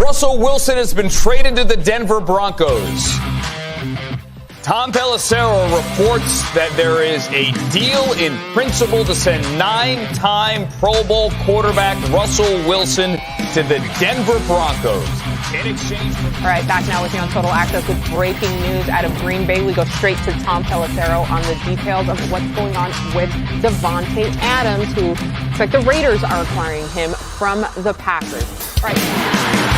Russell Wilson has been traded to the Denver Broncos. Tom Pelissero reports that there is a deal in principle to send 9-time Pro Bowl quarterback Russell Wilson to the Denver Broncos. In exchange for... All right, back now with you on Total Access with breaking news out of Green Bay. We go straight to Tom Pelissero on the details of what's going on with Devontae Adams, who looks like the Raiders are acquiring him from the Packers. All right.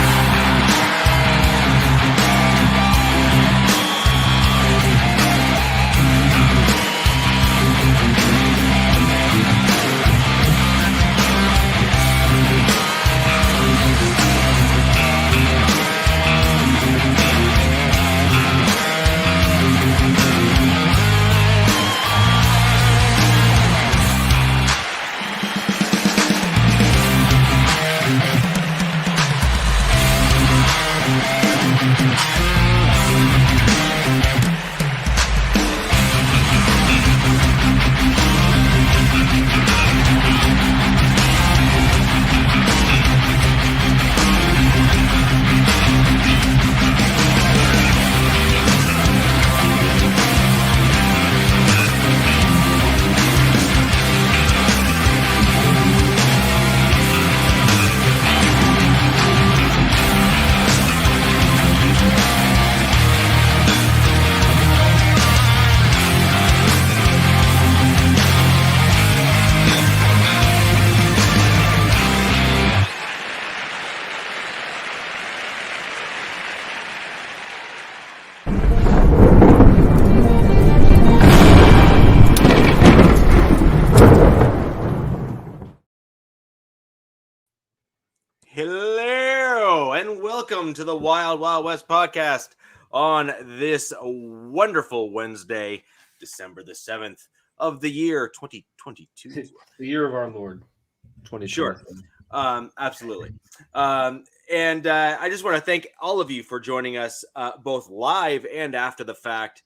Hello and welcome to the Wild Wild West podcast on this wonderful Wednesday, December the 7th of the year 2022. The year of our Lord, 2022. Sure. Absolutely. And I just want to thank all of you for joining us both live and after the fact.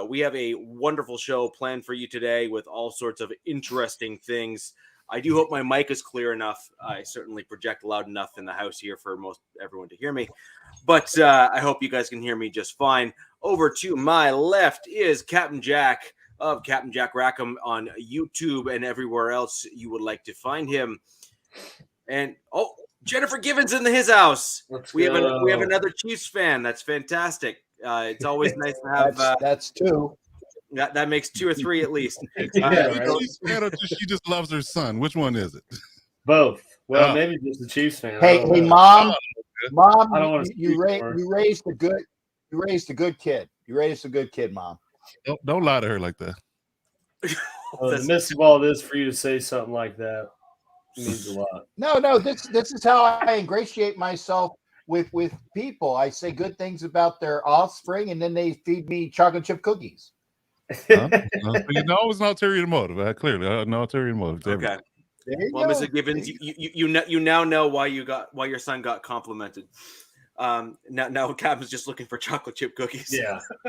We have a wonderful show planned for you today with all sorts of interesting things. I do hope my mic is clear enough. I certainly project loud enough in the house here for most everyone to hear me. But I hope you guys can hear me just fine. Over to my left is Captain Jack of Captain Jack Rackham on YouTube and everywhere else you would like to find him. And Jennifer Givens in his house. We have another Chiefs fan. That's fantastic. It's always nice to have. That's two. That makes two or three at least. She just loves her son. Which one is it? Both. Well, maybe just the Chiefs fan. Hey, mom. Mom, I don't want to you raised a good kid. You raised a good kid, Mom. Don't lie to her like that. The midst of all this, for you to say something like that means a lot. No. This is how I ingratiate myself with people. I say good things about their offspring, and then they feed me chocolate chip cookies. No, it's an ulterior motive. Clearly, an ulterior motive. Okay. Well, Mr. Gibbons, you now know why your son got complimented. Now Captain's just looking for chocolate chip cookies.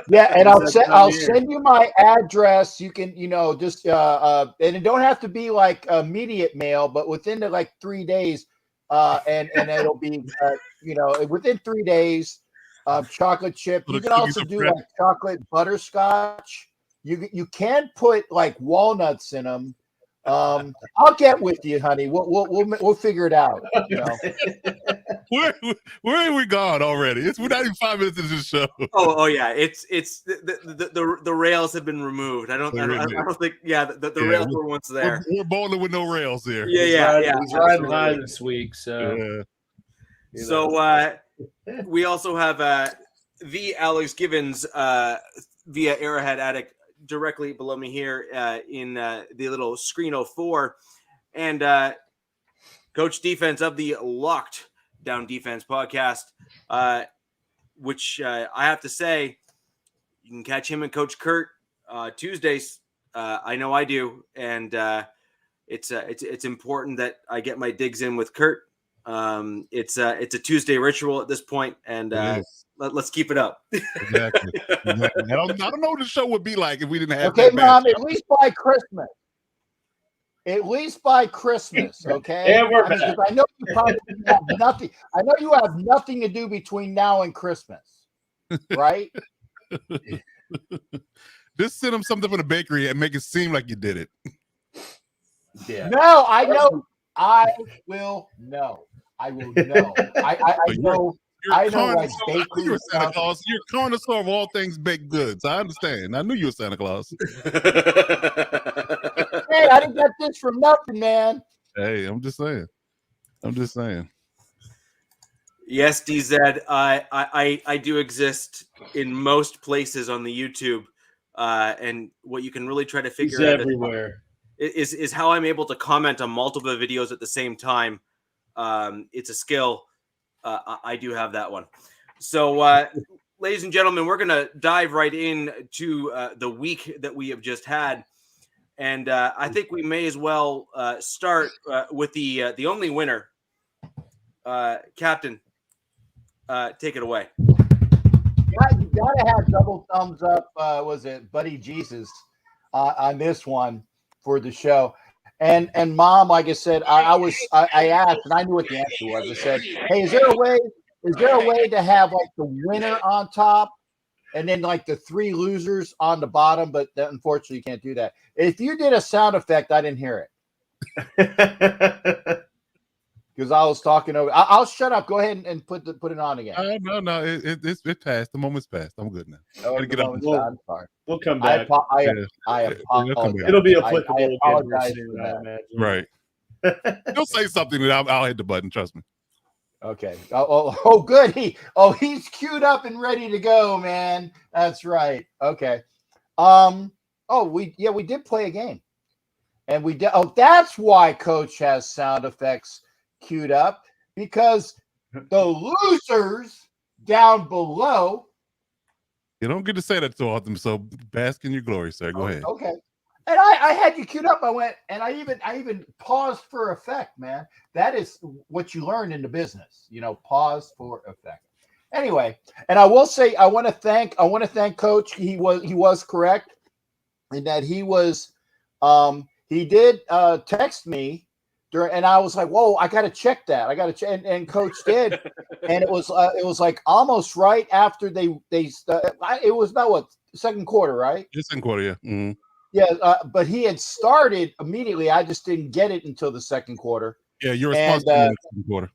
Yeah, and I'll send you my address. You can just and it don't have to be like immediate mail, but within the 3 days, and it'll be within 3 days. Chocolate chip. You can also do like chocolate butterscotch. You can put like walnuts in them. I'll get with you, honey. We'll figure it out. Where are we gone already? We're not even 5 minutes into the show. Oh yeah. It's the rails have been removed. I don't think the rails were once there. We're bowling with no rails here. Yeah. He's riding high this week, so we also have the Alex Givens via Arrowhead Attic directly below me here in the little screen 04, and Coach Defense of the Locked Down Defense podcast, which I have to say, you can catch him and Coach Kurt Tuesdays. I know I do, and it's important that I get my digs in with Kurt. It's a Tuesday ritual at this point, and let's keep it up. Exactly. I don't know what the show would be like if we didn't have. Okay, Mom. At least by Christmas. At least by Christmas, okay? And we're back. 'Cause I know you probably have nothing. I know you have nothing to do between now and Christmas, right? Just send them something from the bakery and make it seem like you did it. Yeah. No, I know. I will know. I will know. I know. I know, like bakery you're Santa stuff. Claus. You're connoisseur of all things baked goods. I understand. I knew you were Santa Claus. Hey, I didn't get this from nothing, man. Hey, I'm just saying. Yes, DZ. I do exist in most places on the YouTube, and what you can really try to figure He's out everywhere. is how I'm able to comment on multiple videos at the same time. It's a skill. I do have that one. So, ladies and gentlemen, we're going to dive right in to the week that we have just had. And I think we may as well start with the only winner. Captain, take it away. You gotta have double thumbs up. Was it Buddy Jesus on this one for the show? And Mom, like I said, I asked and I knew what the answer was. I said, "Hey, is there a way to have like the winner on top and then like the three losers on the bottom?" But unfortunately, you can't do that. If you did a sound effect, I didn't hear it. Because I was talking over. I'll shut up. Go ahead and put it on again. No. It passed. The moment's passed. I'm good now. Oh, Get up. I'm sorry. We'll come back. I apologize. It'll be applicable. I apologize soon, for I that. imagine. Right. You'll say something and I'll hit the button. Trust me. Okay. Oh, good. He's queued up and ready to go, man. That's right. Okay. We did play a game, and we did. Oh, that's why Coach has sound effects queued up, because the losers down below. You don't get to say that too often, so bask in your glory, sir. Go ahead. Okay. And I had you queued up. I went and I even paused for effect, man. That is what you learn in the business, pause for effect. Anyway, and I will say I want to thank Coach. He was correct in that he did text me and I was like, whoa, I got to check that. I got to check. And Coach did. And it was like almost right after it was about what, second quarter, right? Second quarter, yeah. Mm-hmm. Yeah. But he had started immediately. I just didn't get it until the second quarter. Yeah. You're responsible in the second quarter.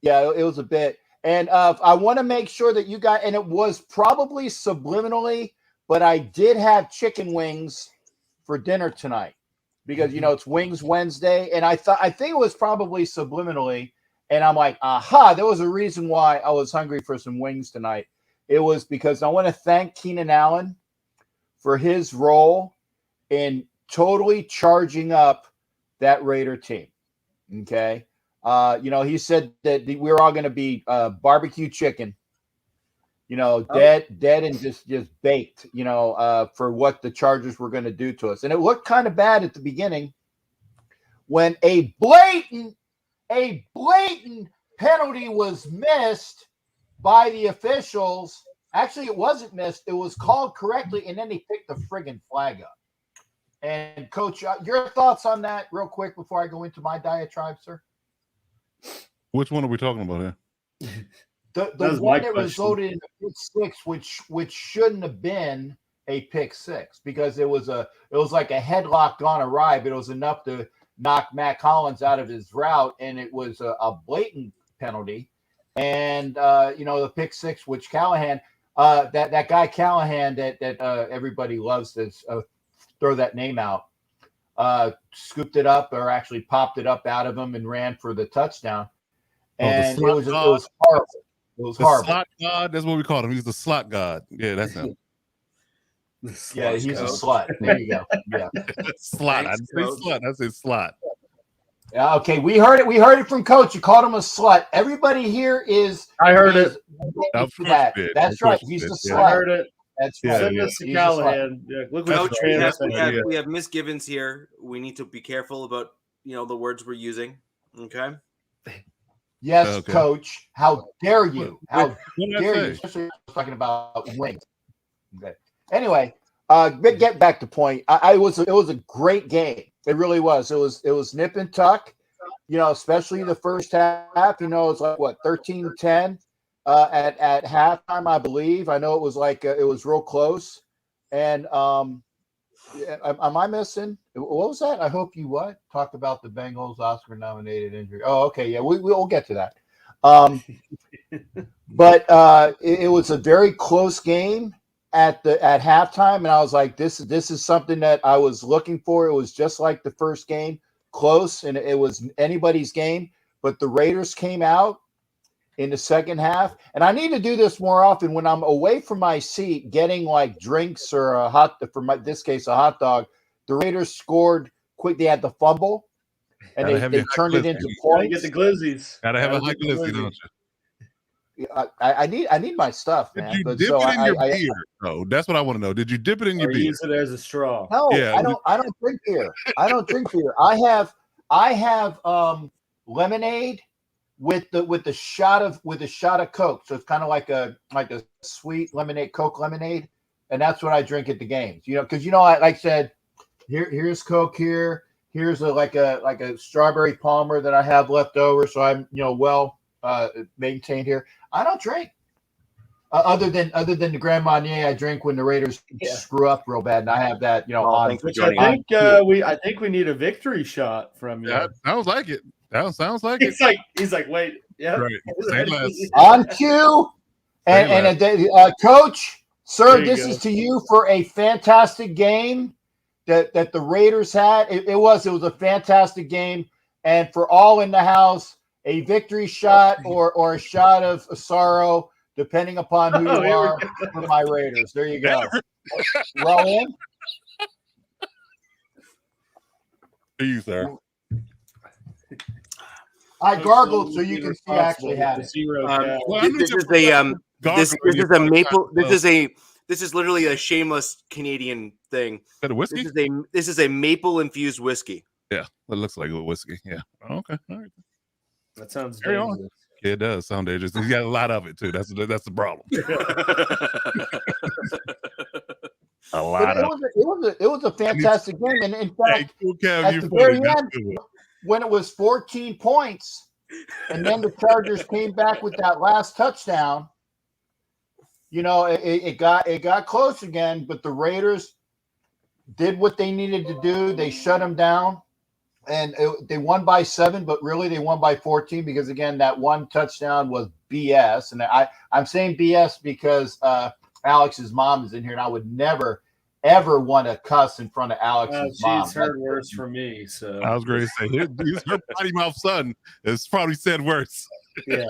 Yeah, it was a bit. And I want to make sure that you got, and it was probably subliminally, but I did have chicken wings for dinner tonight. Because it's Wings Wednesday, and I think it was probably subliminally, and I'm like, aha! There was a reason why I was hungry for some wings tonight. It was because I want to thank Keenan Allen for his role in totally charging up that Raider team. Okay, he said that we were all going to be barbecue chicken. Dead and just baked, for what the Chargers were going to do to us. And it looked kind of bad at the beginning when a blatant penalty was missed by the officials. Actually, it wasn't missed. It was called correctly, and then they picked the friggin' flag up. And, Coach, your thoughts on that real quick before I go into my diatribe, sir? Which one are we talking about here? The one that resulted in a pick six, which shouldn't have been a pick six, because it was like a headlock gone awry, but it was enough to knock Matt Collins out of his route, and it was a blatant penalty. And the pick six, which Callahan, that guy Callahan that everybody loves to throw that name out, scooped it up, or actually popped it up out of him and ran for the touchdown. And it was horrible. It was horrible. Slot god, that's what we call him. He's the slot god. Yeah, that's him. Yeah, he's a slut. There you go. Yeah. Slot. I didn't say slut. I said slot. Yeah, okay. We heard it. We heard it from Coach. You called him a slut. Everybody here is. I heard it. That's right. He's a slut. I heard it. That's right. Send this to Callahan. Yeah, look what we have misgivings here. We need to be careful about the words we're using. Okay. Yes, okay. Coach. How dare you? How dare you? Say? Especially talking about wings. Okay. Anyway, get back to point. It was a great game. It really was. It was nip and tuck, especially the first half. It's like what 13-10 at halftime, I believe. I know it was like it was real close. And am I missing? What was that? I hope you talked about the Bengals Oscar-nominated injury. Oh, okay, yeah, we'll get to that. But it was a very close game at halftime, and I was like, this is something that I was looking for. It was just like the first game, close, and it was anybody's game. But the Raiders came out in the second half, and I need to do this more often when I'm away from my seat, getting like drinks or this case a hot dog. The Raiders scored quick. They had the fumble, and they turned it into points. Get the glizzies. Gotta have a high glizzy, don't you? I need my stuff, man. Did you dip it in your beer? No, that's what I want to know. Did you dip it in your beer? Use it as a straw. No, yeah, I don't drink beer. I don't drink beer. I have lemonade with a shot of Coke. So it's kind of like a sweet lemonade, Coke lemonade, and that's what I drink at the games. Because I said, here's Coke here. Here's a strawberry Palmer that I have left over. So I'm well maintained here. I don't drink other than the Grand Marnier I drink when the Raiders screw up real bad, and I have that on. I think we need a victory shot from you. That sounds like it. That sounds like it. He's like, wait, yeah, right. On cue, and Coach, sir, this is to you for a fantastic game that the Raiders had. It was a fantastic game, and for all in the house, a victory shot or a shot of sorrow, depending upon who you are, for my Raiders. There you go. Roll in. To you, sir. I gargled so you can see I actually had it. This is literally a shameless Canadian thing. Is that a whiskey? This is a maple infused whiskey. Yeah, it looks like a whiskey. Yeah. Okay. All right. That sounds dangerous. Yeah, it does sound dangerous. You got a lot of it too. That's the problem. A lot of it. It was a fantastic game, and in fact, at the very end, when it was 14 points, and then the Chargers came back with that last touchdown, it got close again, but the Raiders did what they needed to do. They shut them down, and they won by 7, but really they won by 14 because, again, that one touchdown was BS. And I'm saying BS because Alex's mom is in here, and I would never, ever want to cuss in front of Alex's mom. She's heard worse from me. So I was going to say, her potty mouth son has probably said worse. Yeah.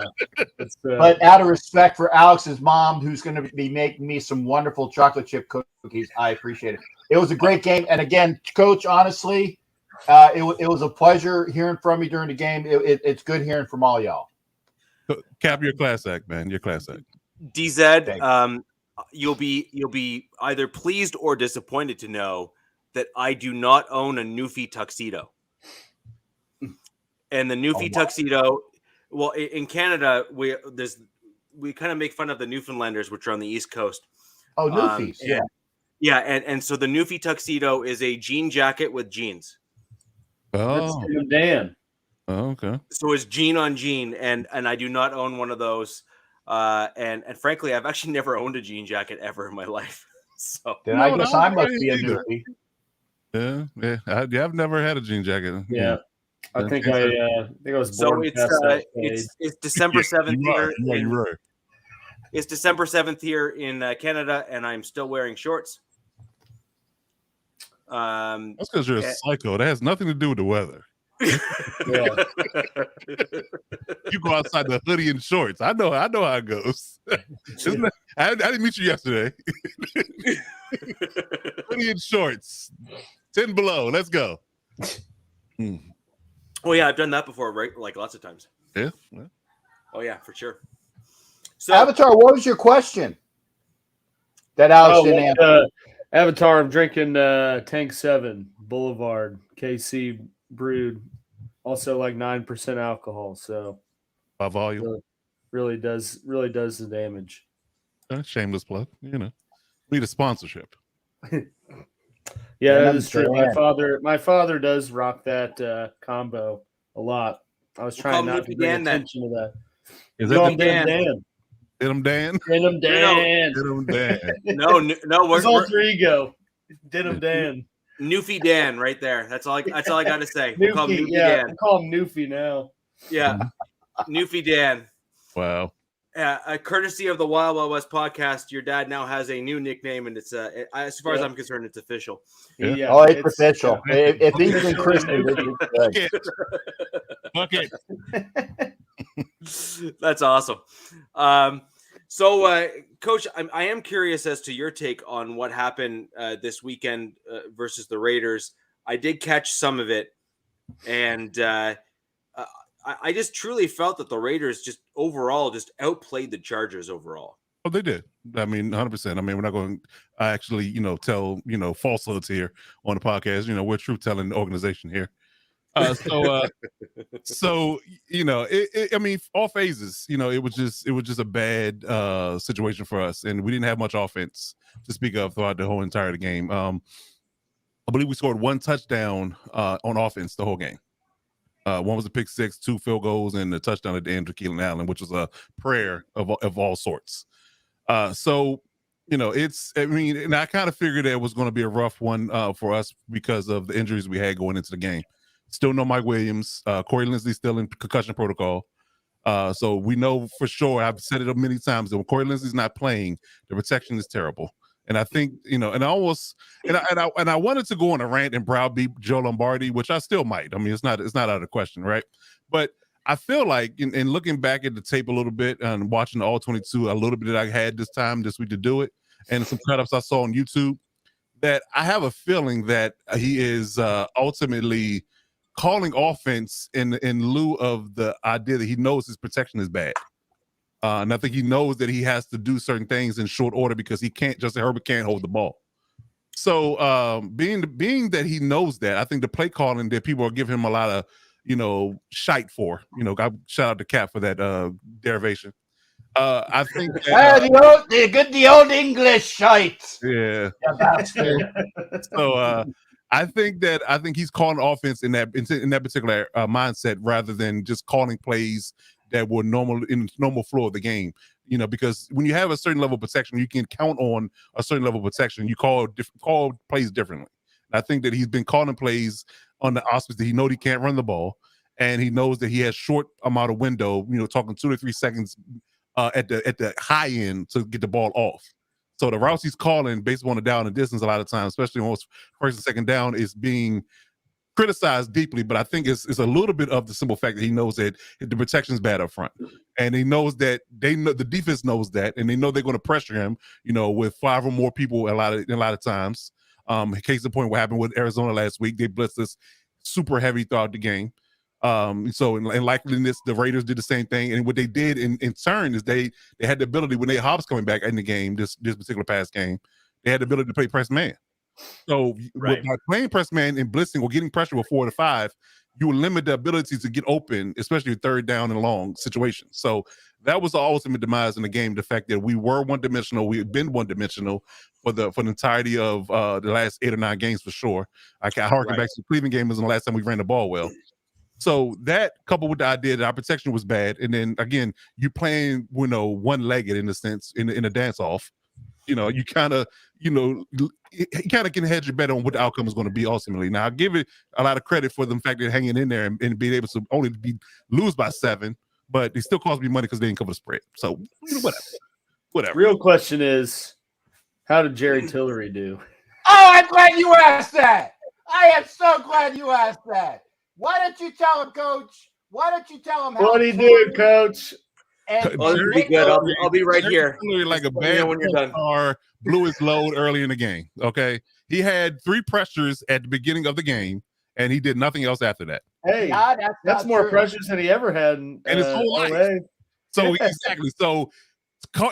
But out of respect for Alex's mom, who's going to be making me some wonderful chocolate chip cookies, I appreciate it. It was a great game. And again, Coach, honestly, it was a pleasure hearing from you during the game. It's good hearing from all y'all. Cap, your class act, man. Your class act. DZ, you'll be either pleased or disappointed to know that I do not own a Newfie tuxedo. And the Newfie tuxedo, well, in Canada, we kind of make fun of the Newfoundlanders, which are on the East Coast. Oh, Newfies. Yeah, and so the Newfie tuxedo is a jean jacket with jeans. Oh, Dan. Oh, okay. So it's jean on jean, and I do not own one of those. And frankly, I've actually never owned a jean jacket ever in my life. So then I guess I must be a newbie. Yeah. I've never had a jean jacket. Yeah. I think I was born. So it's December 7th here. Right. It's December 7th here in Canada, and I'm still wearing shorts. That's because you're a psycho. That has nothing to do with the weather. Yeah. You go outside the hoodie and shorts. I know how it goes. I didn't meet you yesterday. Hoodie and shorts, 10 below. Let's go. Oh yeah, I've done that before, right? Like lots of times. Yeah. Oh yeah, for sure. So, Avatar, what was your question? That Alex didn't answer. Avatar, I'm drinking Tank 7 Boulevard KC brewed, also like 9% alcohol. So by volume, really does the damage. Shameless plug. Need a sponsorship. Yeah, Denim that is true. Dan. My father does rock that combo a lot. I was We'll call trying him not to Newfie bring Dan then. attention to that. Is Call that him the Denim Dan. Dan. Denim Dan? Denim Dan. Denim Dan. No, His we're alter ego. Denim Dan. Newfie Dan right there. That's all I got to say. We'll call him Newfie, Newfie yeah. Dan. We'll call him Newfie now. Yeah, Newfie Dan. Wow. Courtesy of the Wild Wild West podcast, your dad now has a new nickname, and it's as far as I'm concerned, it's official. Yeah. Oh, it's official. If he's been officially christened, Newfie. Bucket. That's awesome. So, Coach, I am curious as to your take on what happened this weekend versus the Raiders. I did catch some of it, and I just truly felt that the Raiders just overall just outplayed the Chargers overall. Oh, they did. I mean, 100%. I mean, we're not going to actually, tell, falsehoods here on the podcast. We're a truth-telling organization here. So I mean, all phases, it was just a bad situation for us, and we didn't have much offense to speak of throughout the whole entire game. I believe we scored one touchdown on offense the whole game. One was a pick six, 2 field goals, and a touchdown at the end to Keelan Allen, which was a prayer of all sorts. So and I kind of figured it was going to be a rough one for us because of the injuries we had going into the game. Still no Mike Williams. Corey Linsley still in concussion protocol. So we know for sure, I've said it many times, that when Corey Linsley's not playing, the protection is terrible. And I think, and I wanted to go on a rant and browbeat Joe Lombardi, which I still might. I mean, it's not out of the question, right? But I feel like in looking back at the tape a little bit and watching the All 22 a little bit that I had this week to do it, and some cut-ups I saw on YouTube, that I have a feeling that he is ultimately calling offense in lieu of the idea that he knows his protection is bad. And I think he knows that he has to do certain things in short order because Justin Herbert can't hold the ball. So being that he knows that, I think the play calling that people are giving him a lot of, shite for, shout out to Capt for that derivation. I think that, the old English shite. Yeah. So I think he's calling offense in that particular mindset rather than just calling plays that were normal in the normal flow of the game. Because when you have a certain level of protection, you can count on a certain level of protection. You call plays differently. And I think that he's been calling plays on the auspice that he knows he can't run the ball, and he knows that he has short amount of window. Talking 2 to 3 seconds at the high end to get the ball off. So the routes he's calling based on the down and distance a lot of times, especially on first and second down, is being criticized deeply. But I think it's a little bit of the simple fact that he knows that the protection is bad up front, and he knows that the defense knows that, and they know they're going to pressure him. With 5 or more people a lot of times. Case in point, what happened with Arizona last week, they blitzed us super heavy throughout the game. So in likeliness, the Raiders did the same thing, and what they did in turn is they had the ability, when Hobbs coming back in the game, this particular pass game, they had the ability to play press man. So by playing press man and blitzing or getting pressure with 4 to 5, you will limit the ability to get open, especially third down and long situations. So that was the ultimate demise in the game. The fact that we were one-dimensional, we've been one-dimensional for the entirety of the last 8 or 9 games for sure. I harken back to the Cleveland game was the last time we ran the ball well. So that coupled with the idea that our protection was bad, and then again, you playing, one-legged in a sense, in a dance-off, you kind of, can hedge your bet on what the outcome is going to be ultimately. Now, I give it a lot of credit for the fact that hanging in there and being able to only lose by 7, but it still cost me money because they didn't cover the spread. So whatever. Real question is, how did Jerry Tillery do? Oh, I'm glad you asked that. I am so glad you asked that. Why don't you tell him, Coach? Why don't you tell him how? What did he do, Coach? This will be good. I'll be right here. Like a bad when you're done. Car blew his load early in the game. Okay, he had 3 pressures at the beginning of the game, and he did nothing else after that. Hey, that's more pressures than he ever had in his whole life. So exactly. So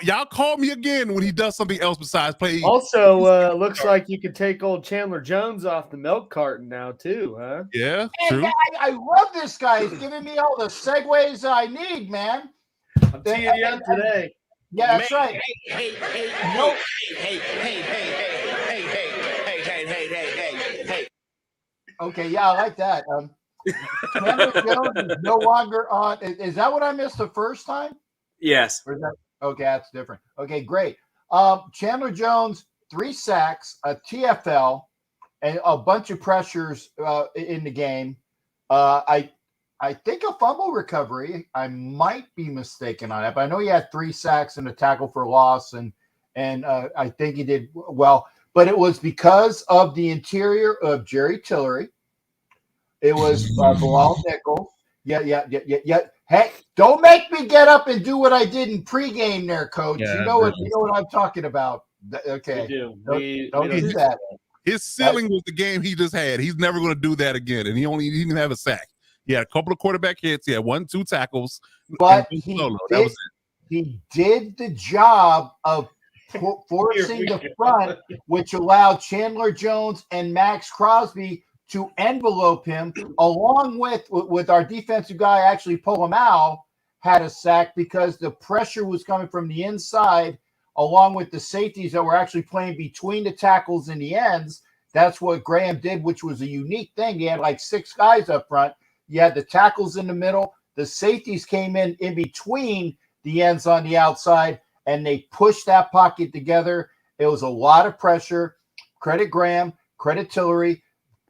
y'all call me again when he does something else besides play. Also, looks like you could take old Chandler Jones off the milk carton now too, huh? Yeah, and true. I love this guy. He's giving me all the segues I need, man. I'm teeing you up today. Yeah, that's right. Hey, Okay, yeah, I like that. Chandler Jones is no longer on. Is that what I missed the first time? Yes. Or is that okay? That's different. Okay, great. Chandler Jones, 3 sacks, a TFL, and a bunch of pressures in the game. I think a fumble recovery. I might be mistaken on that, but I know he had 3 sacks and a tackle for loss, and I think he did well. But it was because of the interior of Jerry Tillery. It was Bilal Nichols. Yeah. Hey, don't make me get up and do what I did in pregame there, Coach. Yeah, you know what I'm talking about. Okay. We do. Don't we do that. His ceiling was the game he just had. He's never going to do that again. And he didn't have a sack. He had a couple of quarterback hits. He had 1-2 tackles. But That was it. He did the job of forcing the front, which allowed Chandler Jones and Max Crosby to envelope him, along with our defensive guy, actually Polamalu, had a sack because the pressure was coming from the inside, along with the safeties that were actually playing between the tackles and the ends. That's what Graham did, which was a unique thing. He had like 6 guys up front. You had the tackles in the middle. The safeties came in between the ends on the outside, and they pushed that pocket together. It was a lot of pressure. Credit Graham, credit Tillery,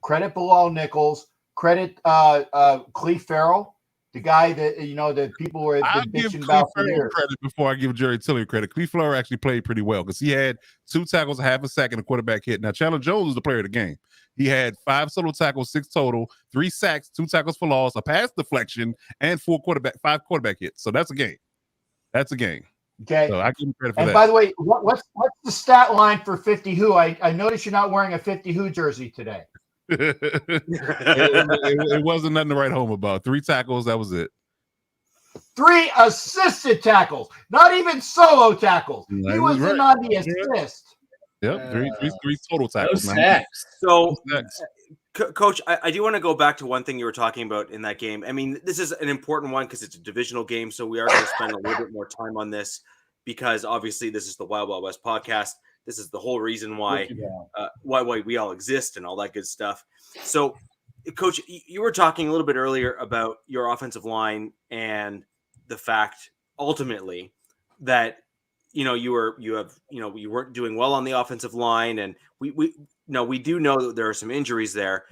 credit Bilal Nichols, credit Cleve Farrell, the guy that that people were bitching about for years. Credit before I give Jerry Tillery credit. Cleve Farrell actually played pretty well because he had 2 tackles, half a sack, and a quarterback hit. Now Chandler Jones was the player of the game. He had 5 solo tackles, 6 total, 3 sacks, 2 tackles for loss, a pass deflection, and 5 quarterback hits. So that's a game. That's a game. Okay. So I give him credit for that. And by the way, what's the stat line for 50 Who? I noticed you're not wearing a 50 Who jersey today. it wasn't nothing to write home about. 3 tackles, that was it. 3 assisted tackles, not even solo tackles. He was in on the assist. Yep, three total tackles. No sacks. So, Coach, I do want to go back to one thing you were talking about in that game. I mean, this is an important one because it's a divisional game, so we are going to spend a little bit more time on this because obviously this is the Wild Wild West podcast. This is the whole reason why we all exist and all that good stuff. So, Coach, you were talking a little bit earlier about your offensive line and the fact ultimately that you weren't doing well on the offensive line, and we do know that there are some injuries there.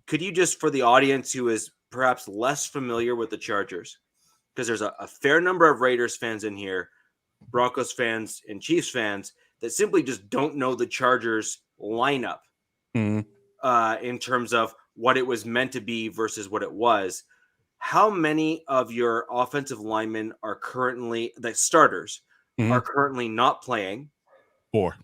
Could you just, for the audience who is perhaps less familiar with the Chargers, because there's a fair number of Raiders fans in here, Broncos fans and Chiefs fans that simply just don't know the Chargers lineup in terms of what it was meant to be versus what it was. How many of your offensive linemen are currently the starters? Are currently not playing? 4.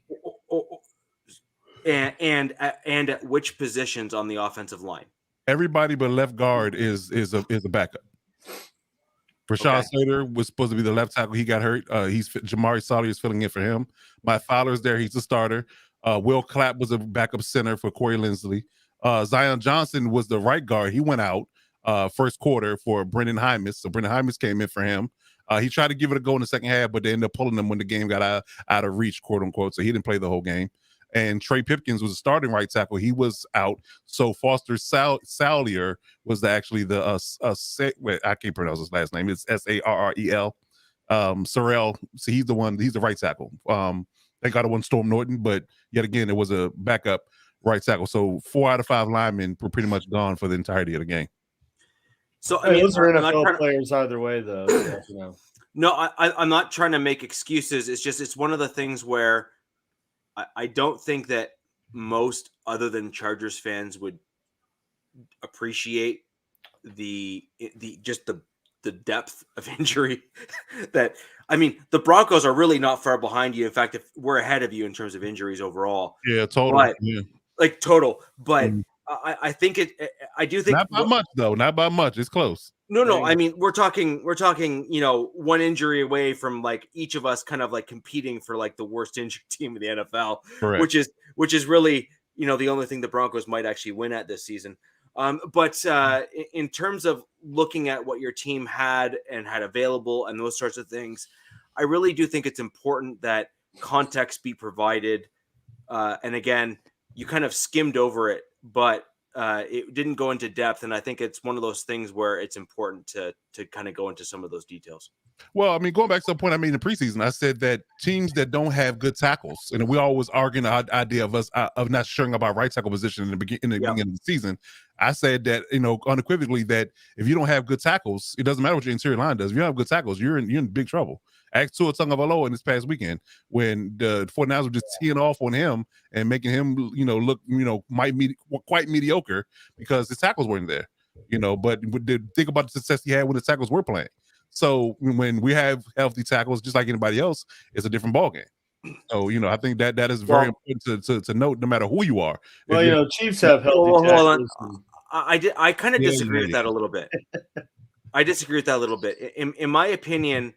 And at which positions on the offensive line? Everybody but left guard is a backup. Rashawn Slater was supposed to be the left tackle. He got hurt. Jamari Salyer is filling in for him. Matt Fowler's there. He's the starter. Will Clapp was a backup center for Corey Linsley. Zion Johnson was the right guard. He went out first quarter for Brendan Hymas. So Brendan Hymas came in for him. He tried to give it a go in the second half, but they ended up pulling him when the game got out of reach, quote unquote. So he didn't play the whole game. And Trey Pipkins was a starting right tackle. He was out. So Foster Salyer was actually I can't pronounce his last name. It's Sarrel. Sorrell. So he's the right tackle. They got one Storm Norton, but yet again, it was a backup right tackle. So 4 out of 5 linemen were pretty much gone for the entirety of the game. So I mean, those are NFL players either way, though. So, No, I'm not trying to make excuses. It's one of the things where I don't think that most other than Chargers fans would appreciate the depth of injury. That I mean, the Broncos are really not far behind you. In fact, if we're ahead of you in terms of injuries overall. Yeah, total. But, yeah. Like total, but. I think I do think not by much though. Not by much. It's close. No. I mean, we're talking, one injury away from like each of us kind of like competing for like the worst injury team in the NFL, Correct. which is really, the only thing the Broncos might actually win at this season. But in terms of looking at what your team had available and those sorts of things, I really do think it's important that context be provided. And again, you kind of skimmed over it, but it didn't go into depth, and I think it's one of those things where it's important to kind of go into some of those details. Well, I mean, going back to the point I made in the preseason, I said that teams that don't have good tackles, and we always arguing the idea of us of not sharing about right tackle position in the beginning of the season. I said that, unequivocally, that if you don't have good tackles, it doesn't matter what your interior line does. If you don't have good tackles, you're in big trouble. Ask Tua Tagovailoa in this past weekend when the 49ers were just teeing off on him and making him, look, quite mediocre because his tackles weren't there. But think about the success he had when the tackles were playing. So when we have healthy tackles, just like anybody else, it's a different ballgame. So, I think that is very important to note, no matter who you are. Well, Chiefs have healthy tackles. I kind of disagree with that a little bit. I disagree with that a little bit. In my opinion,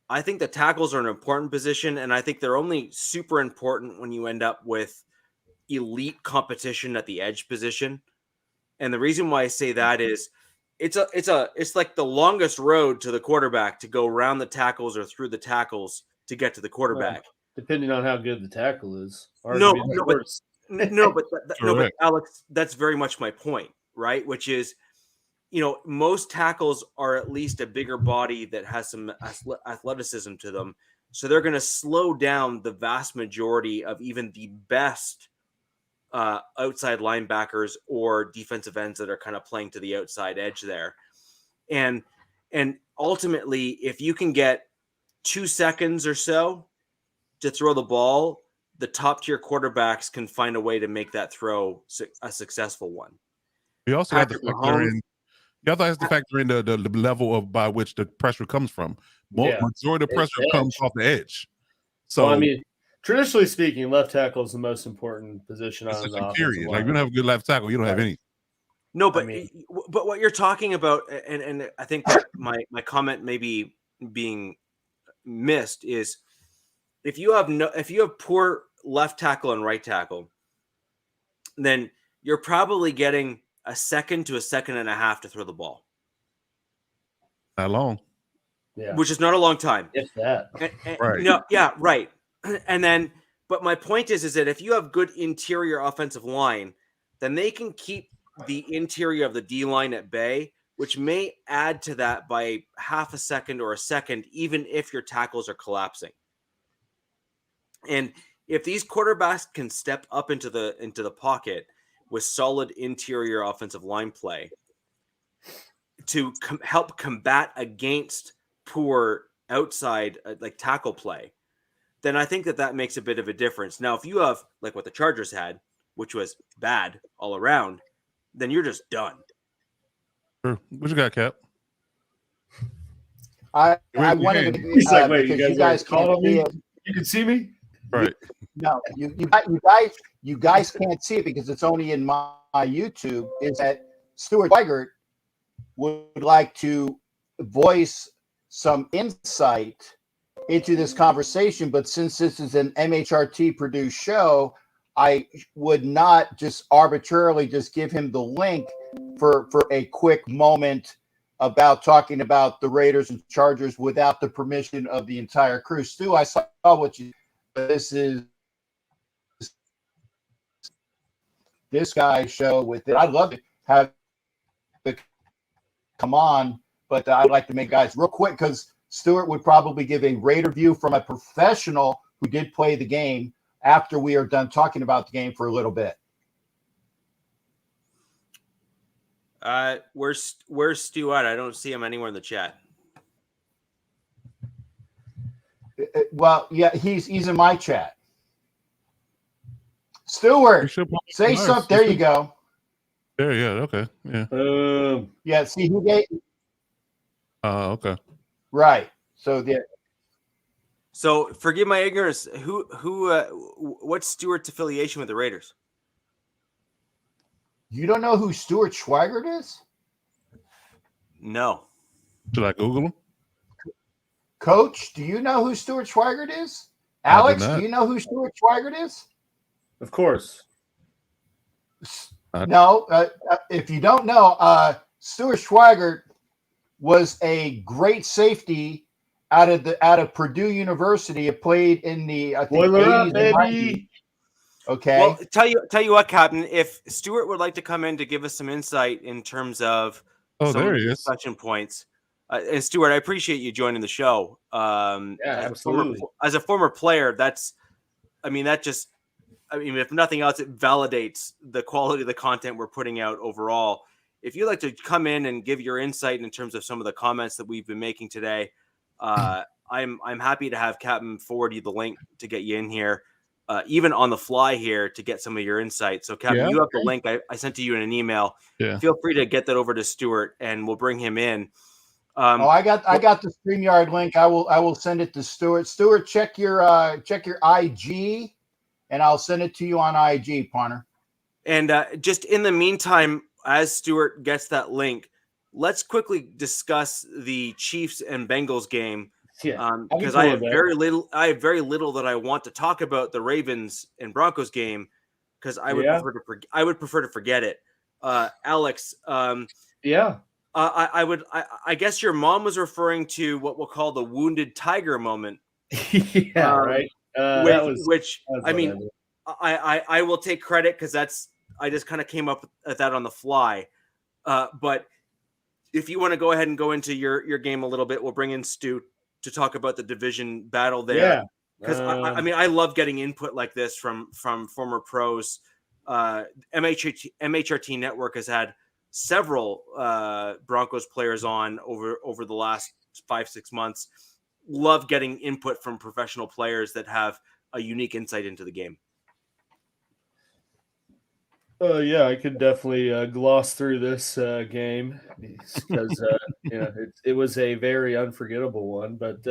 I think the tackles are an important position, and I think they're only super important when you end up with elite competition at the edge position. And the reason why I say that is it's like the longest road to the quarterback to go around the tackles or through the tackles to get to the quarterback. Well, depending on how good the tackle is. No, but Alex, that's very much my point, right? Which is, most tackles are at least a bigger body that has some athleticism to them. So they're going to slow down the vast majority of even the best outside linebackers or defensive ends that are kind of playing to the outside edge there. And ultimately, if you can get 2 seconds or so to throw the ball, the top tier quarterbacks can find a way to make that throw a successful one. You also have to factor in the level by which the pressure comes from. Majority of the pressure comes off the edge. So traditionally speaking, left tackle is the most important position on the offensive line. Like, you don't have a good left tackle, you don't have any. No, but but what you're talking about, and I think that my comment may be being missed, is if you have poor left tackle and right tackle, then you're probably getting a second to a second and a half to throw the ball. Not long. Yeah. Which is not a long time. If that. Right. No, yeah, right. And then, but my point is that if you have good interior offensive line, then they can keep the interior of the D line at bay, which may add to that by half a second or a second, even if your tackles are collapsing. And if these quarterbacks can step up into the pocket with solid interior offensive line play to help combat against poor outside like tackle play, then I think that makes a bit of a difference. Now, if you have like what the Chargers had, which was bad all around, then you're just done. Sure. What you got, Cap? I wanted to. He's like, wait, you guys can't see it. You can see me, right? No, you guys can't see it because it's only in my YouTube. Is that Stuart Weigert would like to voice some insight into this conversation, but since this is an MHRT produced show, I would not just arbitrarily just give him the link for a quick moment about talking about the Raiders and Chargers without the permission of the entire crew. Stu, I saw what you. This is this guy's show with it. I'd love to have it come on, but I'd like to make guys real quick because Stuart would probably give a Raider view from a professional who did play the game after we are done talking about the game for a little bit. Where's Stu at? I don't see him anywhere in the chat. Well, yeah, he's in my chat. Stuart, say something. There you go. There, yeah, okay, yeah. Yeah, see who gave. Okay. Right. So there. So forgive my ignorance. What's Stewart's affiliation with the Raiders? You don't know who Stuart Schweigert is? No. Should I Google him? Coach, do you know who Stuart Schweigert is? Alex, do you know who Stuart Schweigert is? Of course. No, if you don't know, Stuart Schweigert was a great safety out of Purdue University. It played in the Boiler up, baby. Okay. Well, tell you what, Captain. If Stuart would like to come in to give us some insight in terms of some there of he the is. discussion points, and Stuart, I appreciate you joining the show. Yeah, absolutely. As a former player, that just, if nothing else, it validates the quality of the content we're putting out overall. If you'd like to come in and give your insight in terms of some of the comments that we've been making today, I'm happy to have Captain forward you the link to get you in here, even on the fly here, to get some of your insight. So, Captain, you have the link I sent to you in an email. Yeah. Feel free to get that over to Stuart, and we'll bring him in. I got the StreamYard link. I will send it to Stuart. Stuart, check your IG, and I'll send it to you on IG, partner. And just in the meantime, as Stuart gets that link, let's quickly discuss the Chiefs and Bengals game. Because I have very little that I want to talk about the Ravens and Broncos game, because I would prefer to forget it. Alex, I guess your mom was referring to what we'll call the wounded tiger moment. Right. I will take credit, because I just kind of came up at that on the fly. But if you want to go ahead and go into your game a little bit, we'll bring in Stu to talk about the division battle there. Yeah. Because I love getting input like this from former pros. MHRT Network has had several Broncos players on over the last 5-6 months. Love getting input from professional players that have a unique insight into the game. I could definitely gloss through this game, because it was a very unforgettable one. But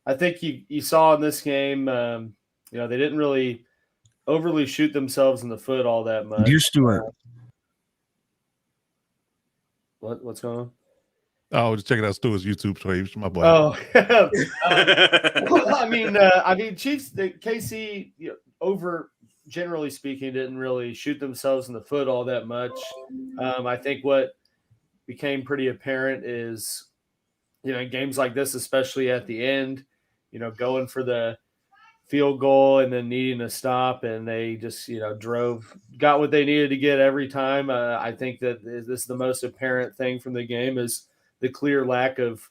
I think you saw in this game, they didn't really overly shoot themselves in the foot all that much. Dear Stuart, what's going on? Oh, just checking out Stuart's YouTube page. My boy. Oh, Chiefs, KC, over generally speaking, didn't really shoot themselves in the foot all that much. I think what became pretty apparent is, in games like this, especially at the end, going for the field goal and then needing to stop, and they just, got what they needed to get every time. I think that this is the most apparent thing from the game, is the clear lack of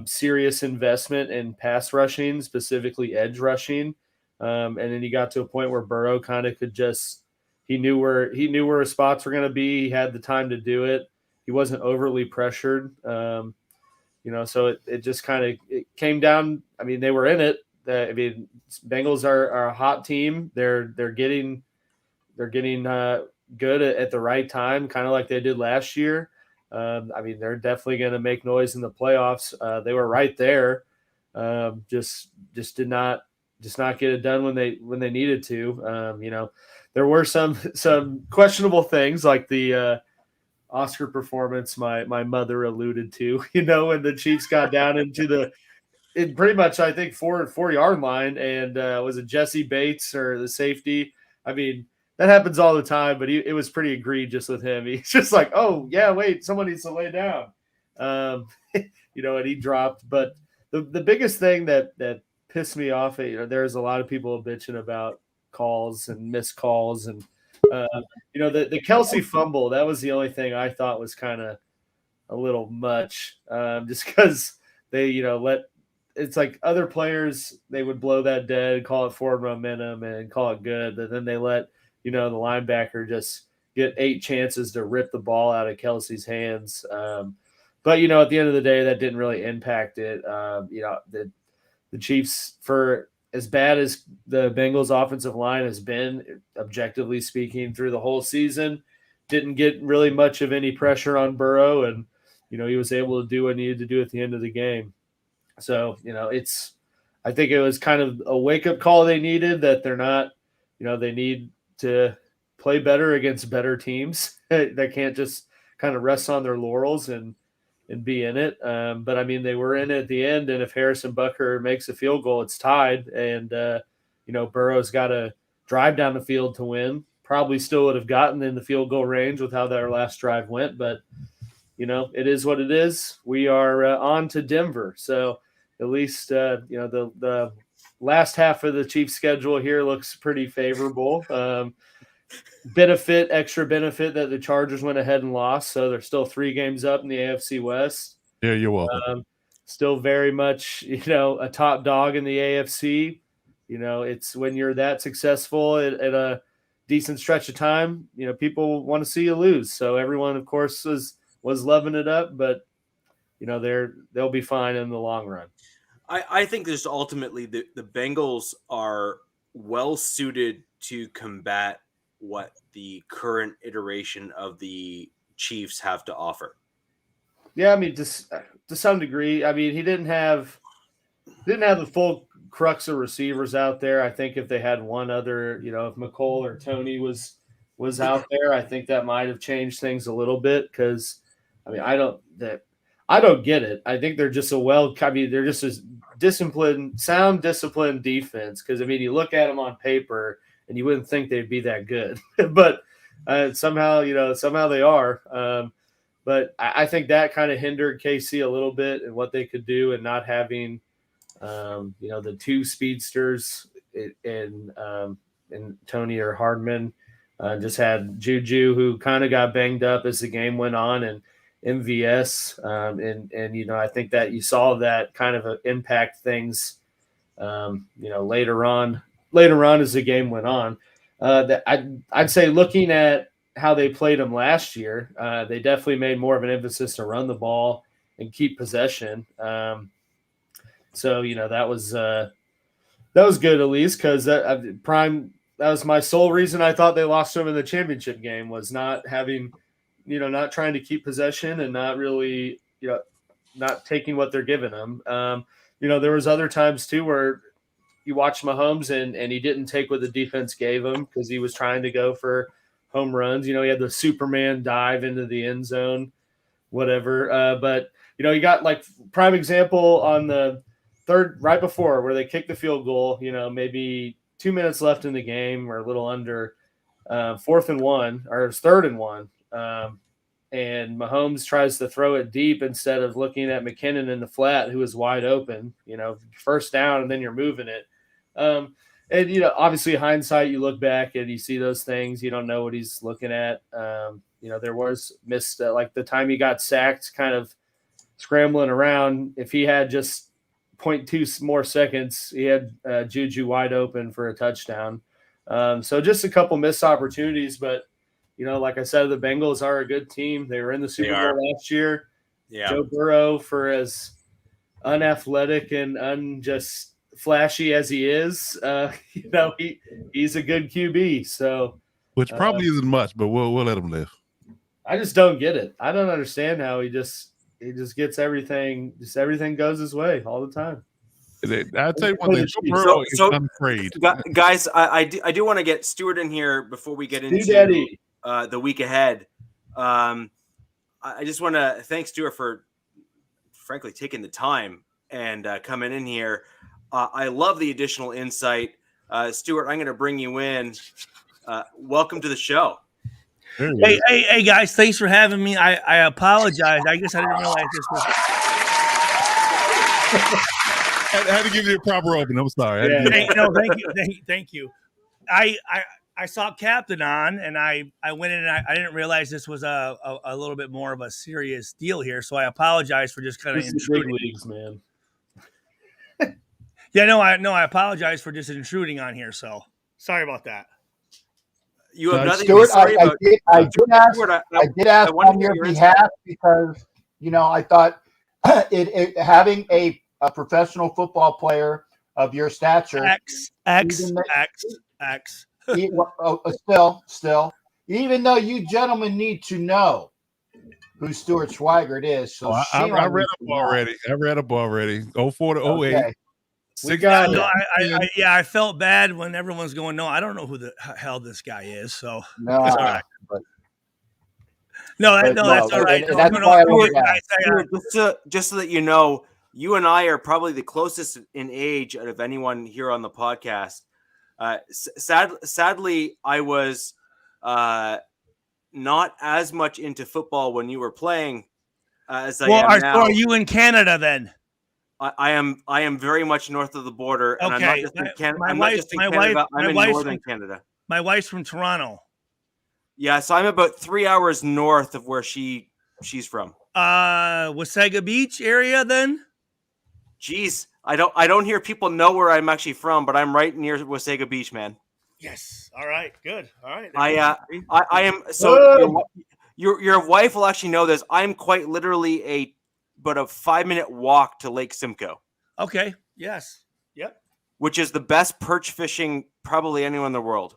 serious investment in pass rushing, specifically edge rushing. And then he got to a point where Burrow kind of could he knew where his spots were going to be. He had the time to do it. He wasn't overly pressured. So it just kind of came down. I mean, they were in it. Bengals are a hot team. They're getting good at the right time, kind of like they did last year. They're definitely going to make noise in the playoffs. They were right there. Just did not get it done when they needed to. There were some questionable things, like the Oscar performance my mother alluded to, when the Chiefs got down into pretty much, I think, 4-yard line, and was it Jesse Bates or the safety? That happens all the time, but it was pretty egregious with him. He's just like, oh yeah, wait, someone needs to lay down. And he dropped. But the biggest thing that pissed me off, there's a lot of people bitching about calls and missed calls, and the Kelsey fumble, that was the only thing I thought was kind of a little much, just because they it's like other players, they would blow that dead, call it forward momentum and call it good, but then they let the linebacker just get 8 chances to rip the ball out of Kelsey's hands. But at the end of the day, that didn't really impact it. The Chiefs, for as bad as the Bengals offensive line has been, objectively speaking, through the whole season, didn't get really much of any pressure on Burrow, and he was able to do what he needed to do at the end of the game. So I think it was kind of a wake-up call they needed, that they're not, they need to play better against better teams. They can't just kind of rest on their laurels and be in it. But they were in it at the end, and if Harrison Butker makes a field goal, it's tied, and Burrow's got to drive down the field to win. Probably still would have gotten in the field goal range with how their last drive went, but it is what it is. We are on to Denver, so at least the last half of the Chiefs schedule here looks pretty favorable. Extra benefit that the Chargers went ahead and lost. So they're still 3 games up in the AFC West. Yeah, you're welcome. Still very much, a top dog in the AFC. It's when you're that successful at a decent stretch of time, people want to see you lose. So everyone, of course, was loving it up, but they'll be fine in the long run. I think there's ultimately the Bengals are well suited to combat what the current iteration of the Chiefs have to offer. Yeah, I mean, to some degree. I mean, he didn't have the full crux of receivers out there. I think if they had one other, if McCole or Tony was out there, I think that might have changed things a little bit. Because, I mean, I don't get it. I think they're just they're just a sound disciplined defense. Because, I mean, you look at them on paper and you wouldn't think they'd be that good, but somehow they are. But I think that kind of hindered KC a little bit and what they could do, and not having, the 2 speedsters in Tony or Hardman. Just had Juju, who kind of got banged up as the game went on, and MVS. And I think that you saw that kind of impact things, later on as the game went on. That I'd say, looking at how they played them last year, they definitely made more of an emphasis to run the ball and keep possession. So that was good, at least, because that was my sole reason I thought they lost them in the championship game, was not having, not trying to keep possession and not really, not taking what they're giving them. There was other times too where you watch Mahomes and he didn't take what the defense gave him because he was trying to go for home runs. He had the Superman dive into the end zone, whatever. But you got, like, prime example on the third, right before, where they kicked the field goal, maybe 2 minutes left in the game or a little under, 4th and 1, or 3rd and 1. And Mahomes tries to throw it deep instead of looking at McKinnon in the flat, who was wide open, first down, and then you're moving it. And, obviously, hindsight, you look back and you see those things. You don't know what he's looking at. There was missed, like the time he got sacked, kind of scrambling around. If he had just 0.2 more seconds, he had Juju wide open for a touchdown. So just a couple missed opportunities. But, like I said, the Bengals are a good team. They were in the Super Bowl last year. Yeah. Joe Burrow, for as unathletic and unjust flashy as he is, he's a good QB. So, which probably isn't much, but we'll let him live. I just don't get it. I don't understand how he just gets everything. Just everything goes his way all the time. I'll tell you one thing. Burrow is unafraid. Guys, I do want to get Stuart in here before we get into the week ahead. I just want to thank Stuart for, frankly, taking the time and coming in here. I love the additional insight. Stuart, I'm going to bring you in. Welcome to the show. Hey, guys, thanks for having me. I apologize. I guess I didn't realize this was. I had to give you a proper open. I'm sorry. Thank you. I saw Captain on, and I went in, and I didn't realize this was a little bit more of a serious deal here. So I apologize for just kind of intruding. Big leagues, man. Yeah, I apologize for just intruding on here. So sorry about that. You have nothing Stuart, to say about I did ask on your behalf because, I thought having a professional football player of your stature. Still, even though you gentlemen need to know who Stuart Schweigert is. So I read up already. 04 to 08. Okay. I felt bad when everyone's going, no, I don't know who the hell this guy is. So that's all right. That's all right. Just so that you know, you and I are probably the closest in age out of anyone here on the podcast. Sadly, I was not as much into football when you were playing as I am now. So are you in Canada then? I am very much north of the border, and I'm not Okay. just in Canada. My I'm not wife- just in my Canada. wife- I'm my in wife's northern from- Canada. My wife's from Toronto. Yeah, so I'm about 3 hours north of where she's from. Wasaga Beach area then? Jeez, I don't hear people know where I'm actually from, but I'm right near Wasaga Beach, man. Yes. All right. Good. All right. I am so your wife will actually know this. I'm quite literally about a 5-minute walk to Lake Simcoe. Okay. Yes. Yep. Which is the best perch fishing probably anywhere in the world.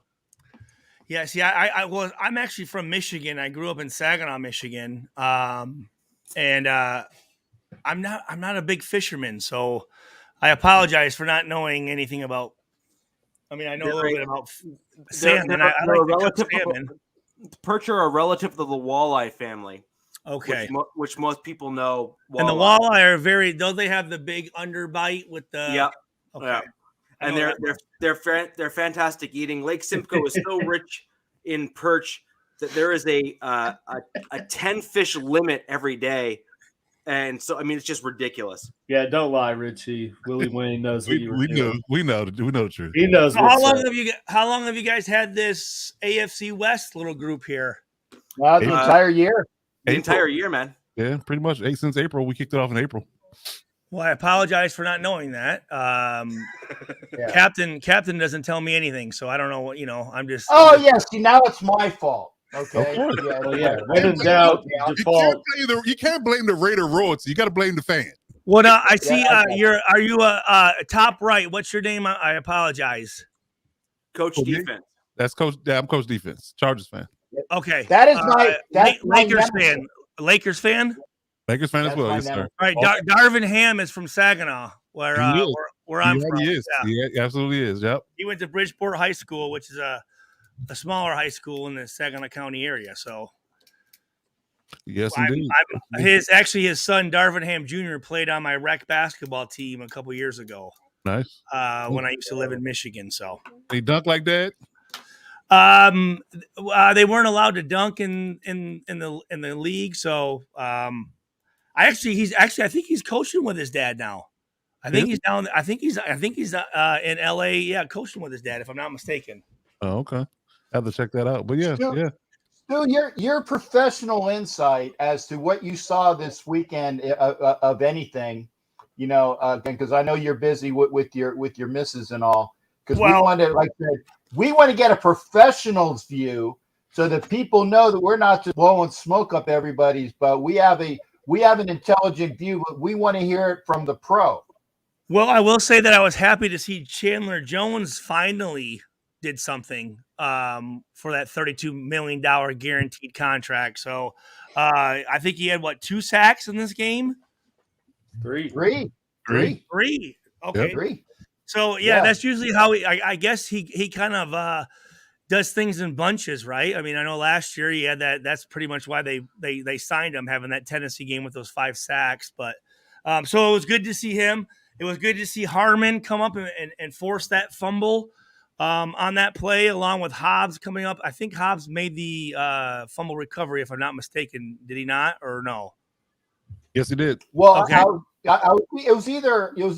Yes. Yeah. I'm actually from Michigan. I grew up in Saginaw, Michigan. And I'm not a big fisherman, so I apologize for not knowing anything about. I mean, I know a little bit about salmon. I like to cook salmon. Perch are a relative of the walleye family. Okay. Which most people know. And the walleye are don't they have the big underbite with the? Yeah. Okay. Yeah. And they're fantastic eating. Lake Simcoe is so rich in perch that there is a 10 fish limit every day. And so, I mean, it's just ridiculous. Yeah, don't lie, Richie. Willie Wayne knows what you were doing. We know the truth. He knows. So how long have you guys had this AFC West little group here? The entire year. The entire year, man. Yeah, pretty much since April. We kicked it off in April. Well, I apologize for not knowing that. Captain doesn't tell me anything, so I don't know what I'm just. Oh yes, see now it's my fault. Okay. When in doubt, default. You can't blame the Raider royalty. You got to blame the fan. Well, now I see. Are you a top right? What's your name? I apologize. Coach Defense. That's Coach. Yeah, I'm Coach Defense. Chargers fan. Okay. That is Lakers fan. Lakers fan. Lakers fan as well. Yes, sir. All right. Darvin Ham is from Saginaw, where I'm from. He is. Yeah. He absolutely is. Yep. He went to Bridgeport High School, which is a smaller high school in the Saginaw County area. So, yes, indeed. His son Darvin Ham Jr. played on my rec basketball team a couple years ago. Nice. When I used to live in Michigan. So he dunk like that. They weren't allowed to dunk in the league. So, I think he's coaching with his dad now. I think he's down. I think he's in LA. Yeah, coaching with his dad, if I'm not mistaken. Oh, okay. Have to check that out. But yeah. Stu, your professional insight as to what you saw this weekend of anything, because I know you're busy with your missus and all. Because we want to get a professional's view so that people know that we're not just blowing smoke up everybody's, but we have an intelligent view, but we want to hear it from the pro. Well, I will say that I was happy to see Chandler Jones finally did something for that $32 million guaranteed contract. So I think he had 2 sacks in this game? Three. Okay. Yep. 3. So that's usually how I guess he kind of does things in bunches, right? I mean, I know last year he had that. That's pretty much why they signed him, having that Tennessee game with those 5 sacks. But so it was good to see him. It was good to see Harmon come up and force that fumble on that play, along with Hobbs coming up. I think Hobbs made the fumble recovery, if I'm not mistaken. Did he not, or no? Yes, he did. Well, okay. It was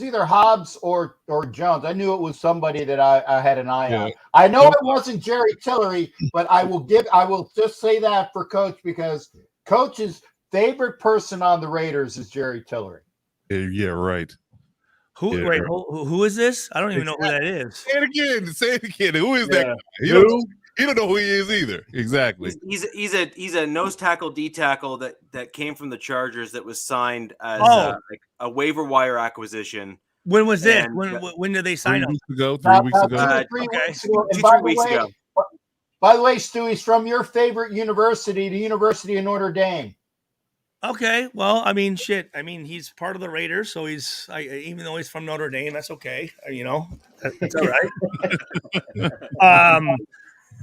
either Hobbs or Jones. I knew it was somebody that I had an eye on. I know it wasn't Jerry Tillery, but I will just say that for Coach, because Coach's favorite person on the Raiders is Jerry Tillery. Yeah, right. Who is this? I don't even know who that is. Say it again. Who is that guy? He don't know who he is either. Exactly. He's a nose tackle, D tackle that came from the Chargers that was signed as a waiver wire acquisition. When was it? When did they sign him? 3 weeks ago. 3 weeks ago. And by the way, Stu, he's from your favorite university, the University of Notre Dame. Okay, well, I mean, shit. I mean, he's part of the Raiders, so even though he's from Notre Dame, that's okay. That's all right.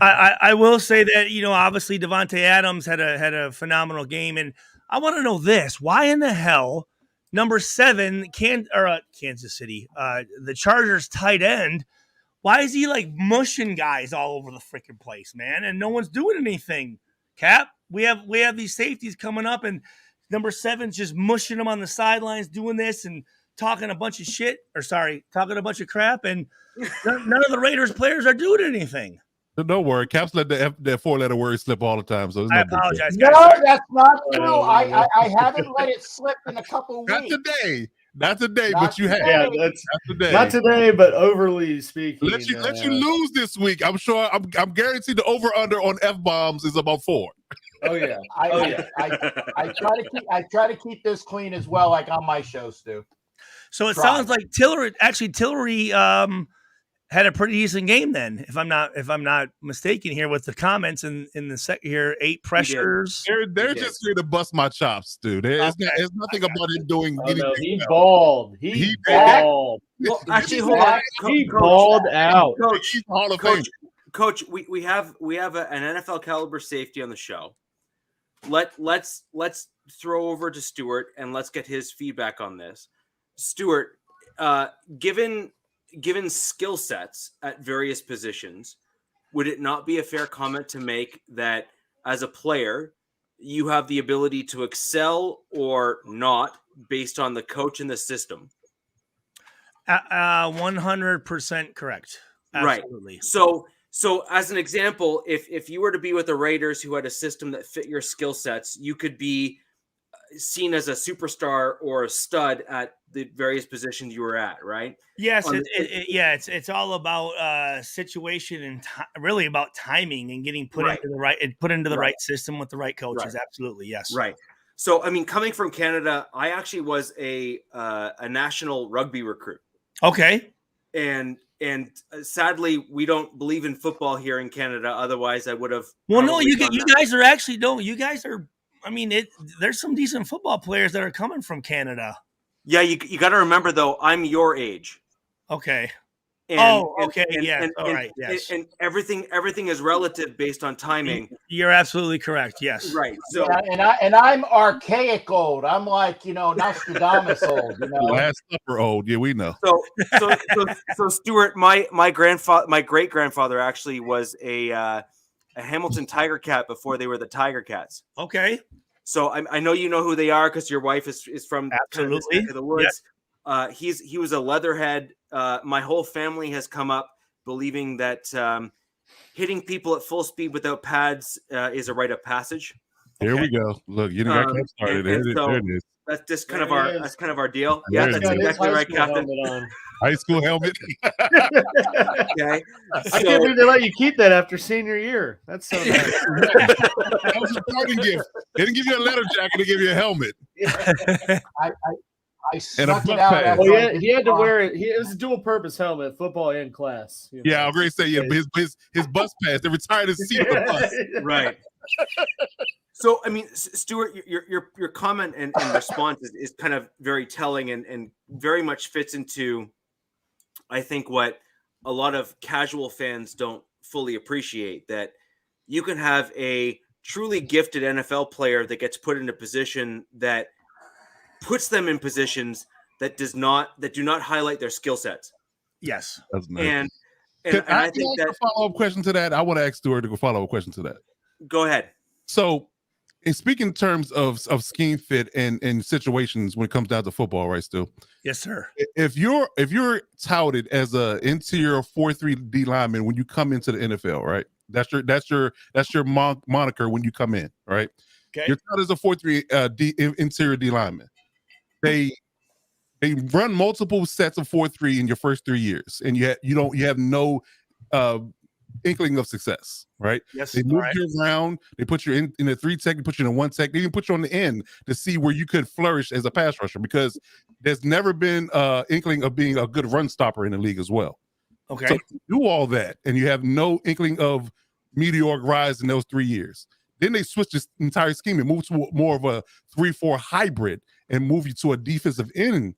I will say that obviously Devontae Adams had a phenomenal game, and I want to know this: why in the hell number 7 Kansas City, the Chargers tight end? Why is he mushing guys all over the freaking place, man? And no one's doing anything. Cap, we have these safeties coming up, and number 7's just mushing them on the sidelines, doing this and talking a bunch of shit, talking a bunch of crap, and none of the Raiders players are doing anything. Don't worry, Caps let that 4-letter word slip all the time. So I apologize, No, guys. that's not true. I haven't let it slip in a couple of Not weeks. Not today, Not but you have. today. Yeah, that's Not today. not today, but overly speaking. Let you lose this week. I'm sure. I'm guaranteed the over under on F-bombs is about 4. Oh yeah. I try to keep this clean as well, like on my show, Stu. So it sounds like Tillery had a pretty decent game then, if I'm not mistaken here with the comments in the second here, 8 pressures. They're just here to bust my chops, dude. There's nothing about him doing anything. No, he balled. He balled. Well, actually, hold on. He balled out. He's Hall of Fame. Coach, we have an NFL caliber safety on the show. Let's throw over to Stuart and let's get his feedback on this. Stuart, given skill sets at various positions, would it not be a fair comment to make that as a player, you have the ability to excel or not based on the coach and the system? 100% correct. Absolutely. Right. So as an example, if you were to be with the Raiders who had a system that fit your skill sets, you could be seen as a superstar or a stud at the various positions you were at, right? Yes, it's all about situation and really about timing and getting put into the right system with the right coaches. Right. Absolutely, yes. Right. So, I mean, coming from Canada, I actually was a national rugby recruit. Okay. And sadly, we don't believe in football here in Canada. Otherwise, I would have. Well, no, you guys are actually You guys are. I mean, there's some decent football players that are coming from Canada. Yeah, you got to remember though, I'm your age. Okay. Okay. Yes. All right. Yes. And everything is relative based on timing. You're absolutely correct. Yes. Right. So I'm archaic old. I'm like, Nostradamus old. Last Supper old. Yeah, we know. So Stuart, my great grandfather actually was a Hamilton Tiger Cat before they were the Tiger Cats. Okay. So I know you know who they are because your wife is from absolutely kind of this neck of the woods. Yep. He was a leatherhead. My whole family has come up believing that hitting people at full speed without pads is a rite of passage. Here we go. Look, you got Capt started. There it is. That's just kind of our deal. Yeah, that's exactly right, Captain. High school helmet. Okay. I can't believe they let you keep that after senior year. That's so nice. That was a parting gift. They didn't give you a leather jacket; they give you a helmet. I snuck it out. Well, he had to wear it. It was a dual-purpose helmet, football and class. Yeah, I'm going to say his bus pass. They retired his seat on the bus. Right. So, I mean, Stuart, your comment and response is kind of very telling and very much fits into, I think, what a lot of casual fans don't fully appreciate, that you can have a truly gifted NFL player that gets put in a position that puts them in positions that do not highlight their skill sets. Yes. That's nice. And I think that a follow-up question to that. I want to ask Stuart to follow-up question to that. Go ahead. So, in speaking in terms of scheme fit and situations when it comes down to football, right, Stu? Yes, sir. If you're touted as a interior 4-3 D lineman when you come into the NFL, right? That's your moniker when you come in, right? Okay. You're touted as a 4-3 interior D lineman. They run multiple sets of 4-3 in your first 3 years, and yet you have no inkling of success, right? Yes. They move you around. They put you in a 3-tech. They put you in a 1-tech. They even put you on the end to see where you could flourish as a pass rusher, because there's never been inkling of being a good run stopper in the league as well. Okay. So do all that, and you have no inkling of meteoric rise in those 3 years. Then they switch this entire scheme and move to more of a 3-4 hybrid and move you to a defensive end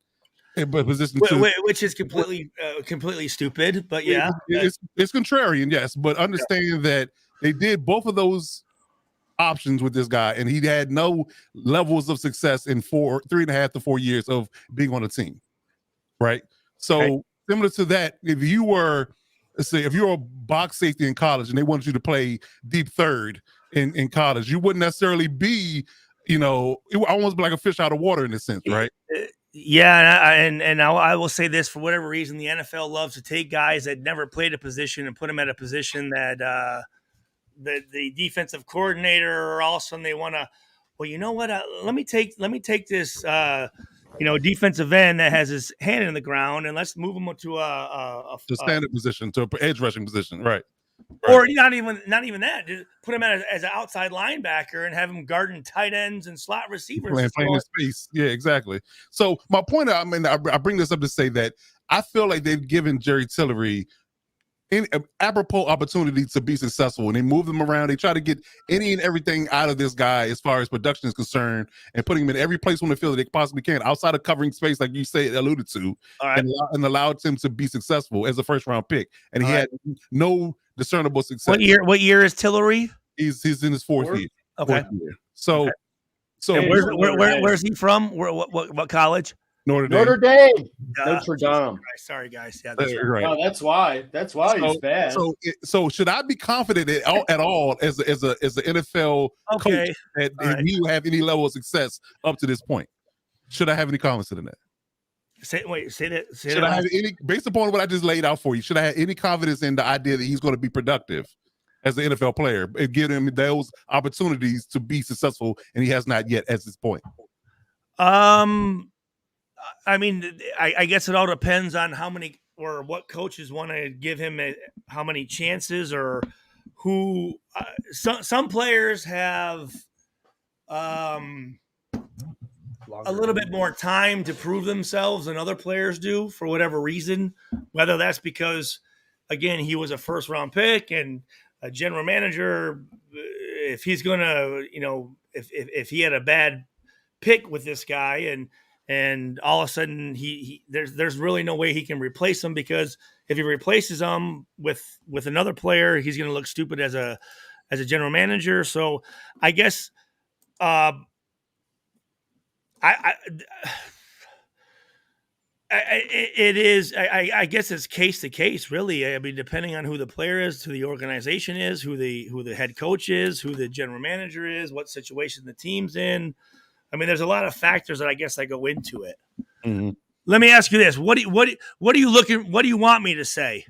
position, which is completely stupid. But yeah, it's contrarian, yes. But understand that they did both of those options with this guy, and he had no levels of success in 3.5 to 4 years of being on a team, right? So similar to that, if you were a box safety in college and they wanted you to play deep third in college, you wouldn't necessarily be, it would almost be like a fish out of water in a sense, right? Yeah, and I will say this, for whatever reason, the NFL loves to take guys that never played a position and put them at a position that the defensive coordinator, or all of a sudden they want to, well, you know what? Let me take this defensive end that has his hand in the ground, and let's move him to The standard position, to an edge rushing position, right? Or not even that. Just put him as an outside linebacker and have him guarding tight ends and slot receivers. Playing in space. Yeah, exactly. So my point, I bring this up to say that I feel like they've given Jerry Tillery an apropos opportunity to be successful, and they move them around. They try to get any and everything out of this guy as far as production is concerned, and putting him in every place on the field that they possibly can, outside of covering space, like you say, alluded to, and allowed him to be successful as a first-round pick. And he had no discernible success. What year is Tillery? He's in his fourth year. Okay. Year. So where's he from? What college? Notre Dame. Notre Dame. Sorry, guys. Yeah, that's right. Oh, that's why. That's why he's bad. So should I be confident at all as an NFL coach that you have any level of success up to this point? Should I have any confidence in that? Say that. Should I have any, based upon what I just laid out for you? Should I have any confidence in the idea that he's going to be productive as an NFL player and give him those opportunities to be successful, and he has not yet at this point? I mean, I guess it all depends on how many or what coaches want to give him how many chances, or who. Some players have a little bit more time to prove themselves than other players do, for whatever reason. Whether that's because, again, he was a first-round pick, and a general manager, if he's going to, if he had a bad pick with this guy, and all of a sudden there's really no way he can replace him, because if he replaces him with another player, he's going to look stupid as a general manager. So I guess I guess it's case to case, really. I mean, depending on who the player is, who the organization is, who the head coach is, who the general manager is, what situation the team's in. I mean, there's a lot of factors that I guess I go into it. Mm-hmm. Let me ask you this: What do you want me to say?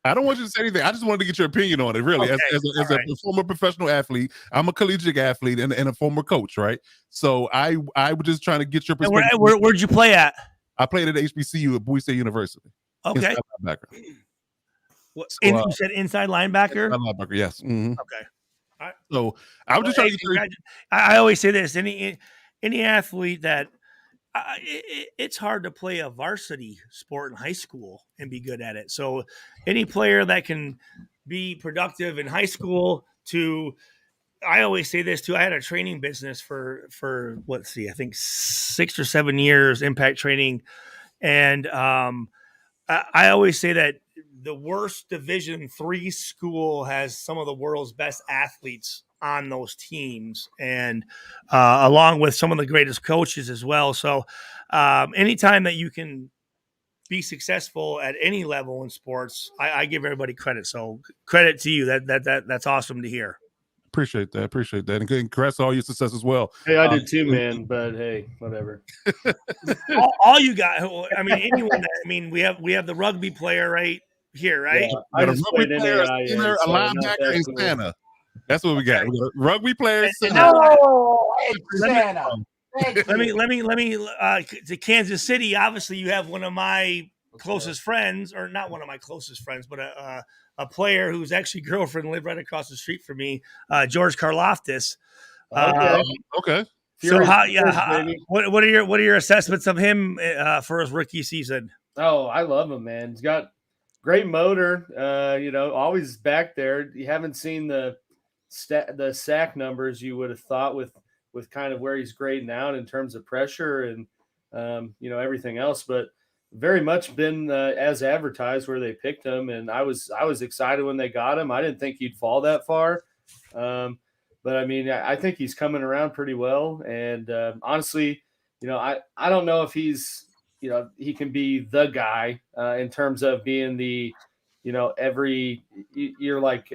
I don't want you to say anything. I just wanted to get your opinion on it, really. Okay. As a former professional athlete, I'm a collegiate athlete and a former coach, right? So I was just trying to get your perspective. Where'd you play at? I played at HBCU at Boise State University. Okay. You said inside linebacker? Inside linebacker, yes. Mm-hmm. Okay. All right. So I was just trying to get I always say this: any athlete that it's hard to play a varsity sport in high school and be good at it. So any player that can be productive in high school I always say this too. I had a training business for I think 6 or 7 years, impact training. And I always say that the worst Division III school has some of the world's best athletes on those teams, and along with some of the greatest coaches as well. So anytime that you can be successful at any level in sports, I give everybody credit. So credit to you. That's awesome to hear. Appreciate that. And congrats on all your success as well. Hey, I did too, man. But hey, whatever. all you got. I mean, anyone. We have the rugby player right here, right? Yeah, I just played in a linebacker, and Santa. That's what we got. We got rugby players. Oh, it's Santa. Let me. To Kansas City. Obviously, you have one of my closest friends, or not one of my closest friends, but a player whose actually girlfriend lived right across the street from me, George Karloftis. Okay. So what are your assessments of him for his rookie season? Oh, I love him, man. He's got great motor. Always back there. You haven't seen the sack numbers you would have thought with kind of where he's grading out in terms of pressure and everything else, but very much been as advertised where they picked him, and I was excited when they got him. I didn't think he'd fall that far, but I mean, I think he's coming around pretty well. And honestly, I don't know if he's he can be the guy in terms of being the you're like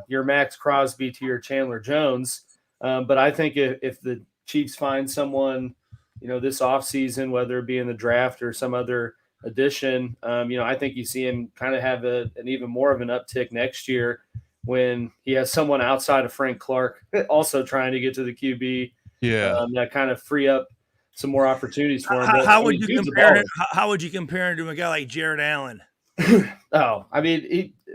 your Max Crosby to your Chandler Jones, but I think if the Chiefs find someone this offseason, whether it be in the draft or some other addition. I think you see him kind of have an even more of an uptick next year when he has someone outside of Frank Clark also trying to get to the QB. That kind of free up some more opportunities for him. How would you compare? How would you compare him to a guy like Jared Allen?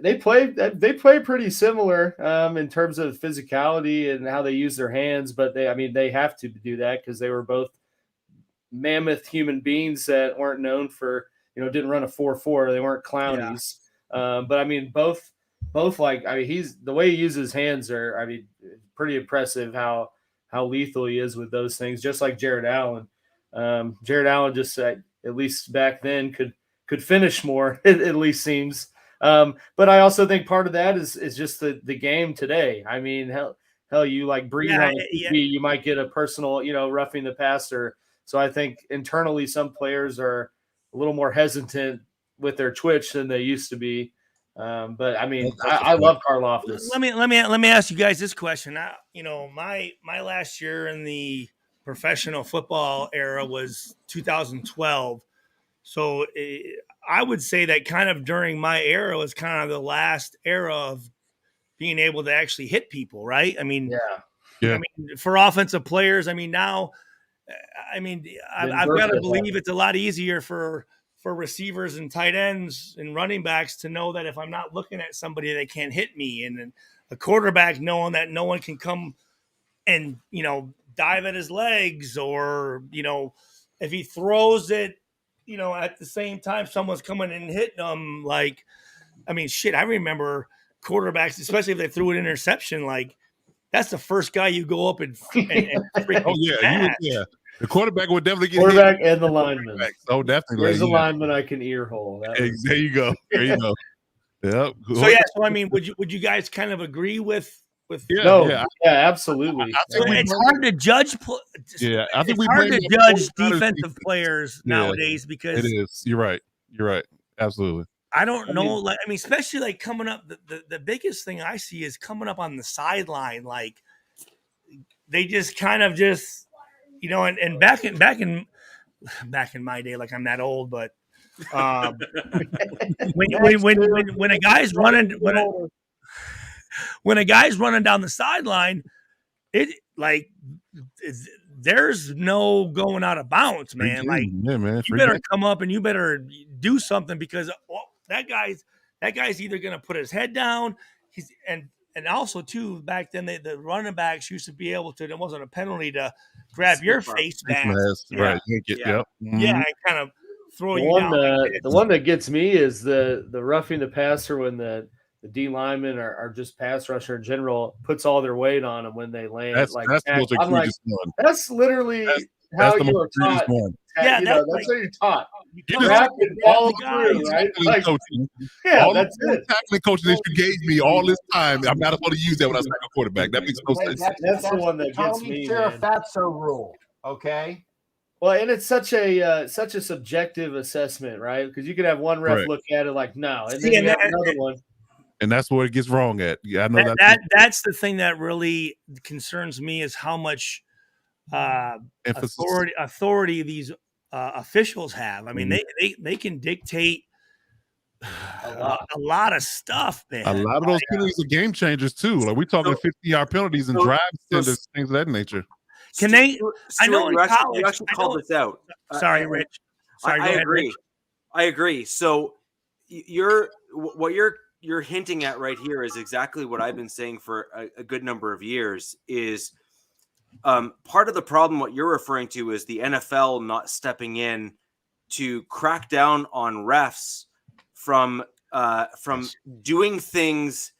They play pretty similar in terms of physicality and how they use their hands, but they have to do that because they were both mammoth human beings that weren't known for, didn't run a 4.4. They weren't clownies. Yeah. Both he's the way he uses his hands are, pretty impressive how lethal he is with those things, just like Jared Allen. Jared Allen just at least back then could finish more, it at least seems. But I also think part of that is just the game today. Hell, you like breathe on TV, you might get a personal, roughing the passer. So I think internally some players are a little more hesitant with their twitch than they used to be. But I love Karlaftis. Let me ask you guys this question. My last year in the professional football era was 2012. So I would say that kind of during my era was kind of the last era of being able to actually hit people, right? For offensive players, now, I've got to believe it's a lot easier for receivers and tight ends and running backs to know that if I'm not looking at somebody, they can't hit me. And then a quarterback knowing that no one can come and, dive at his legs, or, if he throws it, at the same time someone's coming and hitting them. I remember quarterbacks, especially if they threw an interception, that's the first guy you go up and yeah. The quarterback would definitely get quarterback hit. And the lineman. Oh, definitely. There's a lineman I can ear hole. There you go. Yep. So would you guys kind of agree with? Absolutely. It's hard to judge. I think it's hard to judge defensive players nowadays because it is. You're right. Absolutely. I don't know. Especially coming up. The biggest thing I see is coming up on the sideline. They just kind of and back in my day, I'm that old, but when a guy's running when a guy's running down the sideline, there's no going out of bounds, man. You better come up and you better do something because that guy's either going to put his head down. And also too, back then the running backs used to be able to. There wasn't a penalty to grab your face mask, right? And kind of throw you down. The one that gets me is the roughing the passer when the D linemen are just pass rusher in general puts all their weight on them when they land. That's literally how you are taught. That's how you're taught. You wrap and follow through, right? That's it. Tackling coaching that you gave me all this time. I'm not supposed to use that when I was a quarterback. That makes no sense. That's the one that gets me. Fatso rule. Okay. Well, and it's such a subjective assessment, right? Because you could have one ref look at it no, and then you have another one. And that's where it gets wrong at. Yeah, I know that's the thing that really concerns me is how much authority these officials have. They can dictate a lot of stuff, man. A lot of those penalties are game changers too. We're talking 50-yard penalties and drive extenders, things of that nature. Can they? I know in college. You actually called this out. Sorry, Rich. Sorry, I agree. Rich. I agree. So what you're hinting at right here is exactly what I've been saying for a good number of years. Is part of the problem. What you're referring to is the NFL not stepping in to crack down on refs from doing things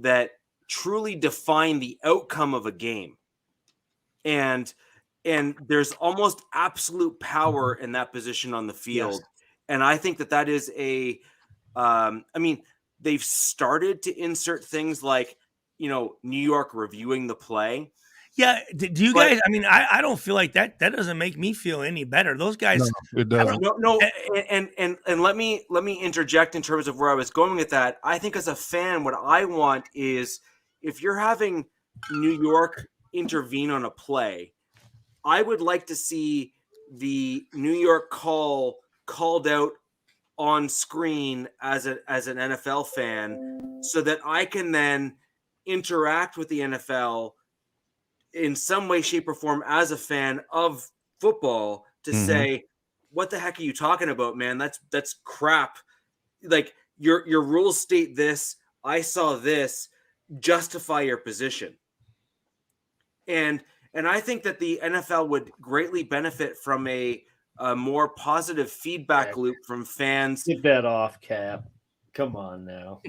that truly define the outcome of a game. And there's almost absolute power in that position on the field. Yes. And I think that is they've started to insert things like, New York reviewing the play. Yeah. Do you guys, I don't feel like that doesn't make me feel any better. Those guys. No, it doesn't. No. And let me interject in terms of where I was going with that. I think as a fan, what I want is if you're having New York intervene on a play, I would like to see the New York call called out on screen as an NFL fan, so that I can then interact with the NFL in some way, shape, or form as a fan of football to say, what the heck are you talking about, man? That's crap. Like your rules state this. I saw this. Justify your position. And I think that the NFL would greatly benefit from a more positive feedback loop from fans. Get that off, Cap. Come on now.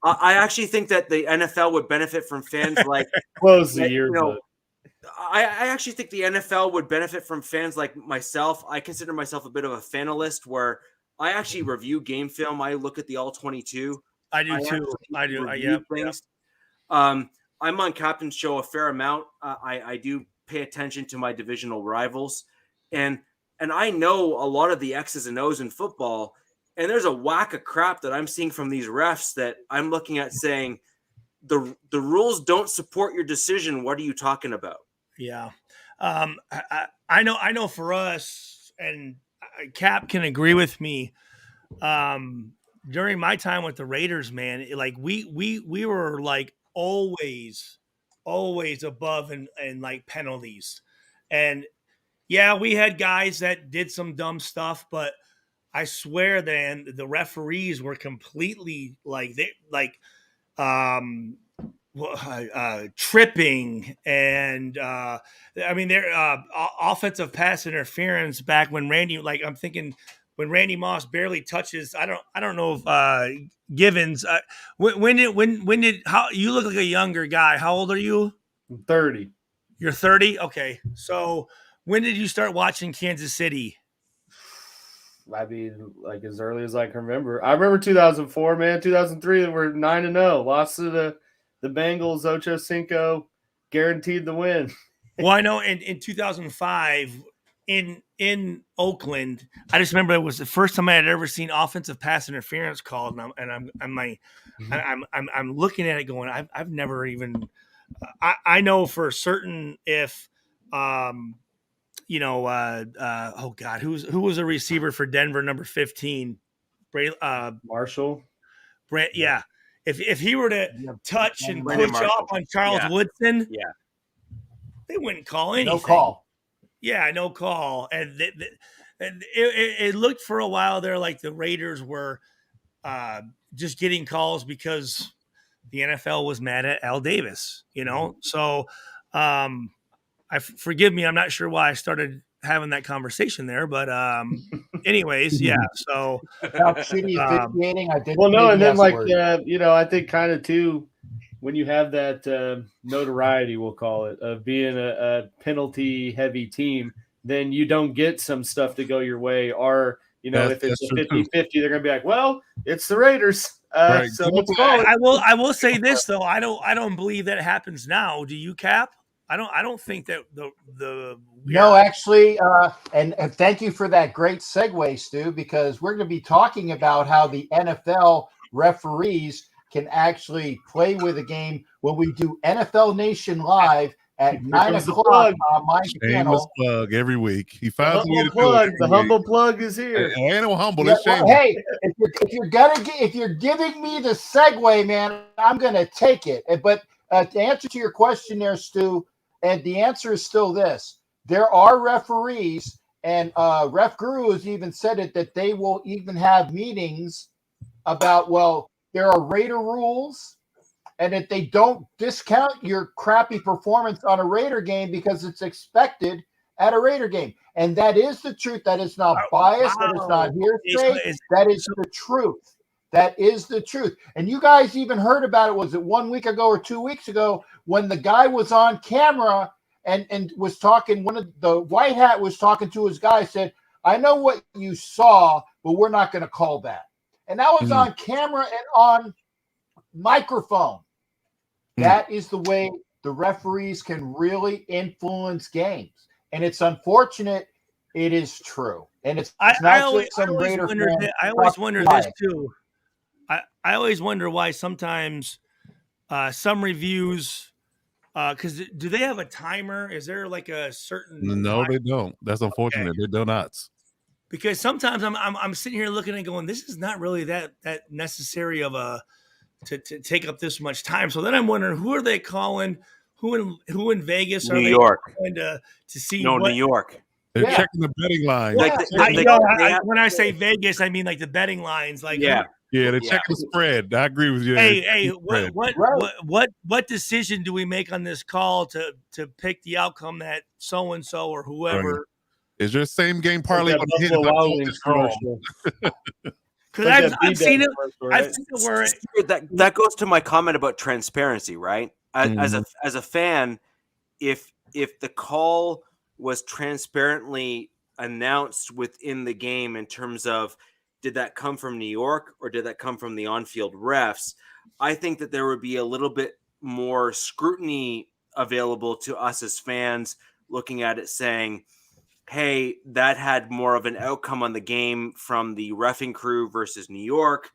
I actually think that the NFL would benefit from fans like close the year. I actually think the NFL would benefit from fans like myself. I consider myself a bit of a fanalist where I actually review game film. I look at the all 22. I do too. I do. Yeah. I'm on Captain's show a fair amount. I do pay attention to my divisional rivals, and I know a lot of the X's and O's in football. And there's a whack of crap that I'm seeing from these refs that I'm looking at saying the rules don't support your decision. What are you talking about? Yeah. I know for us, and Cap can agree with me. During my time with the Raiders, man, like we were like always above and like penalties. And yeah, we had guys that did some dumb stuff, but I swear then the referees were completely tripping, and I mean their offensive pass interference back when Randy, like I'm thinking when Randy Moss barely touches, I don't know if Givens when did how you look like a younger guy. How old are you? I'm 30. You're 30? Okay. So when did you start watching Kansas City? I mean, like as early as I can remember. I remember 2004, man. 2003, we're 9-0. Lost to the Bengals, Ocho Cinco, guaranteed the win. Well, I know in 2005 in Oakland, I just remember it was the first time I had ever seen offensive pass interference called, and I'm looking at it going, I've never even. I know for certain if. Oh God, who was a receiver for Denver, number 15? Marshall. Yeah. If he were to touch and push off on Charles Woodson, they wouldn't call anything. No call. Yeah, no call. And it looked for a while there like the Raiders were just getting calls because the NFL was mad at Al Davis, So forgive me, I'm not sure why I started having that conversation there, but anyways, yeah. So shitty officiating. I did. Well, no, and then like I think kind of too when you have that notoriety, we'll call it, of being a penalty heavy team, then you don't get some stuff to go your way, or if it's 50-50, they're gonna be like, well, it's the Raiders. Right. So let's go. I will say this though, I don't believe that happens now. Do you, Cap? I don't think that no, actually, and thank you for that great segue, Stu, because we're going to be talking about how the NFL referees can actually play with a game when we do NFL Nation Live at 9 o'clock on my channel. Plug every week. He finds a way to plug. do it. The humble plug is here. Ain't no humble. Yeah, It's hey, if you're giving me the segue, man, I'm going to take it. But to answer to your question there, Stu. And the answer is still this. There are referees, and Ref Guru has even said it, that they will even have meetings about, well, there are Raider rules, and that they don't discount your crappy performance on a Raider game because it's expected at a Raider game. And that is the truth. That is not biased. That is not hearsay. That is the truth. That is the truth. And you guys even heard about it, was it 1 week ago or 2 weeks ago, when the guy was on camera and was talking, one of the white hat was talking to his guy, said, I know what you saw, but we're not going to call that. And that was on camera and on microphone. That is the way the referees can really influence games. And it's unfortunate. It is true. And it's not just some Raider fan. I always wonder this too. I always wonder why sometimes some reviews Because do they have a timer? Is there like a certain? No, they don't. That's unfortunate. Okay. They do not. Because sometimes I'm sitting here looking and going, this is not really that necessary of a to take up this much time. So then I'm wondering, who are they calling? Who in Vegas are New they York. going to see? No, what, New York. They're Yeah. checking the betting lines. Like when I say Vegas, I mean like the betting lines. Like yeah. Yeah, they're Yeah. checking the spread. I agree with you. Hey, Spread. what decision do we make on this call to pick the outcome that so and so or whoever? Is your same game parlay Like on that the hit? Buffalo and I Wild call Wings this wrong? commercial. Because Like that I've seen it. commercial, right? I've seen it where That goes to my comment about transparency, right? As a fan, if the call was transparently announced within the game in terms of did that come from New York or did that come from the on-field refs, I think that there would be a little bit more scrutiny available to us as fans looking at it saying, hey, that had more of an outcome on the game from the reffing crew versus New York.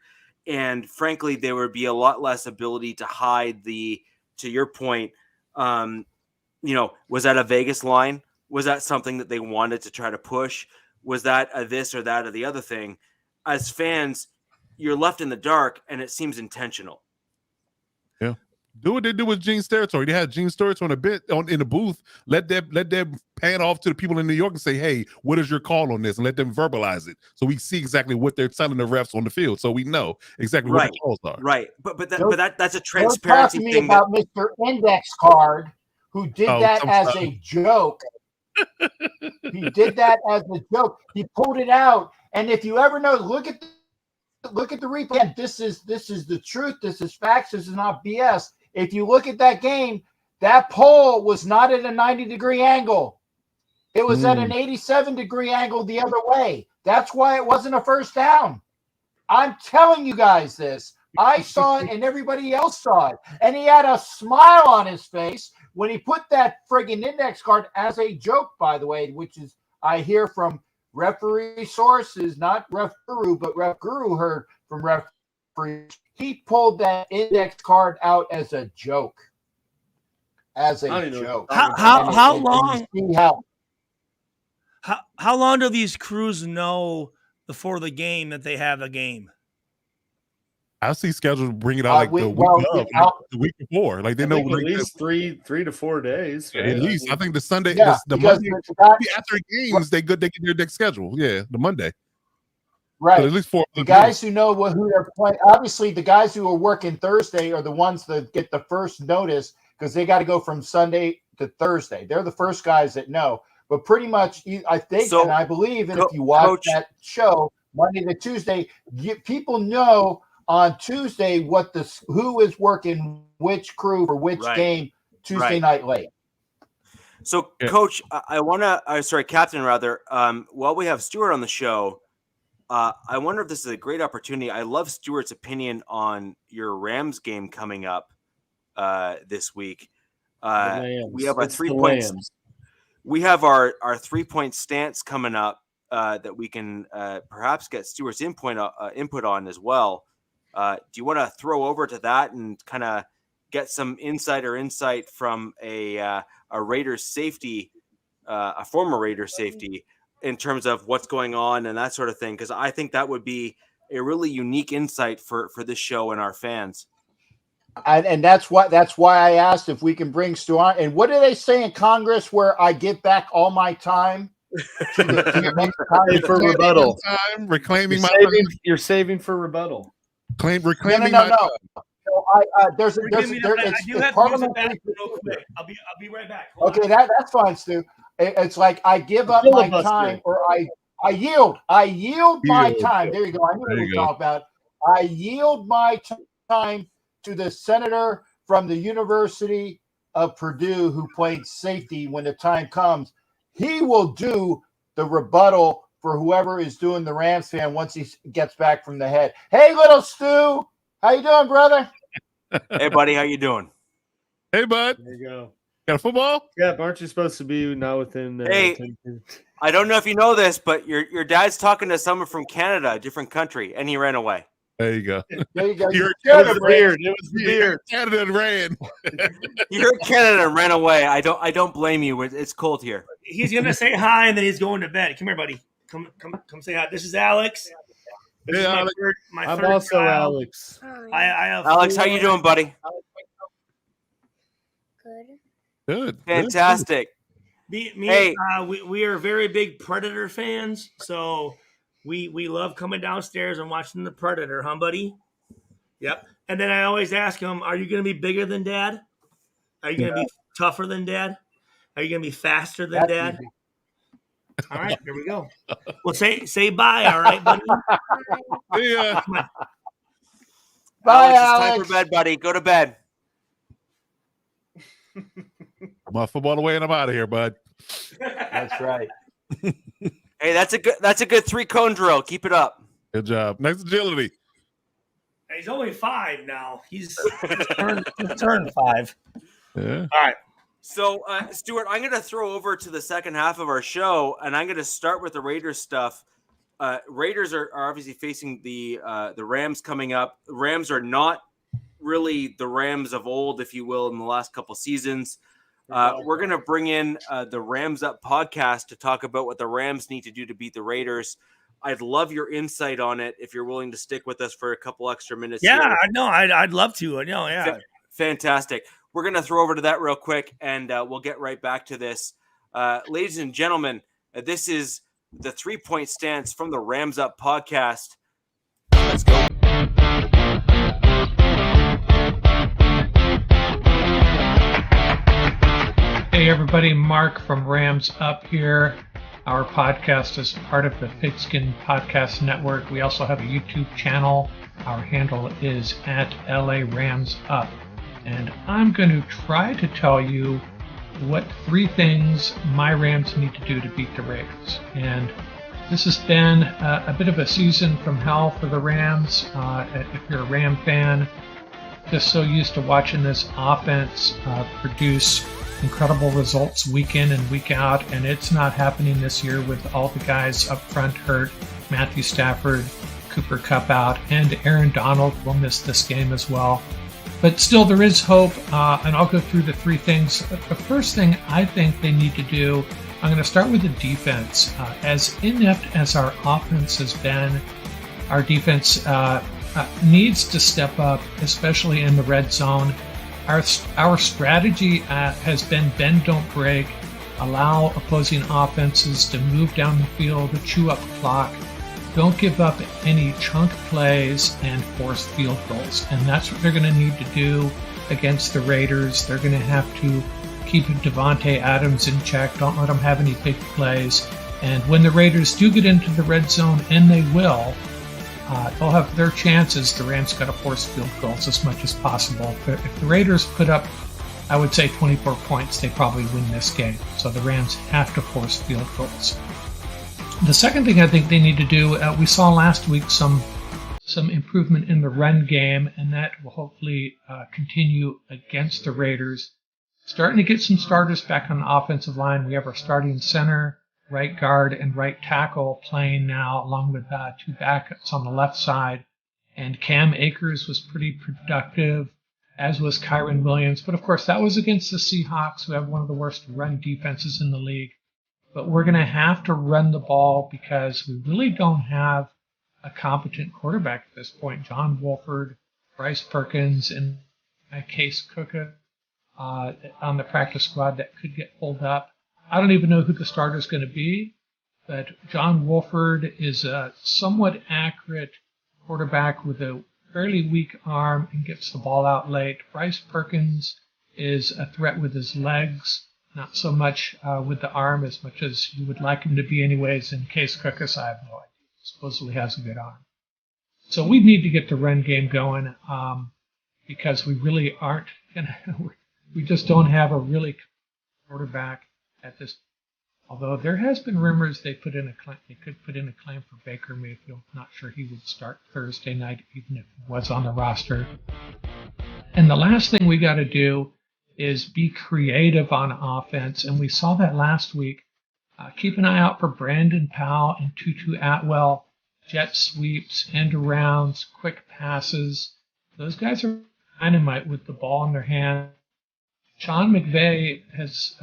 And frankly, there would be a lot less ability to hide to your point, was that a Vegas line? Was that something that they wanted to try to push? Was that a this or that or the other thing? As fans, you're left in the dark and it seems intentional. Yeah. Do what they do with Gene's territory. They had Gene's territory in the booth. Let them pan off to the people in New York and say, hey, what is your call on this? And let them verbalize it. So we see exactly what they're telling the refs on the field. So we know exactly what the calls are. Right. But that's a Don't transparency talk to me thing. about Mr. Index Card, who did that as sometimes. a joke. He did that as a joke. He pulled it out. And if you ever know, look at the replay. And this is the truth. This is facts. This is not BS. If you look at that game, that pole was not at a 90-degree angle. It was at an 87-degree angle the other way. That's why it wasn't a first down. I'm telling you guys this. I saw it and everybody else saw it. And he had a smile on his face when he put that friggin' index card as a joke, by the way, which is, I hear from referee sources, not Ref Guru, but Ref Guru heard from referee. He pulled that index card out as a joke. As a joke. How long? How How long do these crews know before the game that they have a game? I see schedules bring it out the week before. Like they know at least 3 to 4 days. Right? At least I think the Sunday, Yeah, the because Monday after games, they get their next schedule. Yeah, the Monday. Right. So at least 4. The guys who know who they're playing. Obviously, the guys who are working Thursday are the ones that get the first notice because they got to go from Sunday to Thursday. They're the first guys that know. But pretty much, I think, and I believe, and if you watch that show Monday to Tuesday, people know on Tuesday who is working which crew for which game Tuesday night late. So, Coach, I want to, Captain, rather, while we have Stuart on the show, I wonder if this is a great opportunity. I love Stuart's opinion on your Rams game coming up this week. We have our 3 points. We have our 3-point stance coming up that we can perhaps get Stuart's input on as well. Do you want to throw over to that and kind of get some insight from a Raiders safety, a former Raiders safety, in terms of what's going on and that sort of thing? Because I think that would be a really unique insight for this show and our fans. And that's why I asked if we can bring Stu on. And what do they say in Congress where I give back all my time to the next Congress? For rebuttal. Time, reclaiming you're saving for rebuttal. Reclaiming no. So I do have to use the bathroom real quick. I'll be right back. Hold on. That's fine, Stu. It's like I give up my time or I yield. I yield my time. There you go. I knew what we were talking about. I yield my time to the senator from the University of Purdue who played safety when the time comes. He will do the rebuttal for whoever is doing the Rams fan once he gets back from the head. Hey, little Stu. How you doing, brother? Hey, buddy. How you doing? Hey, bud. There you go. Got a football? Yeah, aren't you supposed to be now within? Hey, 10? I don't know if you know this, but your dad's talking to someone from Canada, a different country, and he ran away. There you go. There you go. You're It was the beard. It was the beard. Canada ran. You heard Canada and ran away. I don't blame you. It's cold here. He's gonna say hi and then he's going to bed. Come here, buddy. Come say hi. This is Alex. This is Alex. my I'm third also child. Alex. I have Alex, how you doing, buddy? Good. Fantastic. Hey. We are very big Predator fans, so we love coming downstairs and watching the Predator, huh, buddy? Yep. And then I always ask him, "Are you going to be bigger than Dad? Are you going to be tougher than Dad? Are you going to be faster than Dad?" Easy. All right, here we go. Well, say bye, all right, buddy. Yeah. Bye, Alex, it's time Alex. for bed, buddy. Go to bed. I'm off football away and I'm out of here, bud. That's right. Hey, that's a good 3-cone drill. Keep it up. Good job. Next agility. He's only 5 now. He's turned 5. Yeah. All right. So, Stuart, I'm going to throw over to the second half of our show, and I'm going to start with the Raiders stuff. Raiders are obviously facing the Rams coming up. The Rams are not really the Rams of old, if you will, in the last couple seasons. We're going to bring in the Rams Up podcast to talk about what the Rams need to do to beat the Raiders. I'd love your insight on it if you're willing to stick with us for a couple extra minutes. Yeah, here. no, I'd love to. No, yeah. Fantastic. We're going to throw over to that real quick, and we'll get right back to this. Ladies and gentlemen, this is the 3-point stance from the Rams Up podcast. Let's go. Hey everybody, Mark from Rams Up here. Our podcast is part of the Pigskin Podcast Network. We also have a YouTube channel. Our handle is at LA Rams Up. And I'm going to try to tell you what 3 things my Rams need to do to beat the Raiders. And this has been a bit of a season from hell for the Rams. If you're a Ram fan, just so used to watching this offense produce incredible results week in and week out, and it's not happening this year with all the guys up front hurt. Matthew Stafford, Cooper Kupp out, and Aaron Donald will miss this game as well. But still, there is hope, and I'll go through the 3 things. The first thing I think they need to do, I'm going to start with the defense. As inept as our offense has been, our defense needs to step up, especially in the red zone. Our strategy has been bend, don't break, allow opposing offenses to move down the field, to chew up the clock. Don't give up any chunk plays and force field goals. And that's what they're going to need to do against the Raiders. They're going to have to keep Davante Adams in check. Don't let him have any big plays. And when the Raiders do get into the red zone, and they will, they'll have their chances. The Rams got to force field goals as much as possible. If the Raiders put up, I would say 24 points, they probably win this game. So the Rams have to force field goals. The second thing I think they need to do, we saw last week some improvement in the run game, and that will hopefully continue against the Raiders. Starting to get some starters back on the offensive line. We have our starting center, right guard, and right tackle playing now, along with 2 backups on the left side. And Cam Akers was pretty productive, as was Kyron Williams. But of course, that was against the Seahawks, who have one of the worst run defenses in the league. But we're going to have to run the ball because we really don't have a competent quarterback at this point. John Wolford, Bryce Perkins, and Case Cook on the practice squad that could get pulled up. I don't even know who the starter is going to be, but John Wolford is a somewhat accurate quarterback with a fairly weak arm and gets the ball out late. Bryce Perkins is a threat with his legs, not so much with the arm as much as you would like him to be anyways. In Case Cookus, I have no idea. Supposedly has a good arm. So we need to get the run game going because we really aren't going to, we just don't have a really quarterback at this. Although there has been rumors they could put in a claim for Baker Mayfield. Not sure he would start Thursday night, even if he was on the roster. And the last thing we got to do is be creative on offense, and we saw that last week. Keep an eye out for Brandon Powell and Tutu Atwell. jet sweeps, end arounds, quick passes. Those guys are dynamite with the ball in their hand. Sean McVay has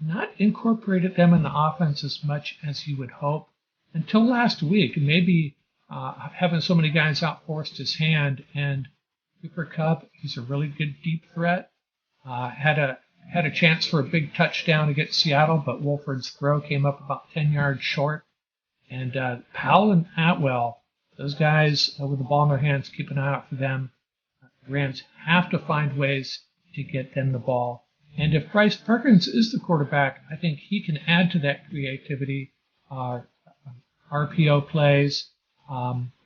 not incorporated them in the offense as much as he would hope until last week. Maybe having so many guys out forced his hand. And Cooper Kupp, he's a really good deep threat. Had a chance for a big touchdown against Seattle, but Wolford's throw came up about 10 yards short. And Powell and Atwell, those guys with the ball in their hands, keep an eye out for them. The Rams have to find ways to get them the ball. And if Bryce Perkins is the quarterback, I think he can add to that creativity. RPO plays,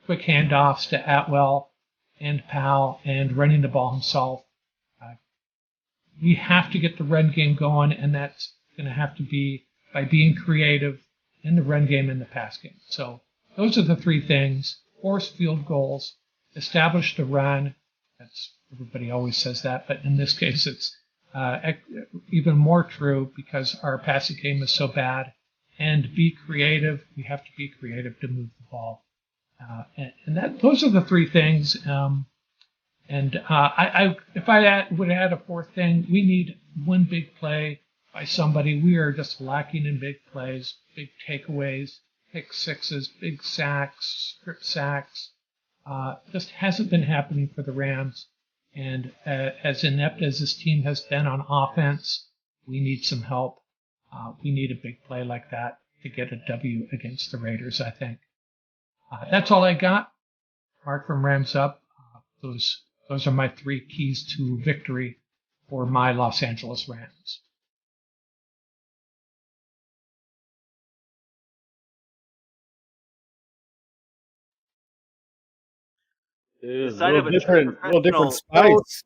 quick handoffs to Atwell and Powell, and running the ball himself. We have to get the run game going, and that's going to have to be by being creative in the run game and the pass game. So those are the three things: force field goals, establish the run. That's everybody always says that, but in this case it's even more true because our passing game is so bad. And be creative. We have to be creative to move the ball. Those are the three things. If I would add a fourth thing, we need one big play by somebody. We are just lacking in big plays, big takeaways, pick sixes, big sacks, strip sacks. Just hasn't been happening for the Rams. And as inept as this team has been on offense, we need some help. We need a big play like that to get a W against the Raiders, I think. That's all I got. Mark from Rams Up. Those are my three keys to victory for my Los Angeles Rams. The sign of a different spice.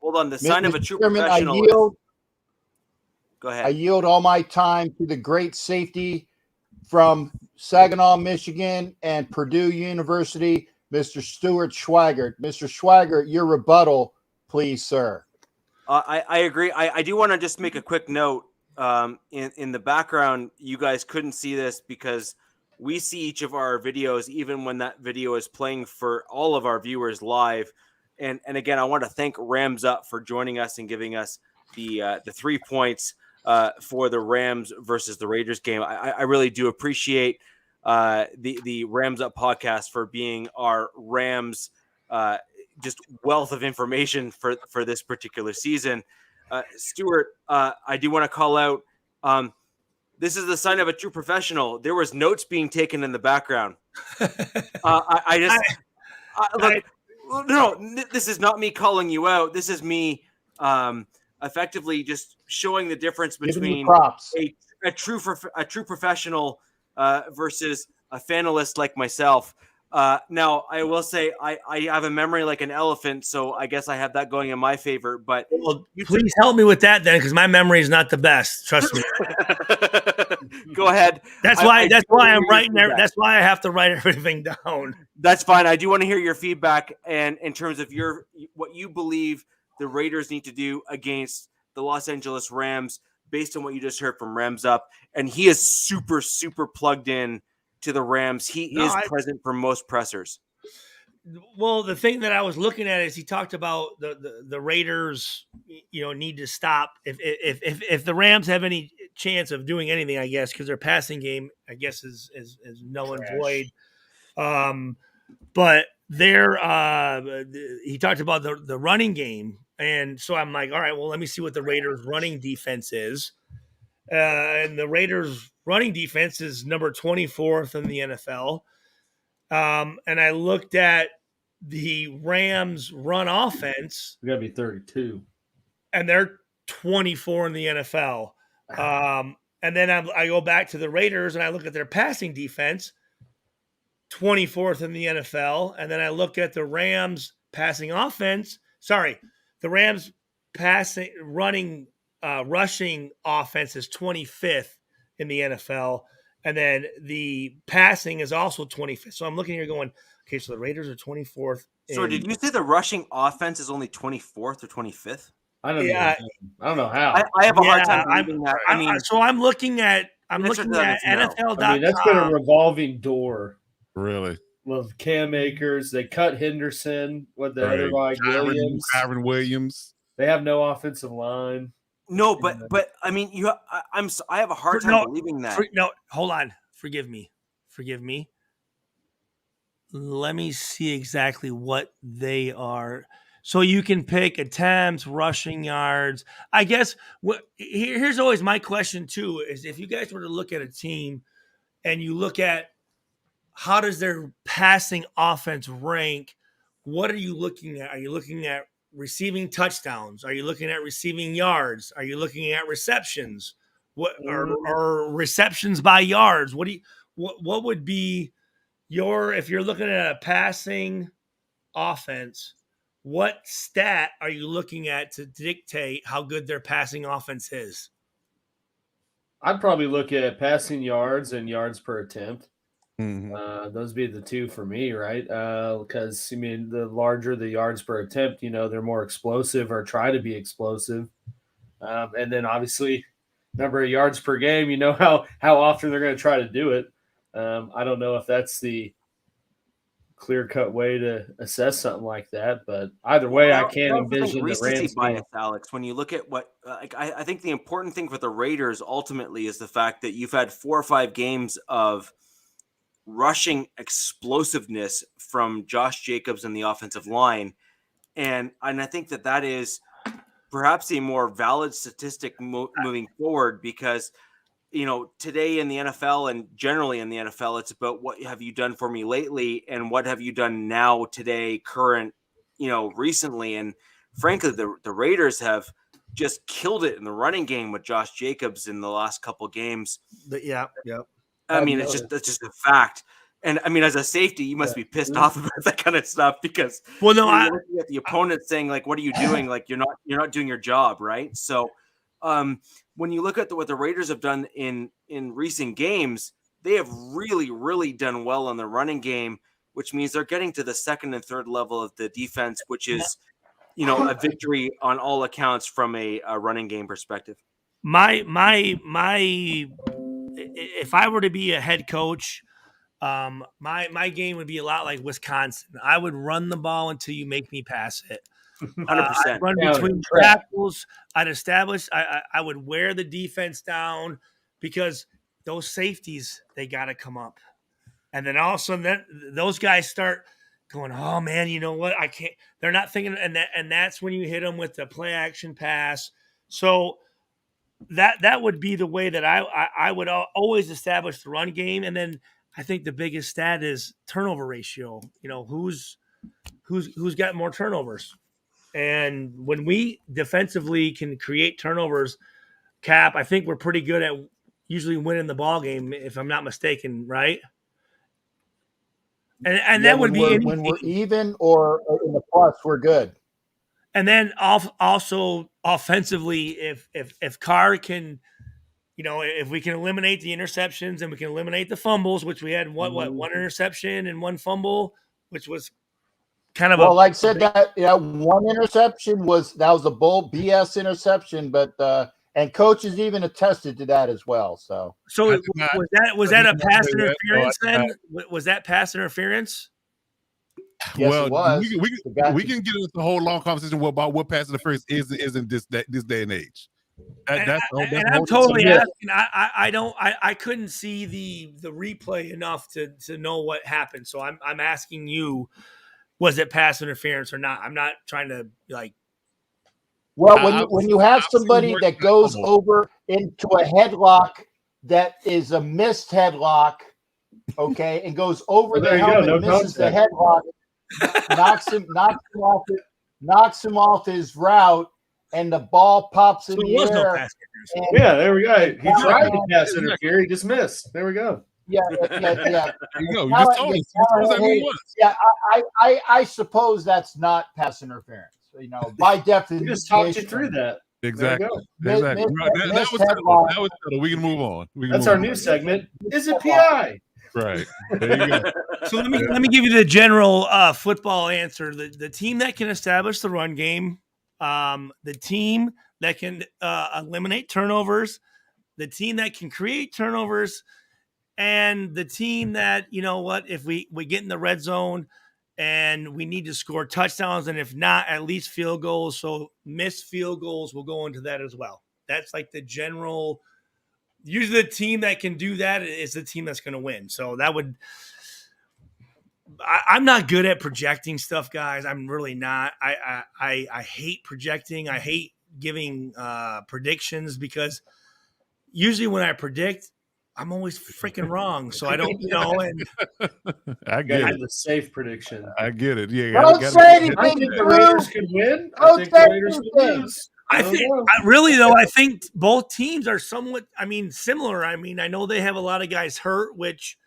Hold on. The sign of a true Chairman, professional. Go ahead. I yield all my time to the great safety from Saginaw, Michigan, and Purdue University, Mr. Stuart Schweigert. Mr. Schweigert, your rebuttal, please, sir. I agree. I do want to just make a quick note. In the background, you guys couldn't see this because we see each of our videos, even when that video is playing for all of our viewers live. And again, I want to thank Rams Up for joining us and giving us the 3 points for the Rams versus the Raiders game. I really do appreciate the Rams Up podcast for being our Rams just wealth of information for this particular season. Stuart, I do want to call out, this is the sign of a true professional. There was notes being taken in the background. This is not me calling you out. This is me effectively just showing the difference between a true professional versus a fanalist like myself. Now, I will say I have a memory like an elephant, so I guess I have that going in my favor. But please help me with that then, because my memory is not the best. Trust me. Go ahead. That's why I'm writing there. That's why I have to write everything down. That's fine. I do want to hear your feedback and in terms of what you believe the Raiders need to do against the Los Angeles Rams based on what you just heard from Rams Up. And he is super, super plugged in to the Rams. He is present for most pressers. Well, the thing that I was looking at is he talked about the Raiders, need to stop if the Rams have any chance of doing anything, I guess, because their passing game, I guess, is null and void. But he talked about the running game, and so I'm like, all right, well, let me see what the Raiders' running defense is, and the Raiders' running defense is number 24th in the NFL. And I looked at the Rams' run offense. We got to be 32. And they're 24 in the NFL. And then I go back to the Raiders and I look at their passing defense, 24th in the NFL. And then I look at the Rams' passing offense. Sorry, the Rams' rushing offense is 25th in the NFL. And then the passing is also 25th. So I'm looking here going, okay, so the Raiders are 24th. So did you say the rushing offense is only 24th or 25th? I don't know how. I have a hard time believing that. So I'm looking at NFL.com. I mean, that's been a revolving door Really? Well, Cam Akers. They cut Henderson. What the other guy? Williams. Kyron Williams. They have no offensive line. No, but I mean, I have a hard time believing that. No, hold on. Forgive me. Let me see exactly what they are. So you can pick attempts, rushing yards. I guess here's always my question too: is if you guys were to look at a team and you look at how does their passing offense rank, what are you looking at? Are you looking at receiving touchdowns? Are you looking at receiving yards? Are you looking at receptions? What are receptions by yards? What would be if you're looking at a passing offense, what stat are you looking at to dictate how good their passing offense is? I'd probably look at passing yards and yards per attempt. Mm-hmm. Those be the two for me, right? Because I mean, the larger the yards per attempt, they're more explosive or try to be explosive. And then obviously number of yards per game, how often they're going to try to do it. I don't know if that's the clear-cut way to assess something like that, but either way, I can't envision the Rams bias, Alex. When you look at what, I think the important thing for the Raiders ultimately is the fact that you've had 4 or 5 games of rushing explosiveness from Josh Jacobs and the offensive line, and I think that is perhaps a more valid statistic moving forward because. Today in the NFL and generally in the NFL, it's about what have you done for me lately and what have you done now, today, current, recently. And frankly, the Raiders have just killed it in the running game with Josh Jacobs in the last couple games. Yeah. I mean, that's just a fact. And I mean, as a safety, you must be pissed off about that kind of stuff because you're looking at the opponent saying like, "What are you doing?" Like you're not doing your job, right? So. When you look at what the Raiders have done in recent games, they have really, really done well on the running game, which means they're getting to the second and third level of the defense, which is, a victory on all accounts from a running game perspective. My, if I were to be a head coach, my game would be a lot like Wisconsin. I would run the ball until you make me pass it. 100%. I'd run between tackles. I'd establish. I would wear the defense down because those safeties, they got to come up, and then all of a sudden those guys start going, oh man, you know what? I can't. They're not thinking, and that's when you hit them with the play action pass. So that would be the way that I would always establish the run game, and then I think the biggest stat is turnover ratio. Who's got more turnovers. And when we defensively can create turnovers, Cap, I think we're pretty good at usually winning the ball game, if I'm not mistaken, right? And that would be when we're even or in the plus, we're good. And then also offensively, if Carr can, if we can eliminate the interceptions and we can eliminate the fumbles, which we had one interception and one fumble, which was kind of like I said, that one interception was a bull BS interception, but and coaches even attested to that as well. So was that a pass interference then? Was that pass interference? Yes, well, it was. We can get into the whole long conversation about what pass interference is in this day and age. I'm totally asking. I couldn't see the replay enough to know what happened. So I'm asking you. Was it pass interference or not? I'm not trying to Well, when you have somebody that goes over into a headlock that is a missed headlock, okay, and goes over the helmet, misses the headlock, knocks him off his route, and the ball pops in the air. Yeah, there we go. He tried to pass interfere. He just missed. There we go. Yeah. There you go. You just told us. Yeah, I suppose that's not pass interference. By definition. We just talked you through that. Exactly. That was settled. We can move on. That's our new segment. Is it PI? Right. There you go. So let me give you the general football answer. The team that can establish the run game, the team that can eliminate turnovers, the team that can create turnovers, And the team that, you know what, if we get in the red zone and we need to score touchdowns, and if not, at least field goals. So missed field goals will go into that as well. That's like the general. Usually the team that can do that is the team that's going to win. So that would. I'm not good at projecting stuff, guys. I'm really not. I hate projecting. I hate giving predictions because usually when I predict, I'm always freaking wrong. So I don't, and I get it. The safe prediction. I get it. Yeah. Don't say anything. I think the Raiders could win. I think the Raiders could lose. I think both teams are somewhat, similar. I know they have a lot of guys hurt, which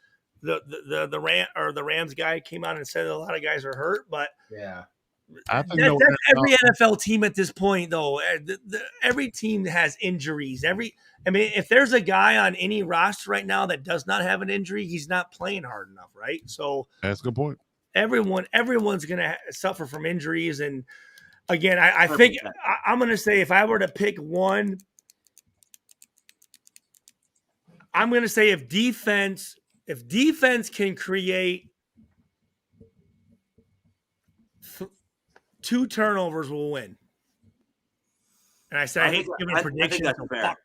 the Rams guy came out and said a lot of guys are hurt, but yeah. That's every NFL team at this point, though. Every team has injuries. If there's a guy on any roster right now that does not have an injury, he's not playing hard enough, right? So that's a good point. Everyone's going to suffer from injuries, and again, I think I'm going to say if I were to pick one, I'm going to say if defense can create 2 turnovers, will win. And I said I hate giving predictions. I think that's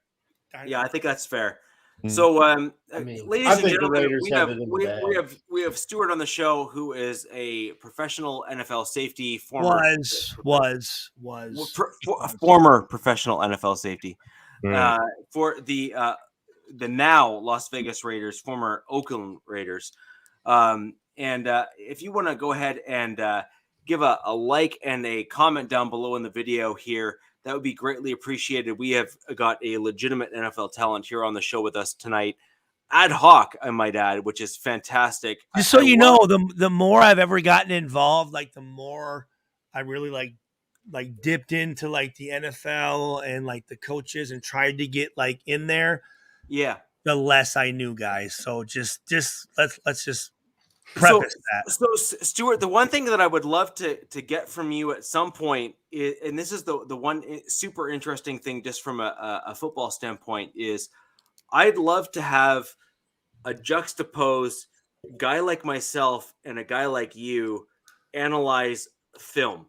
fair. Yeah, I think that's fair. Mm. So, ladies and gentlemen, we have Stuart on the show, who is a professional NFL safety, former professional NFL safety for the now Las Vegas Raiders, former Oakland Raiders. And if you want to go ahead and give a like and a comment down below in the video here, that would be greatly appreciated. We have got a legitimate NFL talent here on the show with us tonight. Ad hoc, I might add, which is fantastic. Just so you know, the more I've ever gotten involved, like the more I really like dipped into like the NFL and like the coaches and tried to get like in there. Yeah. The less I knew, guys. So just let's just preface that. So Stuart, the one thing that I would love to get from you at some point is, and this is the one super interesting thing just from a football standpoint, is I'd love to have a juxtapose guy like myself and a guy like you analyze film.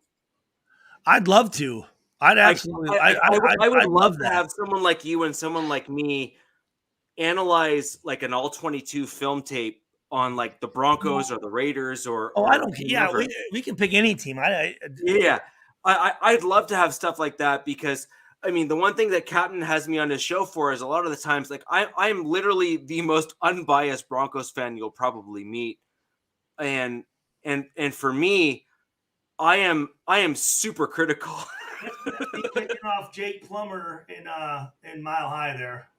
I'd love to. I would love to have someone like you and someone like me analyze like an all 22 film tape on like the Broncos or the Raiders or I don't care. Yeah, we can pick any team. I'd love to have stuff like that, because the one thing that Captain has me on his show for is a lot of the times, like I'm literally the most unbiased Broncos fan you'll probably meet, and for me, I am super critical. He's picking off Jake Plummer in Mile High there.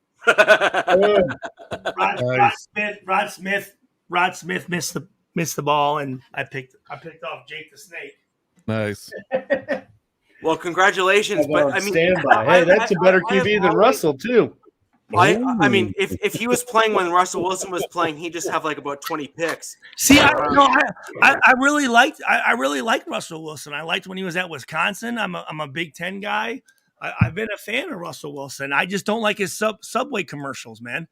Rod Smith missed the ball, and I picked off Jake the Snake. Nice. Well, congratulations! But standby. Hey, that's a better QB than Russell too. If he was playing when Russell Wilson was playing, he'd just have like about 20 picks. See, I really liked Russell Wilson. I liked when he was at Wisconsin. I'm a Big Ten guy. I've been a fan of Russell Wilson. I just don't like his Subway commercials, man.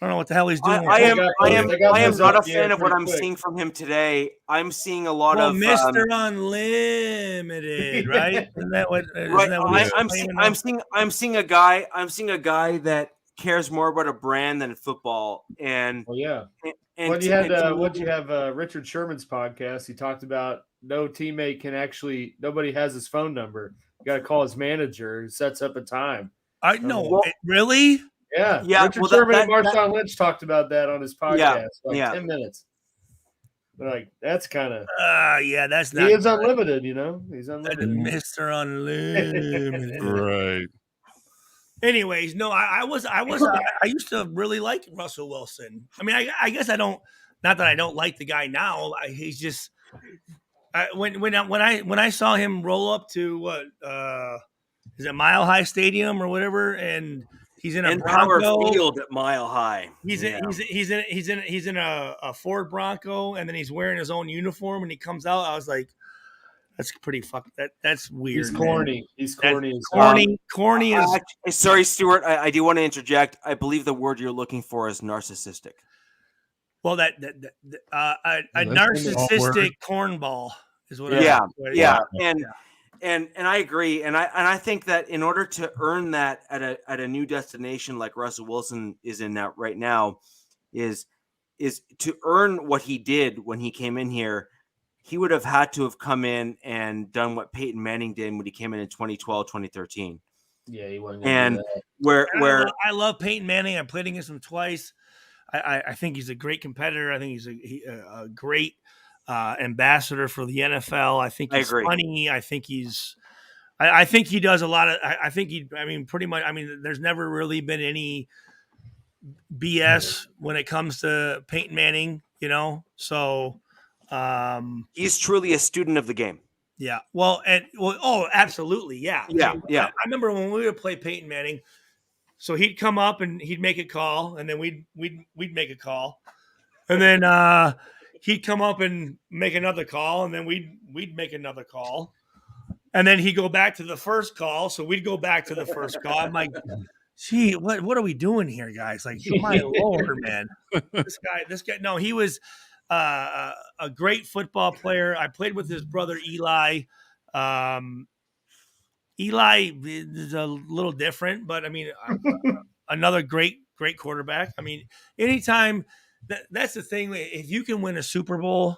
I don't know what the hell he's doing. I am not a fan of what I'm seeing from him today. I'm seeing a lot of Mr. Unlimited, right? Isn't that what? I'm seeing a guy that cares more about a brand than football. And when you have Richard Sherman's podcast, he talked about no teammate can actually, nobody has his phone number. You got to call his manager who sets up a time. I know. Really? Yeah. Richard Sherman and Marshawn Lynch talked about that on his podcast. 10 minutes. But like, that's kind of. That's not. He is unlimited, He's unlimited. Mr. Unlimited. Right. Anyways, no, I used to really like Russell Wilson. I guess I don't. Not that I don't like the guy now. He's just. When I saw him roll up to is it Mile High Stadium or whatever, and he's in a Bronco field at Mile High. He's in a Ford Bronco, and then he's wearing his own uniform, and he comes out. I was like, that's pretty that's weird. He's corny. Man. He's corny. Corny is. Sorry, Stuart. I do want to interject. I believe the word you're looking for is narcissistic. Well, a narcissistic cornball is what. Yeah. And I agree, and I think that in order to earn that at a new destination like Russell Wilson is in that right now, is to earn what he did when he came in here. He would have had to have come in and done what Peyton Manning did when he came in 2012, 2013. Yeah, he wasn't. And I love Peyton Manning. I played against him twice. I think he's a great competitor. I think he's a great ambassador for the NFL. I think he's funny. I think he does a lot of. Pretty much. I mean, there's never really been any BS when it comes to Peyton Manning. So he's truly a student of the game. Yeah. Well, absolutely. Yeah. Yeah. I remember when we would play Peyton Manning. So he'd come up and he'd make a call, and then we'd make a call, and then he'd come up and make another call, and then we'd make another call, and then he'd go back to the first call. So we'd go back to the first call. I'm like, gee, what are we doing here, guys? Like, my Lord, man, this guy. No, he was a great football player. I played with his brother Eli. Eli is a little different, but I mean, another great quarterback. I mean, anytime that's the thing. If you can win a Super Bowl,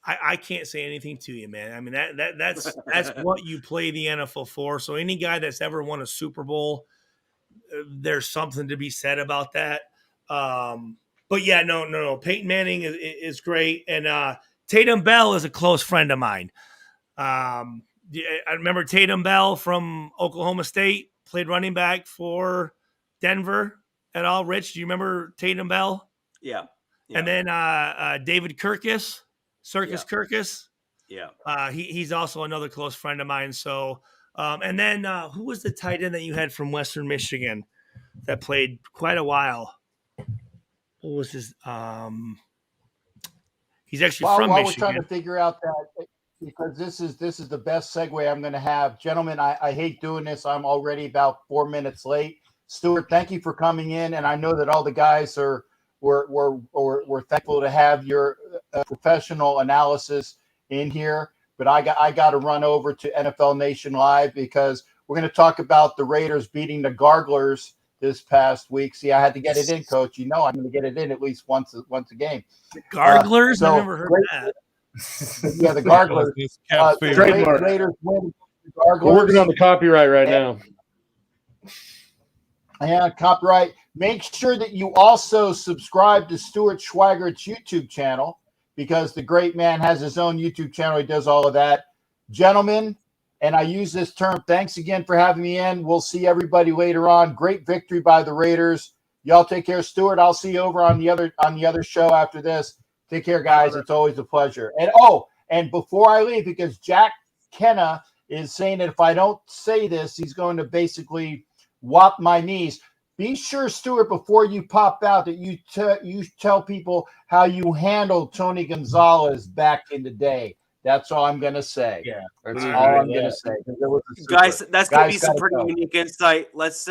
I can't say anything to you, man. I mean, that's what you play the NFL for. So any guy that's ever won a Super Bowl, there's something to be said about that. But yeah, no. Peyton Manning is great, and Tatum Bell is a close friend of mine. I remember Tatum Bell from Oklahoma State, played running back for Denver at all. Rich, do you remember Tatum Bell? Yeah. And then David Kirkus. Yeah. He's also another close friend of mine. So, and then who was the tight end that you had from Western Michigan that played quite a while? What was his? He's actually from Michigan. Michigan. We're trying to figure out that, because this is the best segue I'm going to have. Gentlemen, I hate doing this. I'm already about 4 minutes late. Stuart, thank you for coming in, and I know that all the guys were thankful to have your professional analysis in here. But I got to run over to NFL Nation Live, because we're going to talk about the Raiders beating the Garglers this past week. See, I had to get it in, Coach. I'm going to get it in at least once a game. The Garglers? I've never heard of that. Yeah, the Garglers. Trademark. Raiders win. Garglers. We're working on the copyright right now. Yeah, copyright. Make sure that you also subscribe to Stuart Schweigert's YouTube channel, because the great man has his own YouTube channel. He does all of that. Gentlemen, and I use this term, thanks again for having me in. We'll see everybody later on. Great victory by the Raiders. Y'all take care. Stuart, I'll see you over on the other show after this. Take care, guys. It's always a pleasure. And before I leave, because Jack Kenna is saying that if I don't say this, he's going to basically whop my knees. Be sure, Stuart, before you pop out, that you tell people how you handled Tony Gonzalez back in the day. That's all I'm going to say. Yeah, that's all I'm going to say. Guys, that's going to be some pretty unique insight. Let's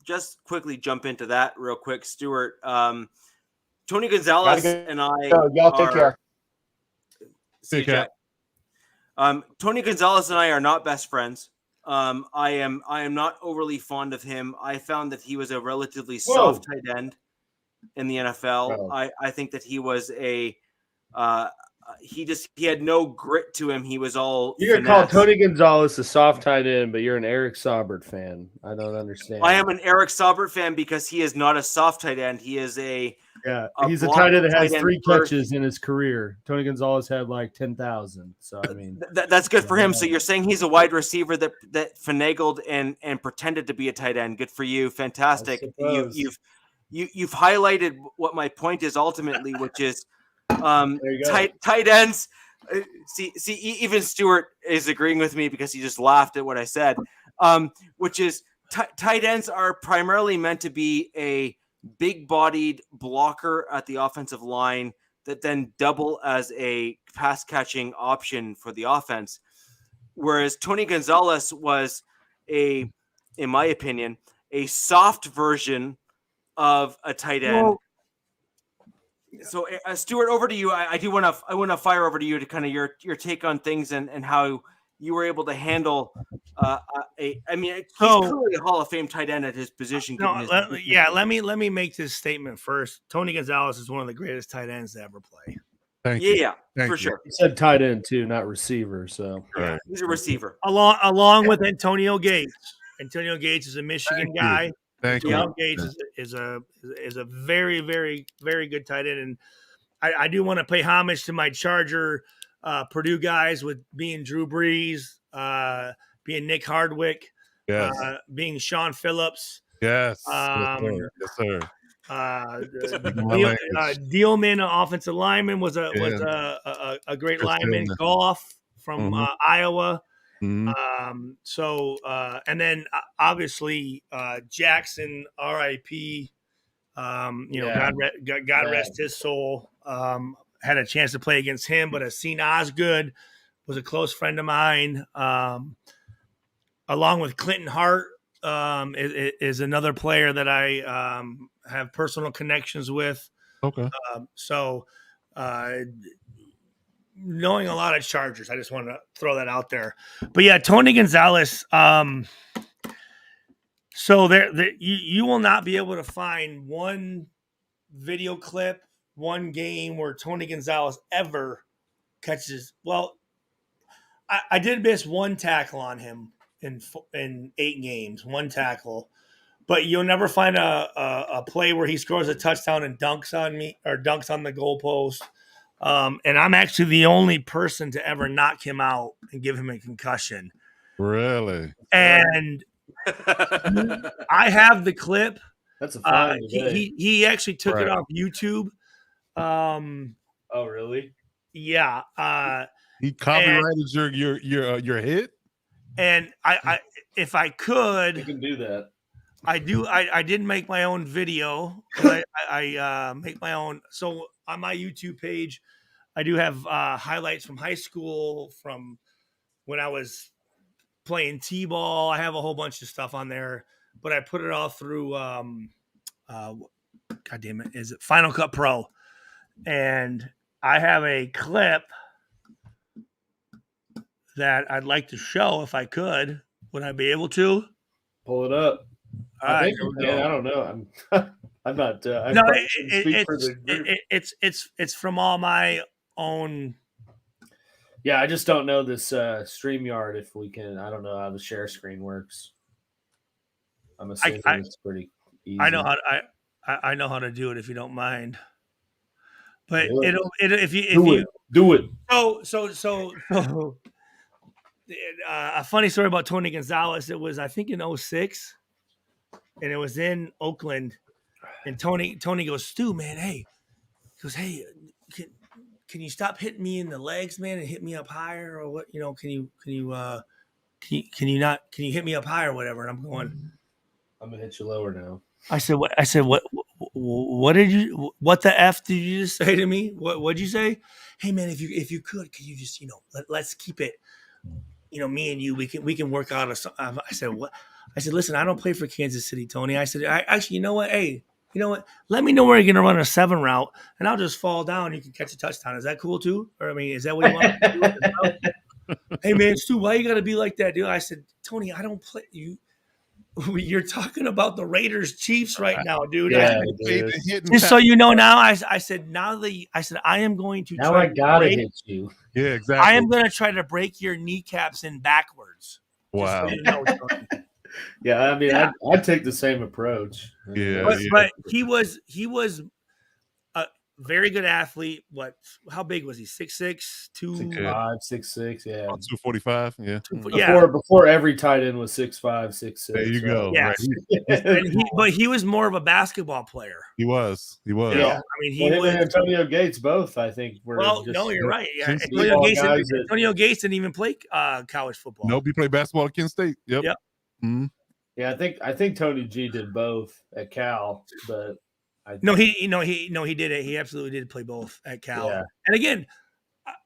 just quickly jump into that real quick, Stuart. Tony Gonzalez and I. Y'all take care. See you, Jack. Tony Gonzalez and I are not best friends. I am not overly fond of him. I found that he was a relatively soft tight end in the NFL. I think that he was he had no grit to him. He was all. You're gonna call Tony Gonzalez a soft tight end, but you're an Eric Saubert fan. I don't understand. I am an Eric Saubert fan because he is not a soft tight end. He is he's a tight end that has 3 catches in his career. Tony Gonzalez had like 10,000. So I mean, that's good for him. So you're saying he's a wide receiver that finagled and pretended to be a tight end. Good for you. Fantastic. You've highlighted what my point is ultimately, which is tight ends. See, even Stuart is agreeing with me because he just laughed at what I said. Which is tight ends are primarily meant to be a big-bodied blocker at the offensive line that then double as a pass-catching option for the offense. Whereas Tony Gonzalez was in my opinion, a soft version of a tight end. Well, so, Stuart, over to you. I want to fire over to you to kind of your take on things and how you were able to handle. He's clearly a Hall of Fame tight end at his position. Let me make this statement first. Tony Gonzalez is one of the greatest tight ends to ever play. Thank you. Yeah, Thank for you. sure. He said tight end too, not receiver. So Yeah, he's a receiver. Along with Antonio Gates. Antonio Gates is a Michigan guy. Thank you. Antonio Gates is a very, very, very good tight end. And I do want to pay homage to my Charger Purdue guys with being Drew Brees, being Nick Hardwick, Yes. being Sean Phillips. Yes. Yes, sir. Dealman, offensive lineman, was a great lineman. Goff from Iowa. Mm-hmm. And then obviously Jackson, R.I.P. God rest his soul. Had a chance to play against him, but Asin Osgood was a close friend of mine. Along with Clinton Hart, is another player that I have personal connections with. Okay. Knowing a lot of Chargers, I just want to throw that out there. But yeah, Tony Gonzalez. So you will not be able to find one video clip, one game where Tony Gonzalez ever catches. Well, I did miss one tackle on him in 8 games, one tackle. But you'll never find a play where he scores a touchdown and dunks on me or dunks on the goalpost. And I'm actually the only person to ever knock him out and give him a concussion. Really? And I have the clip. That's a fine he actually took it off YouTube. Oh, really? Yeah. He copyrighted your hit? And I if I could, you can do that. I do. I didn't make my own video. But I make my own. So on my YouTube page, I do have highlights from high school, from when I was playing t-ball. I have a whole bunch of stuff on there, but I put it all through. God damn it! Is it Final Cut Pro? And I have a clip that I'd like to show if I could. Would I be able to pull it up? I think you can. I don't know. I'm not. No, it's from all my own. Yeah, I just don't know this StreamYard. If we can, I don't know how the share screen works. I'm assuming it's pretty easy. I know how to do it if you don't mind. But if you do it. So a funny story about Tony Gonzalez. It was, I think, in 2006, and it was in Oakland. And Tony goes, Stu, man, hey, can you stop hitting me in the legs, man, and hit me up higher, or what? Can you hit me up higher, or whatever? And I'm going, I'm gonna hit you lower now. I said, what did you? What the f did you just say to me? What'd you say? Hey, man, if you could you just let's keep it. Me and you, we can work out. I said, what? I said, listen, I don't play for Kansas City, Tony. I said, actually, you know what? Hey, you know what? Let me know where you're going to run a 7 route, and I'll just fall down. You can catch a touchdown. Is that cool too? Or, I mean, is that what you want to do? Hey, man, Stu, why you got to be like that, dude? I said, Tony, I don't play you. You're talking about the Raiders Chiefs right now, dude. Yeah, just so you know now, I said, I am going to now I gotta hit you. Yeah, exactly. I am going to try to break your kneecaps in backwards. Wow. So you know, yeah, I mean, I'd take the same approach. Yeah, but he was a very good athlete. How big was he? 6'6", 6'5", 6'6", yeah. 245, yeah. Before every tight end was 6'5", 6'6". There you go. Yeah. Right. But he was more of a basketball player. He was. Yeah. I mean, he was. Antonio Gates both, I think, were. Well, no, you're right. Yeah. Antonio Gates didn't even play college football. Nope, he played basketball at Kent State. Yep. Mm-hmm. Yeah, I think Tony G did both at Cal, but he did it. He absolutely did play both at Cal. Yeah. And again,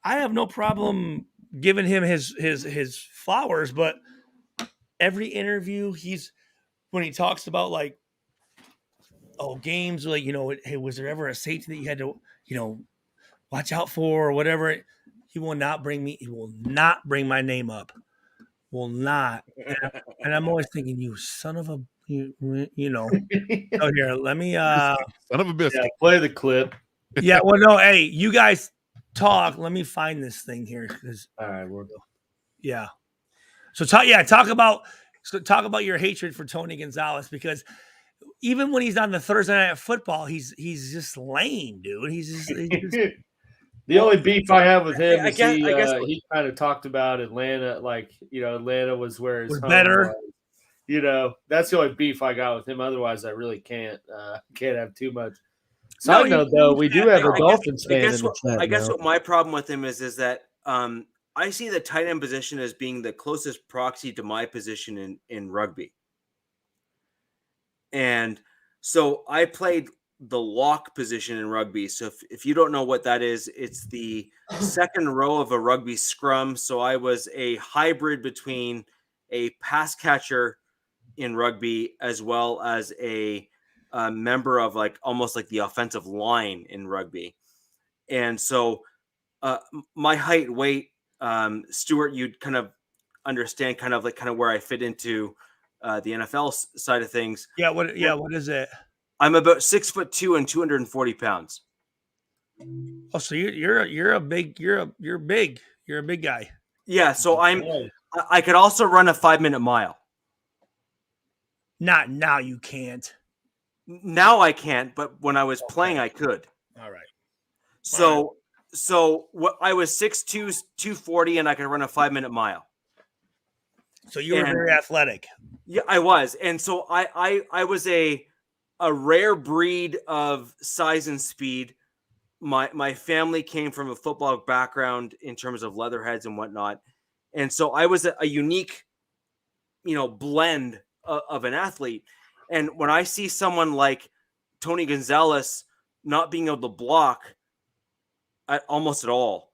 I have no problem giving him his flowers, but every interview when he talks about like games like, hey, was there ever a safety that you had to, watch out for or whatever? He will not bring my name up. Will not. And I'm always thinking, you son of a, Oh, here, let me Son of a biscuit. Yeah, play the clip. Yeah, well, no, hey, you guys talk. Let me find this thing here. All right, we'll go. Yeah. So talk about your hatred for Tony Gonzalez, because even when he's on the Thursday Night Football, he's just lame, dude. He's just the only beef I have with him I is guess he kind of talked about Atlanta, like Atlanta was where his home better. Was. That's the only beef I got with him. Otherwise, I really can't have too much. Side note, though, we do have a Dolphins fan in the chat. I guess what my problem with him is that I see the tight end position as being the closest proxy to my position in rugby. And so I played the lock position in rugby. So if you don't know what that is, it's the second row of a rugby scrum. So I was a hybrid between a pass catcher in rugby as well as a member of almost like the offensive line in rugby. And so my height, weight, Stuart, you'd kind of understand kind of where I fit into the NFL side of things. Yeah. What is it? I'm about 6'2" and 240 pounds. Oh, so you're big guy. Yeah. So I could also run a 5-minute mile. Not now, you can't. Now I can't, but when I was playing, I could. All right. So what I was 6'2", 240, and I could run a 5-minute mile. So you were very athletic. Yeah, I was. And so I was a rare breed of size and speed. My family came from a football background in terms of leatherheads and whatnot. And so I was a unique, blend of an athlete. And when I see someone like Tony Gonzalez not being able to block almost at all.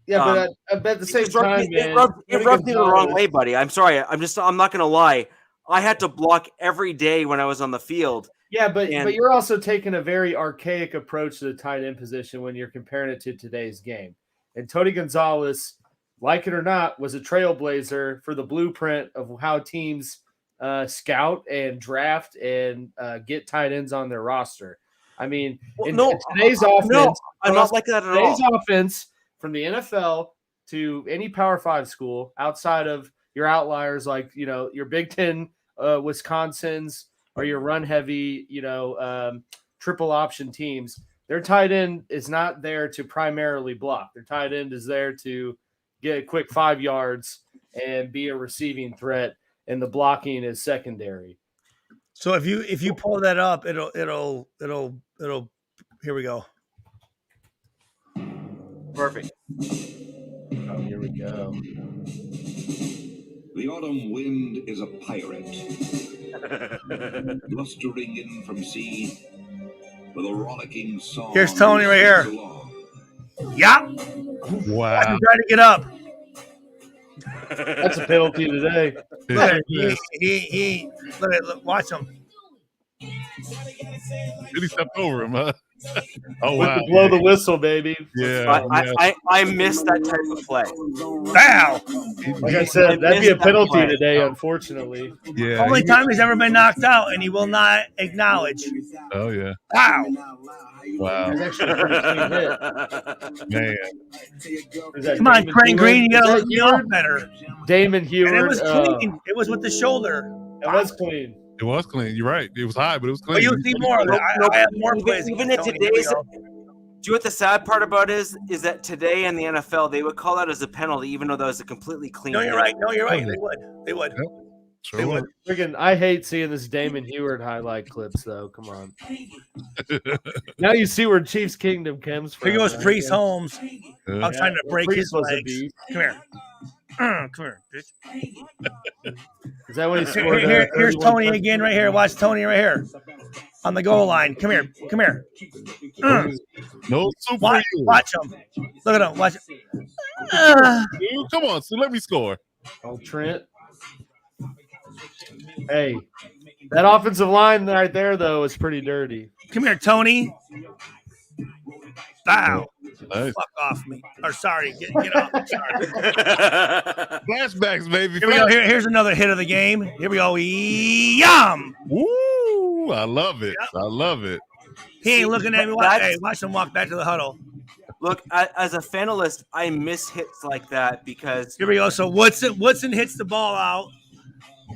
Yeah, but at the same time, it rubbed me the wrong way, buddy. I'm sorry. I'm not going to lie. I had to block every day when I was on the field. Yeah, but you're also taking a very archaic approach to the tight end position when you're comparing it to today's game. And Tony Gonzalez, like it or not, was a trailblazer for the blueprint of how teams scout and draft and get tight ends on their roster. I mean, today's offense, I'm not like that at all. Today's offense, from the NFL to any Power 5 school, outside of your outliers like your Big Ten, Wisconsin's, or your run heavy, triple option teams, their tight end is not there to primarily block. Their tight end is there to get a quick 5 yards and be a receiving threat, and the blocking is secondary. So if you pull that up, it'll here we go. Perfect. Oh, here we go. The autumn wind is a pirate, blustering in from sea with a rollicking song. Here's Tony right here. Yeah. Wow. I'm trying to get up. That's a penalty today. He look, watch him. Really stepped over him, huh? Oh, wow. Blow the whistle, baby. Yeah. I missed that type of play. Wow. Like I said, that'd be a penalty today, unfortunately. Yeah. Only time he's ever been knocked out, and he will not acknowledge. Oh, yeah. Wow. Wow. That's actually a pretty clean hit. Man. Come on, Crane Green, you gotta look me off better. Damon Heward. And it was clean. It was with the shoulder. It was clean. It was clean. You're right. It was high, but it was clean. But you'll see more of it. I have more plays. Even in today's, do you know what the sad part about is that today in the NFL they would call that as a penalty, even though that was a completely clean. No, you're right. No, you're right. They would. Yep. Sure They would. Friggin', I hate seeing this Damon Heward highlight clips, though. Come on. Now you see where Chiefs Kingdom comes from. Here goes Priest Holmes. Yeah. I'm trying to break Priest his was a legs. beast. Come here. Come here, bitch. Is that what he scored? Here's Tony again right here. Watch Tony right here on the goal line. Come here. Come here. No super. Watch him. Look at him. Watch him. Dude, come on, so let me score. Oh, Trent. Hey, That offensive line right there, though, is pretty dirty. Come here, Tony. Bow. Nice. Fuck off me. Or sorry. Get off. Sorry. Flashbacks, baby. Here we go. Here's another hit of the game. Here we go. Yum. Woo! I love it. Yep. I love it. He ain't looking at me. Hey, watch him walk back to the huddle. Look, as a fanalist, I miss hits like that because here we go. So Woodson hits the ball out,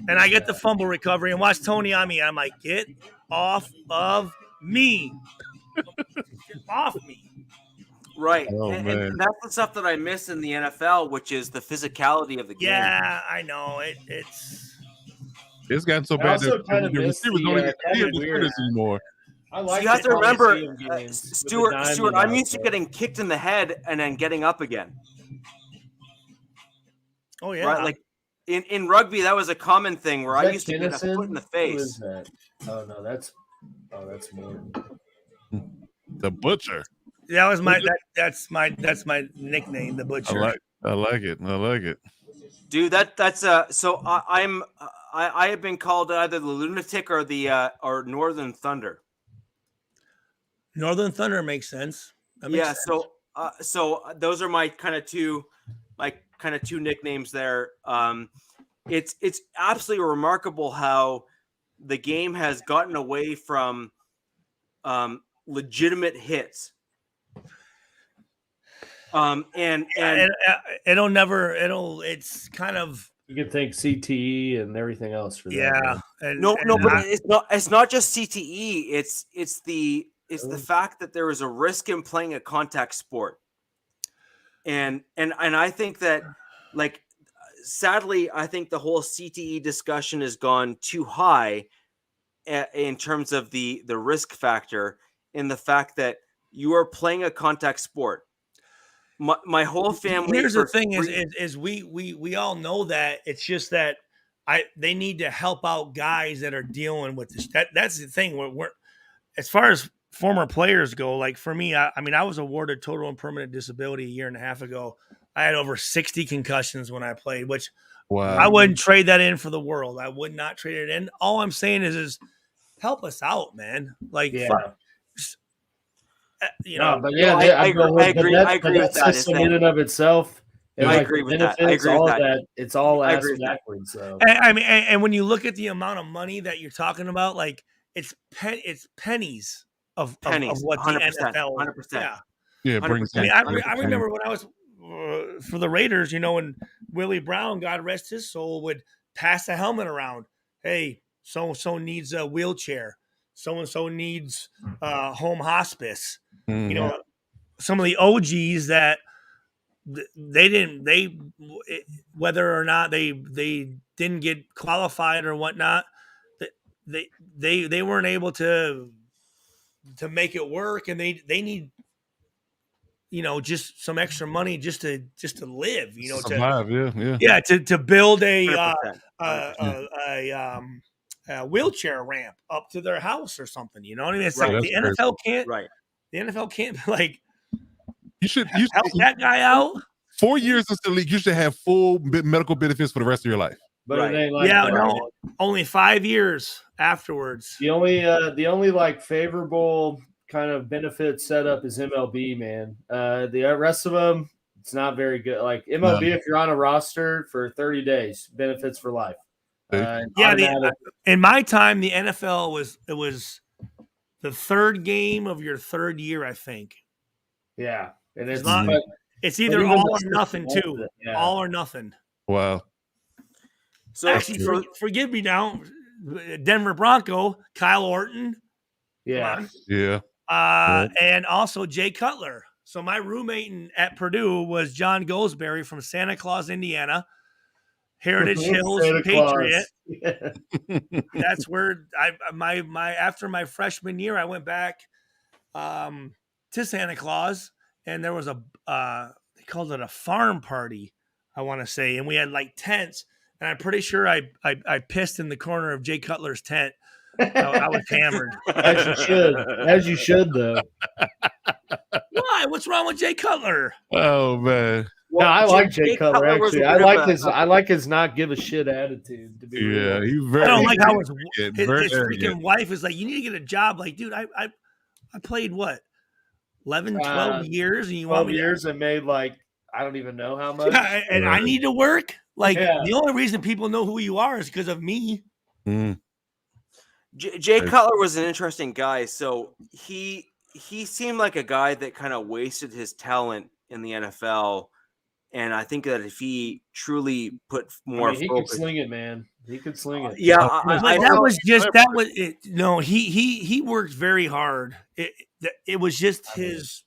and I get the fumble recovery. And watch Tony on me. I'm like, get off of me. Get off me. Right. Oh, man. And that's the stuff that I miss in the NFL, which is the physicality of the game. Yeah, I know. It's gotten so bad also that kind of the miss receivers the, don't even kind see of the weird. spinners anymore. I So like you have to remember, games Stuart, I'm used to there. getting kicked in the head and then getting up again. Oh, yeah. Right? Like in rugby, that was a common thing where I Is used that to get a Kinnison? foot in the Who face. is that? Oh no, that's more. The butcher. That was that's my nickname, the Butcher. I like it. I like it. Dude, that's so I have been called either the lunatic or the or Northern Thunder. Northern Thunder makes sense. That makes sense. So those are my kind of two nicknames there. It's absolutely remarkable how the game has gotten away from legitimate hits. It's kind of, You can think CTE and everything else for that. yeah. But it's not just CTE. It's the fact that there is a risk in playing a contact sport. And I think that, like, sadly, I think the whole CTE discussion has gone too high in terms of the risk factor, in the fact that you are playing a contact sport. My whole family. Here's the thing: is we all know that. It's just that they need to help out guys that are dealing with this. That's the thing. We're as far as former players go. Like for me, I mean, I was awarded total and permanent disability a year and a half ago. I had over 60 concussions when I played, which I wouldn't trade that in for the world. I would not trade it in. All I'm saying is help us out, man. Like, you know, but yeah, I agree with that. System in and of itself. And I agree with that. I agree with that. It's all I ass agree with that. backwards. So I mean, and when you look at the amount of money that you're talking about, like it's pennies of what 100%, the NFL. 100%. Yeah, 100%. I mean, I remember when I was for the Raiders, you know, when Willie Brown, God rest his soul, would pass a helmet around. Hey, so and so needs a wheelchair. So and so needs home hospice. Mm-hmm. You know, some of the OGs that whether or not they didn't get qualified or whatnot, they weren't able to make it work, and they need, you know, just some extra money just to live, you know, survive, to build a 100%. wheelchair ramp up to their house or something. You know what I mean? It's Right. like the NFL can't. Right. The NFL can't like You should help that guy out. 4 years into the league, you should have full medical benefits for the rest of your life. but Right. it ain't like No, only 5 years afterwards. The only like favorable kind of benefit setup is MLB, man. The rest of them, it's not very good. Like MLB, if you're on a roster for 30 days, benefits for life. In my time, the NFL was the third game of your third year, I think. Yeah, and it's it's either even all or the nothing system too. yeah. All or nothing. Wow. So Actually, forgive me now, Denver Bronco, Kyle Orton. Yeah. And also Jay Cutler. So my roommate at Purdue was John Goldsberry from Santa Claus, Indiana. Heritage Hills Patriot. Yeah. That's where my after my freshman year, I went back to Santa Claus, and there was they called it a farm party, I want to say, and we had like tents, and I'm pretty sure I pissed in the corner of Jay Cutler's tent. I was hammered. As you should though. Why? What's wrong with Jay Cutler? Oh man. No, I like Jay Cutler was actually. a bit I like his not give a shit attitude. To be Yeah, real. he's very. I don't like how his very freaking wife is like, you need to get a job. Like, dude, I played what, 11, 12 years, and you 12 want me years and made like I don't even know how much. and I need to work. Like, Yeah. the only reason people know who you are is because of me. Mm. Jay Cutler was an interesting guy. So he seemed like a guy that kind of wasted his talent in the NFL. And I think that if he truly put more he focus, could sling it, man. He could sling it. Yeah, that was it. No, he worked very hard. It was just his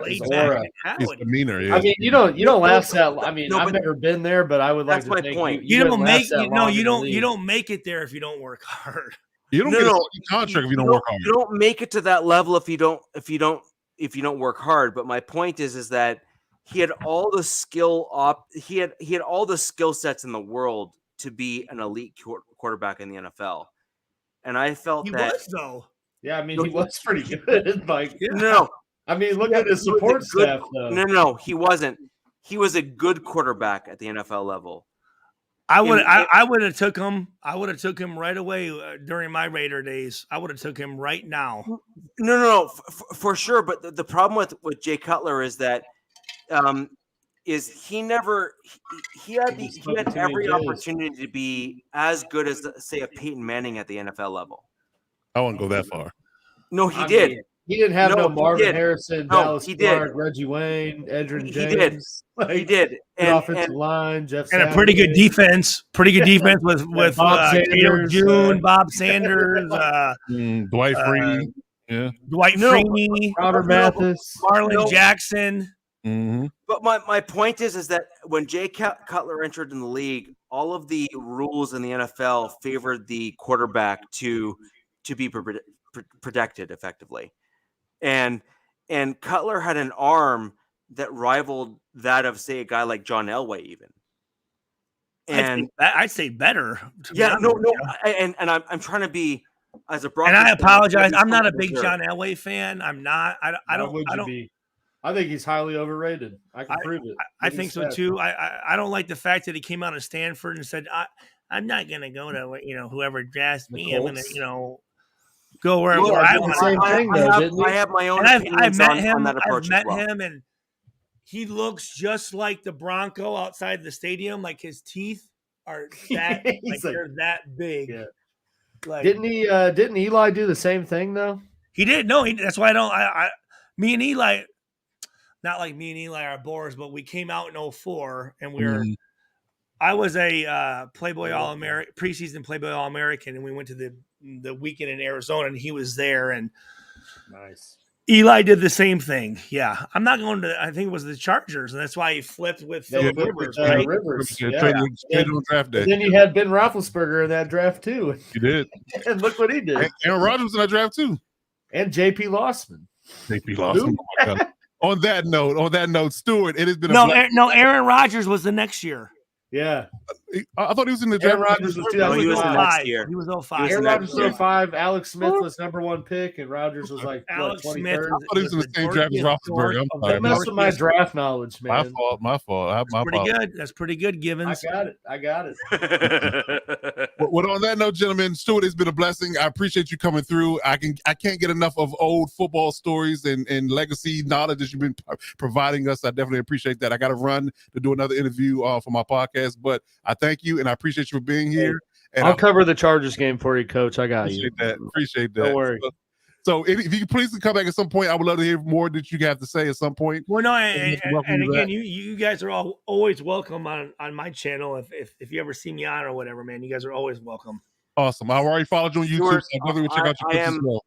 His aura, his demeanor. Yeah. I mean, you don't last that. I mean, I've never been there, but I would like that's to my think point. You don't make you don't make it there if you don't work hard. You don't get a contract if you don't work hard. You don't make it to that level if you don't work hard. But my point is that he had all the he had all the skill sets in the world to be an elite quarterback in the NFL. And I felt he that was though. Yeah, I mean, he was pretty good. Like, no, I mean, look at his support staff though. No, he wasn't. He was a good quarterback at the NFL level. I would have took him. I would have took him right away during my Raider days. I would have took him right now. No, for sure. But the problem with Jay Cutler is that is he had every opportunity to be as good as say a Peyton Manning at the NFL level. I wouldn't go that far. No, he did. Mean, he didn't have no Marvin Harrison, Dallas Clark, Reggie Wayne, Edgerrin James. He did. Like, he did. Offensive line, Jeff and a pretty good defense. Pretty good defense with Bob Sanders, June, Bob Sanders, Dwight Freeney, Dwight Freeney, Robert Mathis, Marlon Jackson. Mm-hmm. But my point is that when Jay Cutler entered in the league, all of the rules in the NFL favored the quarterback to be protected effectively, and Cutler had an arm that rivaled that of say a guy like John Elway even. And I'd say better. Yeah, and I'm trying to be as a Broncos. And I apologize. I'm not a big John Elway fan. I'm not. I don't. Be? I think he's highly overrated. I can prove it. I think so too. I don't like the fact that he came out of Stanford and said, "I'm not going to go to whoever drafts me. I'm going to go where I want." Same thing, though, I have my own. I've met him. On that approach I've met him, and he looks just like the Bronco outside the stadium. Like his teeth are that they're that big. Yeah. Like, didn't Eli do the same thing though? He did. No, that's why I don't. Me and Eli. Not like me and Eli are bores, but we came out in 2004 and we were. I was a Playboy All-American, preseason Playboy All-American, and we went to the weekend in Arizona, and he was there. And nice. Eli did the same thing. Yeah, I'm not going to. I think it was the Chargers, and that's why he flipped with Philip Rivers. Right? Rivers. Trade on draft day. Then you had Ben Roethlisberger in that draft too. You did, and look what he did. And Aaron Rodgers was in that draft too, and JP Losman. JP Losman. On that note, Stuart, it has been Aaron Rodgers was the next year. Yeah. I thought he was in the draft. Aaron Rodgers was 2005. He was the next year. He was 05. Aaron Rodgers was 05. Alex Smith was #1 pick, and Rodgers was like Alex 23rd. Smith. I thought he was in the same draft as Roethlisberger. I'm sorry. That messed with my draft knowledge, man. My fault. That's pretty good, Givens. I got it. Well, on that note, gentlemen, Stuart, it's been a blessing. I appreciate you coming through. I can't get enough of old football stories and legacy knowledge that you've been providing us. I definitely appreciate that. I got to run to do another interview for my podcast, but I thank you and I appreciate you for being here. And I'll cover the Chargers game for you, Coach. I got you. Appreciate that. Don't worry. So if you could please come back at some point, I would love to hear more that you have to say at some point. Well, no, and again, you guys are always welcome on my channel. If you ever see me on or whatever, man, you guys are always welcome. Awesome. I've already followed you on YouTube. So I'll check out your clips as well.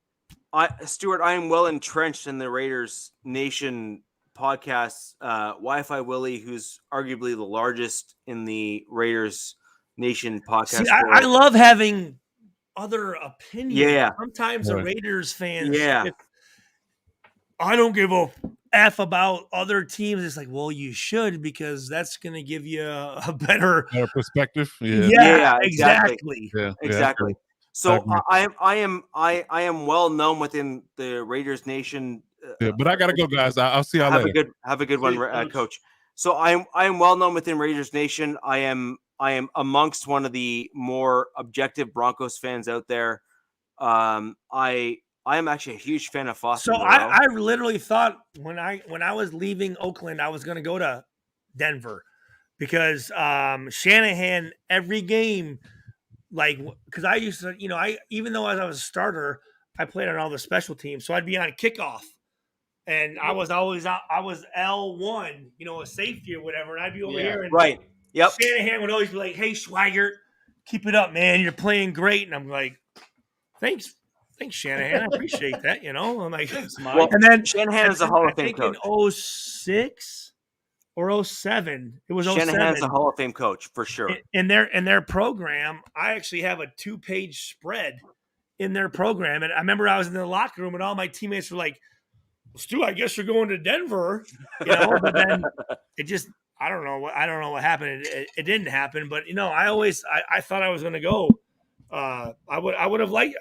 Stuart, I am well entrenched in the Raiders Nation podcast. Wi-Fi Willie, who's arguably the largest in the Raiders Nation podcast. See, I love having other opinions. Yeah. Sometimes the Raiders fans. Yeah. I don't give a F about other teams. It's like, well, you should, because that's going to give you a better perspective. Yeah, exactly. Yeah, exactly. So I am well known within the Raiders Nation. But I gotta go, guys. I'll see y'all later. Have a good one, Coach. So I am well known within Raiders Nation. I am amongst one of the more objective Broncos fans out there. I am actually a huge fan of Foster. So I literally thought when I was leaving Oakland, I was going to go to Denver because Shanahan every game, like, because I used to, even though I was a starter, I played on all the special teams, so I'd be on kickoff, and I was always out. I was L1, a safety or whatever, and I'd be over here, and right. Yep. Shanahan would always be like, "Hey, Swagger, keep it up, man. You're playing great," and I'm like, "Thanks, Shanahan. I appreciate that." I'm like, well, and then Shanahan is a Hall of Fame coach. In 06 or 07, it was 07. Shanahan's a Hall of Fame coach for sure. In their program, I actually have a 2-page spread in their program, and I remember I was in the locker room, and all my teammates were like, "Stu, I guess you're going to Denver," But then it just, I don't know what happened. It didn't happen, but I thought I was going to go. I would have liked.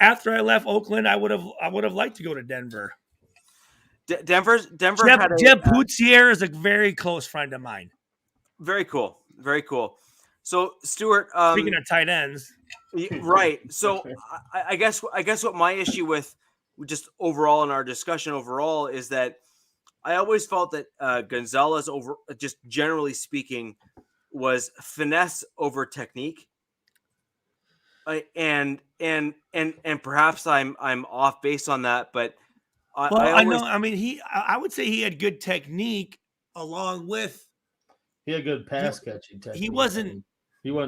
After I left Oakland, I would have liked to go to Denver. Denver. Jeb Poutier is a very close friend of mine. Very cool. Very cool. So, Stuart, speaking of tight ends, right? So, I guess what my issue with just overall in our discussion overall is that I always felt that Gonzalez, over just generally speaking, was finesse over technique. And perhaps I'm off base on that, but I know. I mean, I would say he had good technique along with. He had good pass catching technique. He wasn't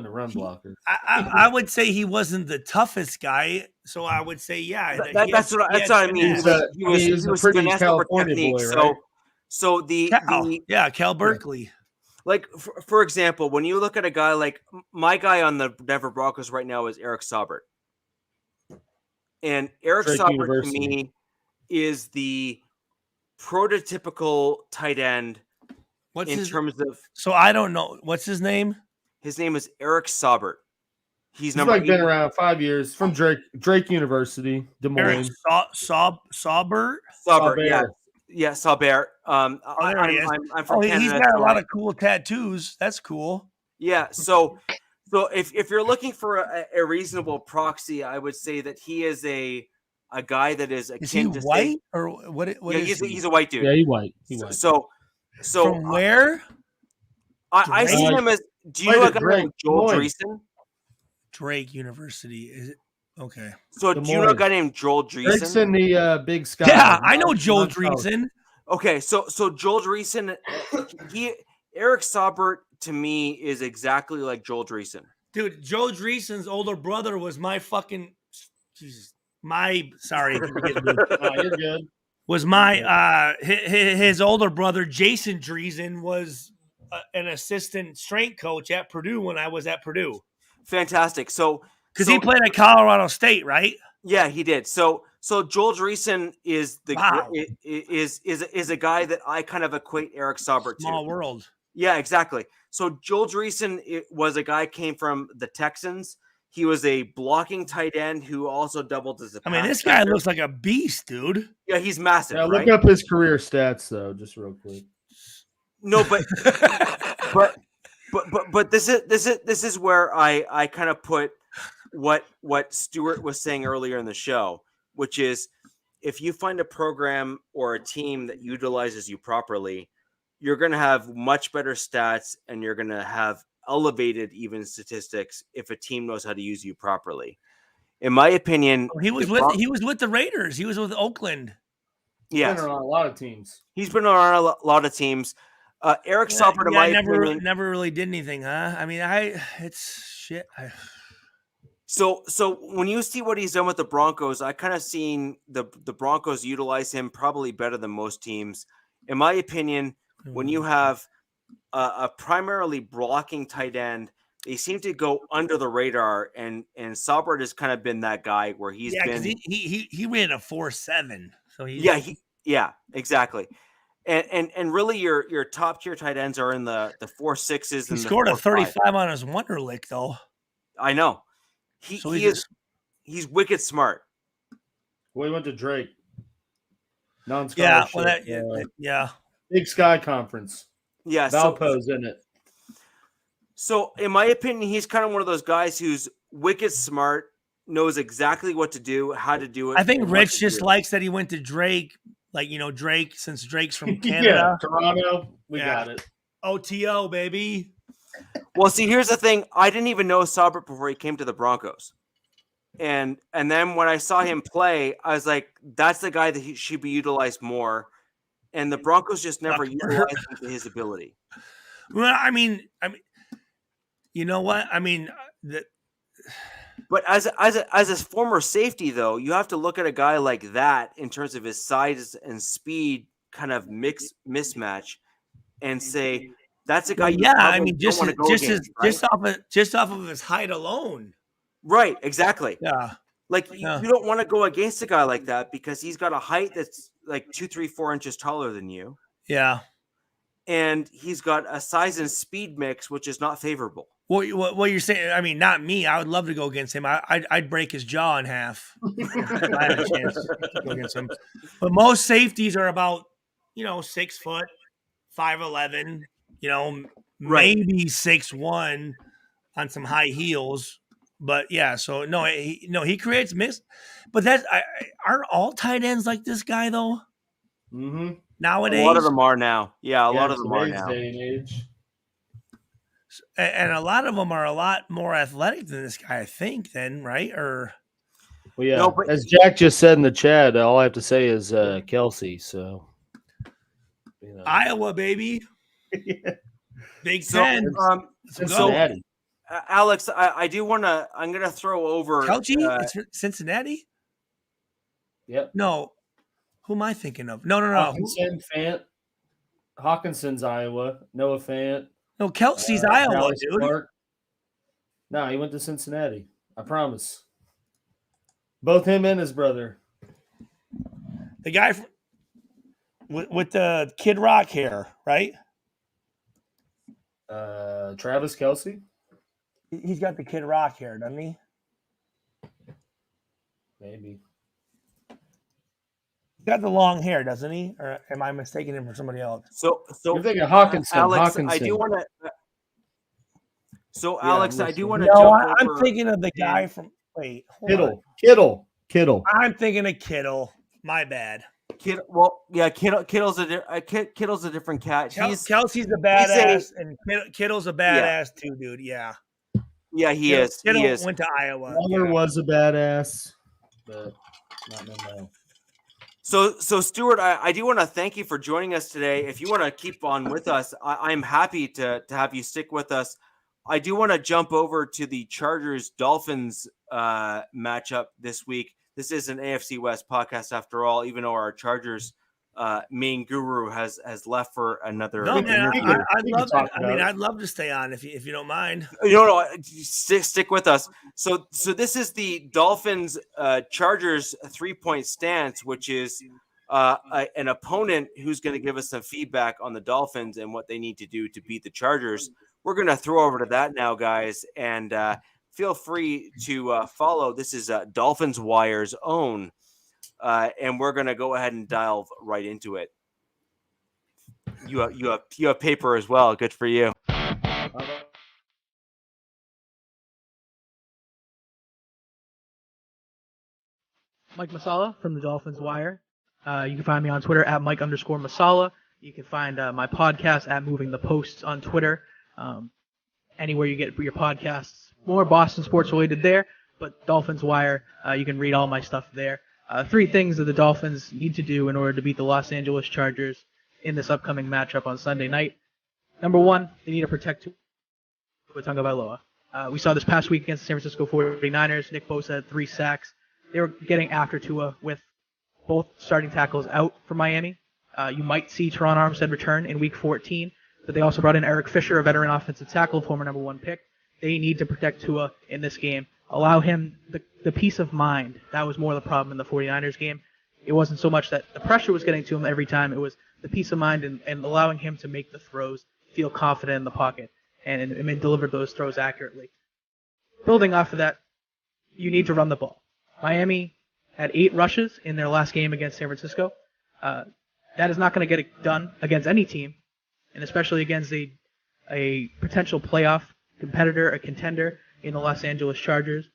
a run blocker. I would say he wasn't the toughest guy. So I would say, yeah. That's what I mean. He was a pretty California boy, right? So Cal Berkeley. Like, for example, when you look at a guy like my guy on the Denver Broncos right now is Eric Saubert. And Eric Saubert to me is the prototypical tight end terms of. So I don't know. What's his name? His name is Eric Saubert. He's been around 5 years from Drake University, Des Moines. Saubert? Yeah. Yeah, Saubert. I'm from Canada. He's got a lot of cool tattoos. That's cool. Yeah. So if you're looking for a reasonable proxy, I would say that he is a guy that is akin to white or what? He's a white dude. Yeah, he's white. So from where? I see him as. Do you know a guy named Joel Dreesen? Drake University. Is it? Okay. So do you know a guy named Joel Dreesen? Drake's in the Big Sky. Yeah, I know Joel Dreesen. Okay, so Joel Dreesen, Eric Saubert to me is exactly like Joel Dreesen. Dude, Joel Dreesen's older brother was my fucking sorry. You're good. Was my his older brother Jason Dreesen was an assistant strength coach at Purdue when I was at Purdue. Fantastic. So because he played at Colorado State, right? Yeah, he did. So Joel Dreesen is is a guy that I kind of equate Eric Saubert to. Small world. Yeah, exactly. So Joel Dreesen was a guy came from the Texans. He was a blocking tight end who also doubled as a pass this guy looks like a beast, dude. Yeah, he's massive. Yeah, look up his career stats though, just real quick. No, but but this is where I kind of put what Stuart was saying earlier in the show, which is if you find a program or a team that utilizes you properly, you're going to have much better stats and you're going to have elevated even statistics if a team knows how to use you properly. In my opinion, he was with the Raiders. He was with Oakland. Yeah, he's been around a lot of teams. He's been around a lot of teams. Eric Saubert, in my opinion, never really did anything, huh? I mean, it's shit. So when you see what he's done with the Broncos, I kind of seen the Broncos utilize him probably better than most teams. In my opinion, when you have a primarily blocking tight end, they seem to go under the radar, and Saubert has kind of been that guy where he's been. He ran a 4.7, so exactly. And really, your top tier tight ends are in the 4.6s. He scored a 35 on his Wonderlic, though. I know. He's wicked smart. Well, he went to Drake. Non-scholarship. Yeah. Big Sky Conference. Yeah, Valpo's in it. So, in my opinion, he's kind of one of those guys who's wicked smart, knows exactly what to do, how to do it. I think and what Rich to just do. likes that he went to Drake. Like, Drake, since Drake's from Yeah, Canada. Toronto. We Yeah. got it. OTO, baby. Well, see, here's the thing. I didn't even know Saubert before he came to the Broncos. And then when I saw him play, I was like, that's the guy that he should be utilized more. And the Broncos just never utilized him to his ability. Well, I mean, you know what? I mean, But as a former safety, though, you have to look at a guy like that in terms of his size and speed kind of mismatch and say, that's a guy you probably don't want to go against, right? just off of his height alone. Right, exactly. Yeah. Like you don't want to go against a guy like that because he's got a height that's like 2, 3, 4 inches taller than you. Yeah. And he's got a size and speed mix, which is not favorable. What you're saying? I mean, not me. I would love to go against him. I'd break his jaw in half if I had a chance to go against him. But most safeties are about 6 foot, 5'11", maybe 6'1" on some high heels. But yeah, so he creates miss. But aren't all tight ends like this guy though? Mm-hmm. Nowadays, a lot of them are now. Yeah, a lot of them are today's now. day and age. And a lot of them are a lot more athletic than this guy, I think. Then, right? Or well, yeah. No, as Jack just said in the chat, all I have to say is Kelsey. So Iowa, baby. Yeah. Big Ten. Cincinnati. Alex, I do want to. I'm going to throw over. Kelchi? It's Cincinnati. Yep. No. Who am I thinking of? No. Hawkinson, Fant. Hawkinson's Iowa. Noah Fant. No, Kelsey's Iowa, Dallas dude. Clark. No, he went to Cincinnati. I promise. Both him and his brother. The guy with the Kid Rock hair, right? Travis Kelce. He's got the Kid Rock hair, doesn't he? Maybe. He's got the long hair, doesn't he? Or am I mistaking him for somebody else? So you're thinking Hawkinson. Alex, Hawkinson. I do want to. So, Yeah, Alex, I do want to No, jump over. I'm thinking of the guy from. Wait, Kittle. I'm thinking of Kittle. My bad. Kittle's a different cat. Kelsey's a badass, and Kittle's a badass too, dude. Yeah. Yeah, he is. Kittle He is. went to Iowa. Waller was a badass, but not now. So Stuart, I do want to thank you for joining us today. If you want to keep on with us, I'm happy to have you stick with us. I do want to jump over to the Chargers-Dolphins matchup this week. This is an AFC West podcast after all, even though our Chargers main guru has left for another interview. I'd love to stay on if you don't mind. No, stick with us. So this is the Dolphins Chargers 3-point stance, which is an opponent who's going to give us some feedback on the Dolphins and what they need to do to beat the Chargers. We're going to throw over to that now, guys, and feel free to follow. This is Dolphins Wire's own. And we're going to go ahead and dive right into it. You have paper as well. Good for you. Mike Masala from the Dolphins Wire. You can find me on Twitter at Mike_Masala. You can find my podcast at Moving the Posts on Twitter. Anywhere you get your podcasts, more Boston sports related there, but Dolphins Wire, you can read all my stuff there. 3 things that the Dolphins need to do in order to beat the Los Angeles Chargers in this upcoming matchup on Sunday night. Number 1, they need to protect Tua Tagovailoa. We saw this past week against the San Francisco 49ers. Nick Bosa had 3 sacks. They were getting after Tua with both starting tackles out for Miami. You might see Teron Armstead return in Week 14, but they also brought in Eric Fisher, a veteran offensive tackle, former number 1 pick. They need to protect Tua in this game. Allow him the peace of mind. That was more the problem in the 49ers game. It wasn't so much that the pressure was getting to him every time. It was the peace of mind and allowing him to make the throws, feel confident in the pocket, and deliver those throws accurately. Building off of that, you need to run the ball. Miami had 8 rushes in their last game against San Francisco. That is not going to get it done against any team and especially against a potential playoff competitor, a contender in the Los Angeles Chargers,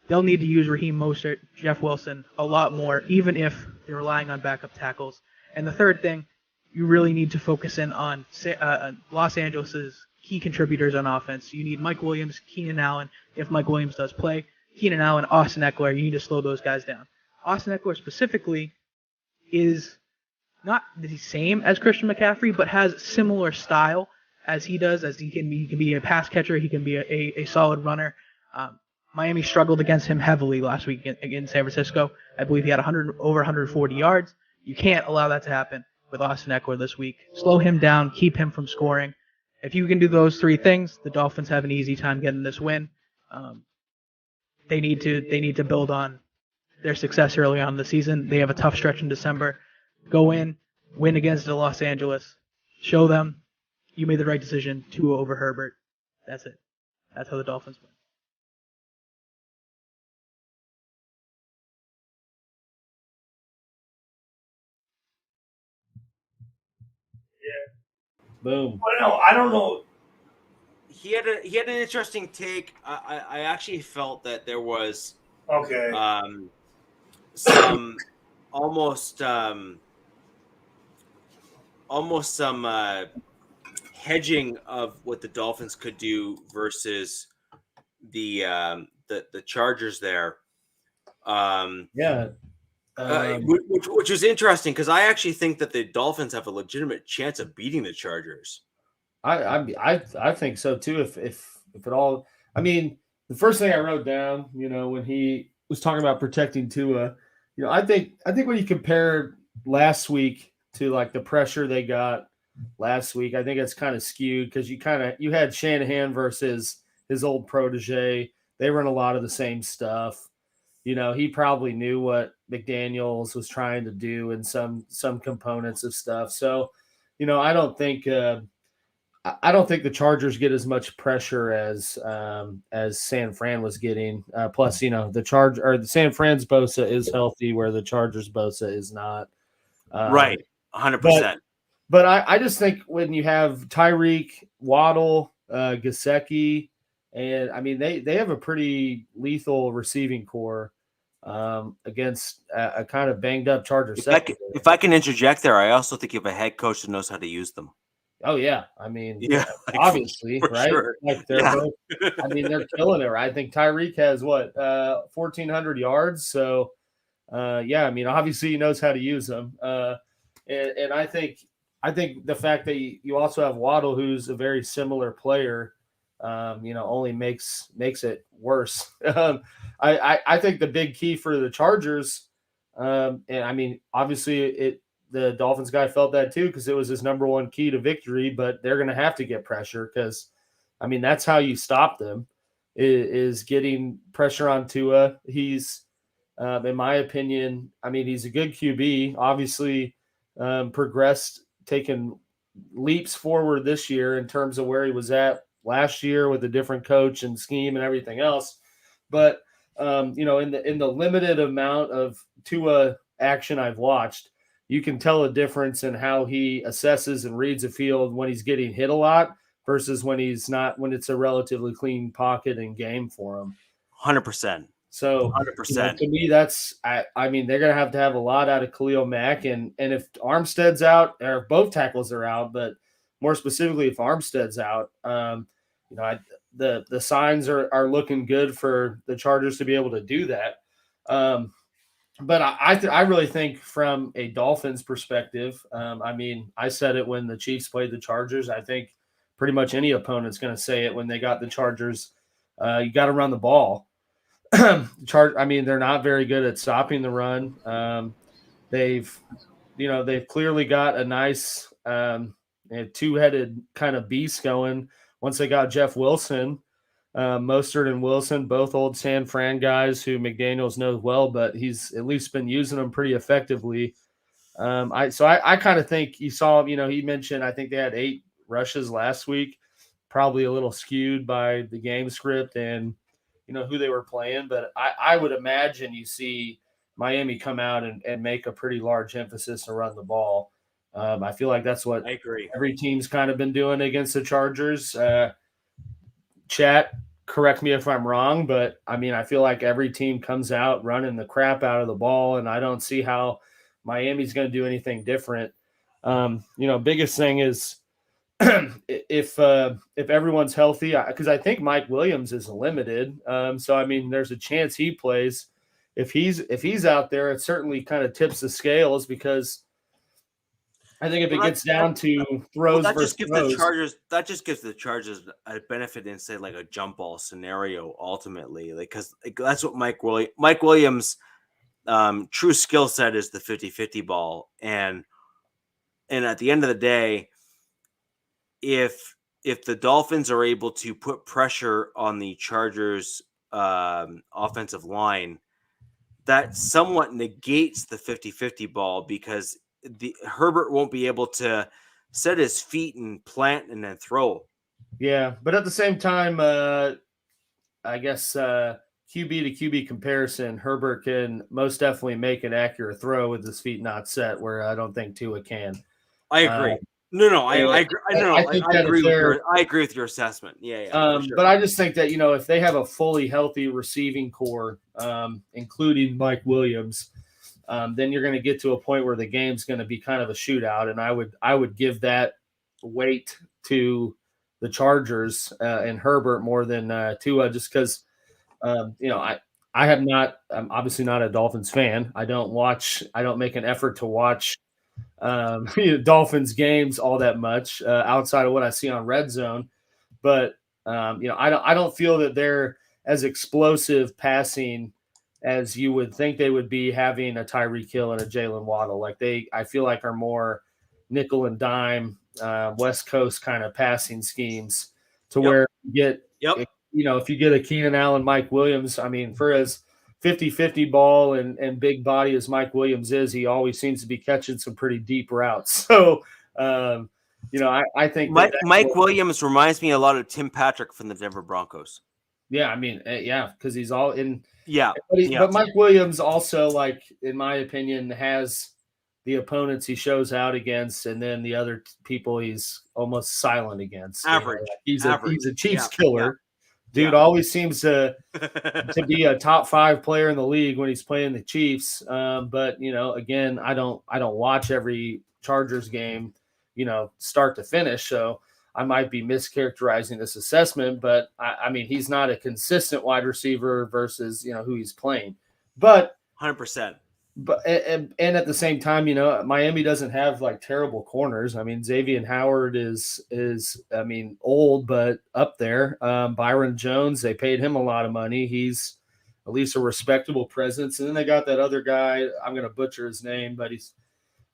they'll need to use Raheem Mostert, Jeff Wilson a lot more, even if they're relying on backup tackles. And the third thing, you really need to focus in on Los Angeles's key contributors on offense. You need Mike Williams, Keenan Allen, if Mike Williams does play, Keenan Allen, Austin Eckler. You need to slow those guys down. Austin Eckler specifically is not the same as Christian McCaffrey, but has similar style as he does, as he can be a pass catcher, he can be a solid runner. Miami struggled against him heavily last week against San Francisco. I believe he had over 140 yards. You can't allow that to happen with Austin Eckler this week. Slow him down, keep him from scoring. If you can do those three things, the Dolphins have an easy time getting this win. They need to build on their success early on in the season. They have a tough stretch in December. Go in, win against the Los Angeles. Show them you made the right decision. Tua over Herbert. That's it. That's how the Dolphins win. Boom. Well, no, I don't know. He had an interesting take. I actually felt that there was Okay. some almost some hedging of what the Dolphins could do versus the Chargers there. Which was interesting because I actually think that the Dolphins have a legitimate chance of beating the Chargers. I think so too. If it all, I mean, the first thing I wrote down, when he was talking about protecting Tua, I think when you compare last week to like the pressure they got last week, I think it's kind of skewed because you had Shanahan versus his old protege. They run a lot of the same stuff. He probably knew what McDaniels was trying to do in some components of stuff. So, I don't think the Chargers get as much pressure as San Fran was getting. Plus, the San Fran's Bosa is healthy, where the Chargers Bosa is not. Right, 100%. But I just think when you have Tyreek, Waddle, Gesicki, and I mean they have a pretty lethal receiving core against a kind of banged up Chargers. If I can interject there, I also think you have a head coach that knows how to use them. Oh yeah, I mean, obviously, right? Sure. Like they're both, I mean, they're killing it. Right? I think Tyreek has 1,400 yards. So, I mean, obviously he knows how to use them. And I think the fact that you also have Waddle, who's a very similar player, only makes it worse. I think the big key for the Chargers, and I mean, obviously the Dolphins guy felt that too because it was his number one key to victory, but they're going to have to get pressure because, I mean, that's how you stop them is getting pressure on Tua. He's, in my opinion, I mean, he's a good QB, obviously progressed, taken leaps forward this year in terms of where he was at last year with a different coach and scheme and everything else. But, in the limited amount of Tua action I've watched, you can tell a difference in how he assesses and reads a field when he's getting hit a lot versus when he's not, when it's a relatively clean pocket and game for him. 100%. So 100%. To me, that's, I mean, they're going to have a lot out of Khalil Mack. And if Armstead's out, or if both tackles are out, but more specifically, if Armstead's out, the signs are looking good for the Chargers to be able to do that. But I really think from a Dolphins perspective, I mean, I said it when the Chiefs played the Chargers. I think pretty much any opponent's going to say it when they got the Chargers. You got to run the ball. I mean, they're not very good at stopping the run. They've clearly got a nice two-headed kind of beast going once they got Jeff Wilson. Mostert and Wilson, both old San Fran guys who McDaniels knows well, but he's at least been using them pretty effectively. I kind of think you saw, he mentioned, I think they had 8 rushes last week, probably a little skewed by the game script and, who they were playing. But I would imagine you see Miami come out and make a pretty large emphasis to run the ball. I feel like that's what I agree. every team's kind of been doing against the Chargers. Chat, correct me if I'm wrong, but I mean, I feel like every team comes out running the crap out of the ball, and I don't see how Miami's going to do anything different. Biggest thing is if everyone's healthy, because I think Mike Williams is limited. So I mean, there's a chance he plays. If he's out there, it certainly kind of tips the scales, because I think if it gets down to throws versus throws, that just gives the Chargers a benefit in, say, like a jump ball scenario ultimately, because that's what Mike Williams' true skill set is, the 50-50 ball, and at the end of the day, if the Dolphins are able to put pressure on the Chargers offensive line, that somewhat negates the 50-50 ball, because Herbert won't be able to set his feet and plant and then throw. Yeah, but at the same time, I guess QB to QB comparison, Herbert can most definitely make an accurate throw with his feet not set, where I don't think Tua can. I agree. I agree with your assessment. Yeah. Sure. But I just think that, if they have a fully healthy receiving core, including Mike Williams, then you're going to get to a point where the game's going to be kind of a shootout, and I would give that weight to the Chargers and Herbert more than Tua, just because I'm obviously not a Dolphins fan. I don't make an effort to watch Dolphins games all that much outside of what I see on Red Zone, but I don't feel that they're as explosive passing as you would think they would be, having a Tyreek Hill and a Jalen Waddle. I feel like are more nickel and dime West Coast kind of passing schemes, to where you get if you get a Keenan Allen, Mike Williams, I mean, for as 50-50 ball and big body as Mike Williams is, he always seems to be catching some pretty deep routes. So, I think Mike Williams reminds me a lot of Tim Patrick from the Denver Broncos. Yeah, I mean, because he's all in. Yeah. But Mike Williams also, in my opinion, has the opponents he shows out against, and then the other people he's almost silent against. Average. He's a Chiefs killer. Yeah. Dude always seems to be a top 5 player in the league when he's playing the Chiefs. But again, I don't watch every Chargers game, start to finish. So I might be mischaracterizing this assessment, but I mean, he's not a consistent wide receiver versus who he's playing. But 100%. But and at the same time, Miami doesn't have terrible corners. I mean, Xavier Howard is I mean, old but up there. Byron Jones, they paid him a lot of money. He's at least a respectable presence. And then they got that other guy. I'm going to butcher his name, but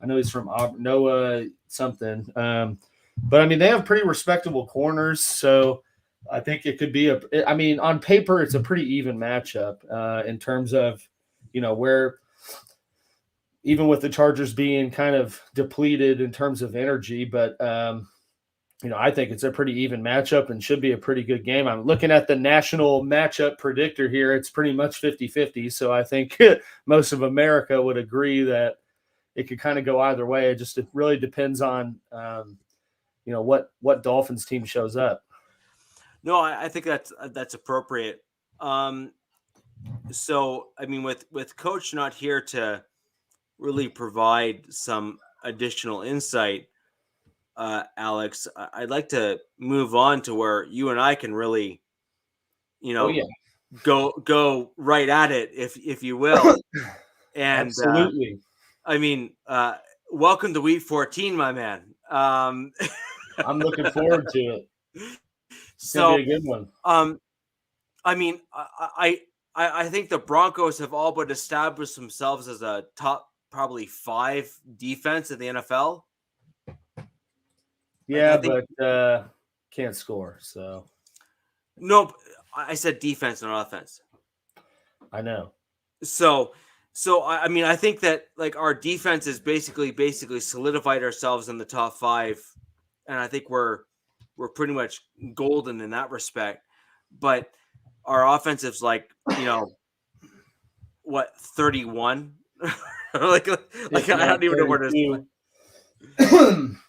I know he's from Noah something. But I mean, they have pretty respectable corners. So I think it could be on paper, it's a pretty even matchup in terms of where. Even with the Chargers being kind of depleted in terms of energy, but I think it's a pretty even matchup and should be a pretty good game. I'm looking at the national matchup predictor here. It's pretty much 50-50. So I think most of America would agree that it could kind of go either way. It really depends on, what Dolphins team shows up. No, I think that's appropriate. So, I mean, with Coach not here to really provide some additional insight, Alex, I'd like to move on to where you and I can really, go right at it, if you will. And absolutely. I mean, welcome to Week 14, my man. I'm looking forward to it. It's gonna be a good one. I mean, I think the Broncos have all but established themselves as a top probably 5 defense in the NFL. Yeah, but can't score. So no, I said defense, not offense. I know. So I mean, I think that our defense is basically solidified ourselves in the top 5, and I think we're pretty much golden in that respect. But our offensive's 31. I don't even know where to.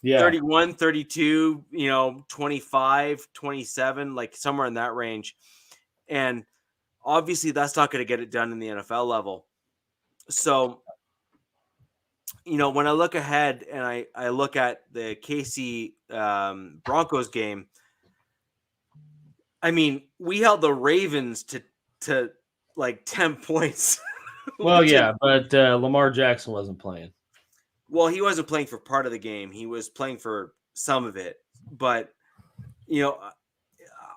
Yeah. 31, 32, 25, 27, like somewhere in that range. And obviously that's not going to get it done in the NFL level. So, when I look ahead and I look at the KC Broncos game, I mean, we held the Ravens to like 10 points. Well, yeah, but Lamar Jackson wasn't playing. Well, he wasn't playing for part of the game. He was playing for some of it. But,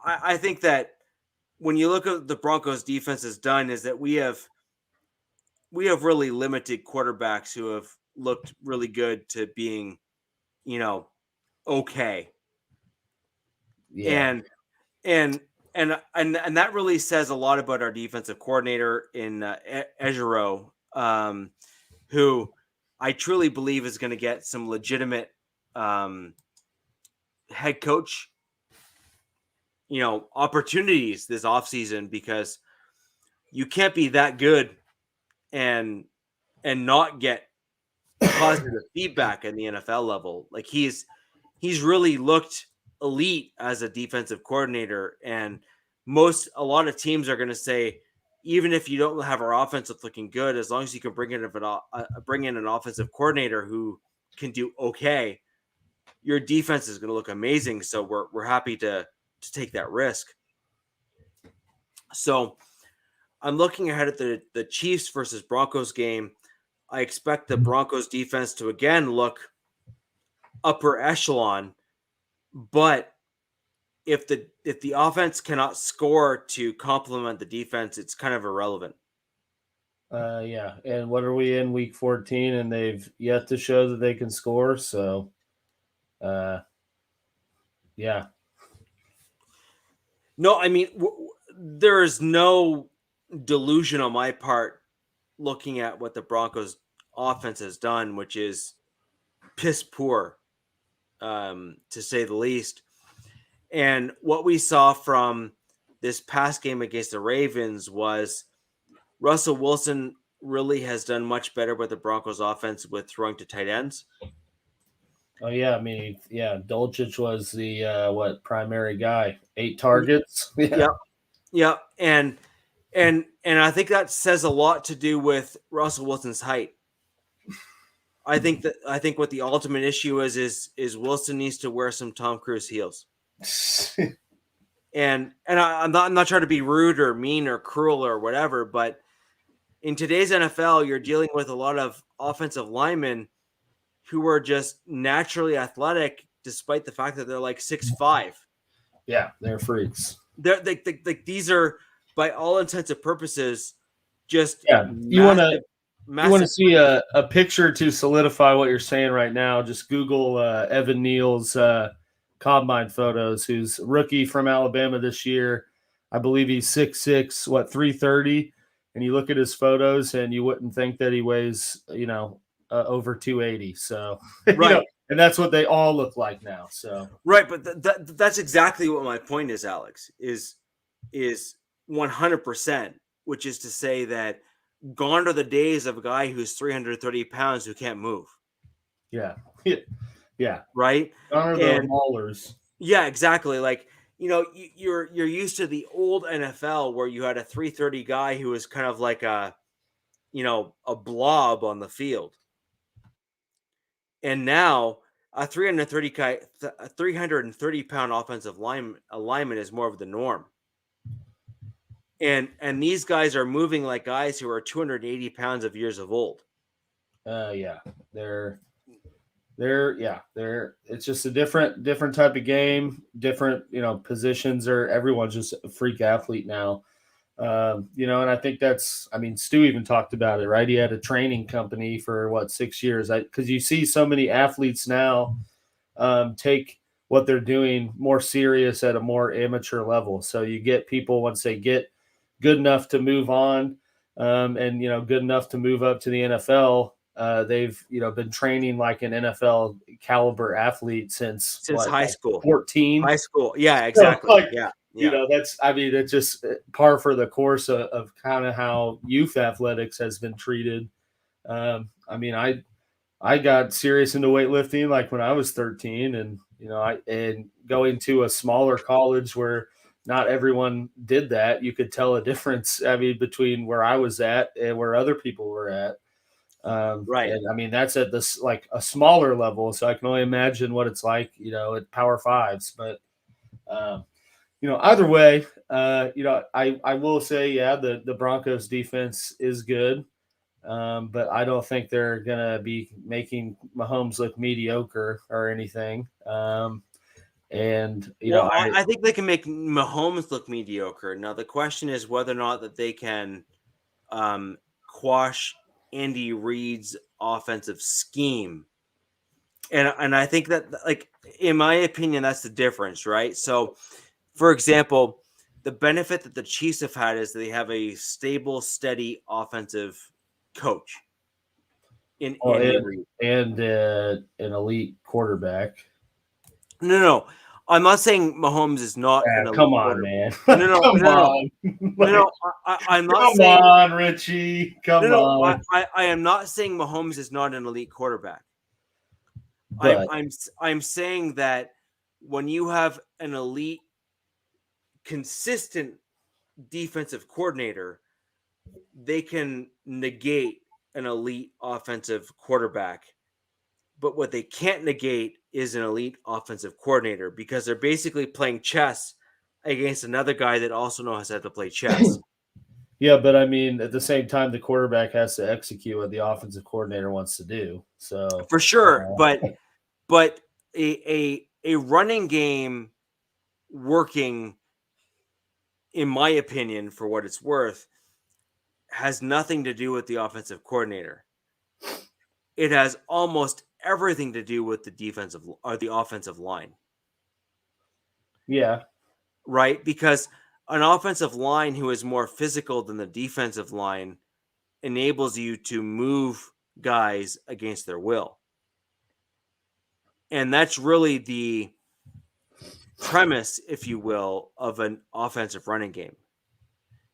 I think that when you look at the Broncos defense has done is that we have really limited quarterbacks who have looked really good to being, okay. Yeah. And that really says a lot about our defensive coordinator in Ejiro, who I truly believe is going to get some legitimate head coach, opportunities this offseason, because you can't be that good and not get positive feedback in the NFL level. Like he's really looked elite as a defensive coordinator, and a lot of teams are going to say, even if you don't have our offensive looking good, as long as you can bring in an offensive coordinator who can do okay, your defense is going to look amazing. So we're happy to take that risk. So I'm looking ahead at the Chiefs versus Broncos game. I expect the Broncos defense to again look upper echelon, but if the offense cannot score to complement the defense, it's kind of irrelevant. Yeah. And what are we in week 14? And they've yet to show that they can score. So, yeah. No, I mean, there is no delusion on my part looking at what the Broncos offense has done, which is piss poor, to say the least. And what we saw from this past game against the Ravens was Russell Wilson really has done much better with the Broncos offense with throwing to tight ends. Oh, yeah. I mean, yeah, Dolchich was the primary guy. 8 targets. Yeah. Yep. And I think that says a lot to do with Russell Wilson's height. I think what the ultimate issue is Wilson needs to wear some Tom Cruise heels. and I'm not trying to be rude or mean or cruel or whatever, but in today's NFL, you're dealing with a lot of offensive linemen who are just naturally athletic, despite the fact that they're like 6'5". Yeah, they're freaks. They're like these are, by all intents and purposes, just You want to see a picture to solidify what you're saying right now? Just Google Evan Neal's combine photos, who's rookie from Alabama this year. I believe he's 6'6", 330. And you look at his photos, and you wouldn't think that he weighs, over 280. So, right. And that's what they all look like now. So, right. But that's exactly what my point is, Alex, is 100%, which is to say that gone are the days of a guy who's 330 pounds who can't move. Yeah. Yeah. Right. Gone are the maulers. Yeah, exactly. Like, you're used to the old NFL where you had a 330 guy who was kind of like a blob on the field. And now a 330 pound offensive alignment is more of the norm. And these guys are moving like guys who are 280 pounds of years of old. Yeah, it's just a different type of game, different, positions, or everyone's just a freak athlete now. And I think Stu even talked about it, right? He had a training company for 6 years. Because you see so many athletes now take what they're doing more serious at a more amateur level. So you get people, once they get good enough to move on, and good enough to move up to the NFL, they've been training like an NFL caliber athlete since high school, 14. High school, yeah, exactly. So, that's just par for the course of kind of how youth athletics has been treated. I got serious into weightlifting like when I was 13, and and going to a smaller college where not everyone did that, you could tell a difference. I mean, between where I was at and where other people were at. Right. And I mean, that's at this like a smaller level, so I can only imagine what it's like, at Power Fives. But either way, I will say, yeah, the Broncos defense is good. But I don't think they're going to be making Mahomes look mediocre or anything. I think they can make Mahomes look mediocre. Now, the question is whether or not that they can quash Andy Reid's offensive scheme. And I think that, like, in my opinion, that's the difference, right? So, for example, the benefit that the Chiefs have had is they have a stable, steady offensive coach in Andy Reid. And an elite quarterback. No. I'm not saying Mahomes is not an elite come on, man. No. I'm not saying. Come on, Richie. Come on. I am not saying Mahomes is not an elite quarterback. But I'm saying that when you have an elite, consistent defensive coordinator, they can negate an elite offensive quarterback. But what they can't negate is an elite offensive coordinator, because they're basically playing chess against another guy that also knows how to play chess. Yeah, but I mean, at the same time, the quarterback has to execute what the offensive coordinator wants to do. So for sure, but a running game working, in my opinion, for what it's worth, has nothing to do with the offensive coordinator. It has almost everything to do with the defensive or the offensive line. Yeah. Right? Because an offensive line who is more physical than the defensive line enables you to move guys against their will. And that's really the premise, if you will, of an offensive running game,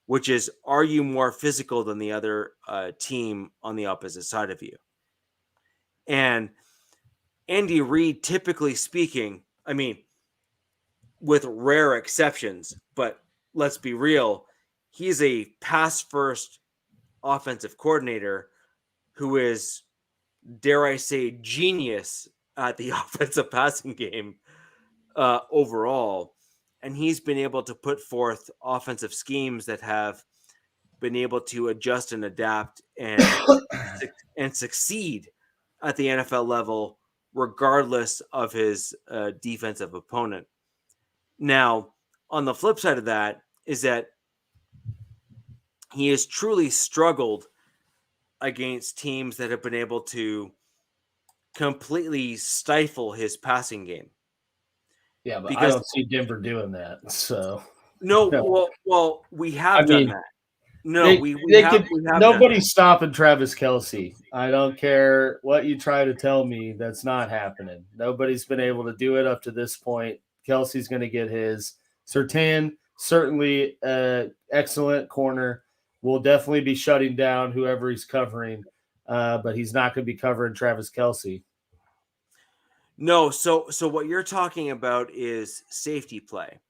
which is, are you more physical than the other team on the opposite side of you? And Andy Reid, typically speaking, I mean, with rare exceptions, but let's be real, he's a pass-first offensive coordinator who is, dare I say, genius at the offensive passing game overall. And he's been able to put forth offensive schemes that have been able to adjust and adapt and succeed at the NFL level, regardless of his defensive opponent. Now, on the flip side of that is that he has truly struggled against teams that have been able to completely stifle his passing game. Yeah, but I don't see Denver doing that. So no. Well, we have done that. No, nobody's stopping Travis Kelce. I don't care what you try to tell me. That's not happening. Nobody's been able to do it up to this point. Kelce's going to get his. Surtain, certainly excellent corner. Will definitely be shutting down whoever he's covering, but he's not going to be covering Travis Kelce. No, so what you're talking about is safety play.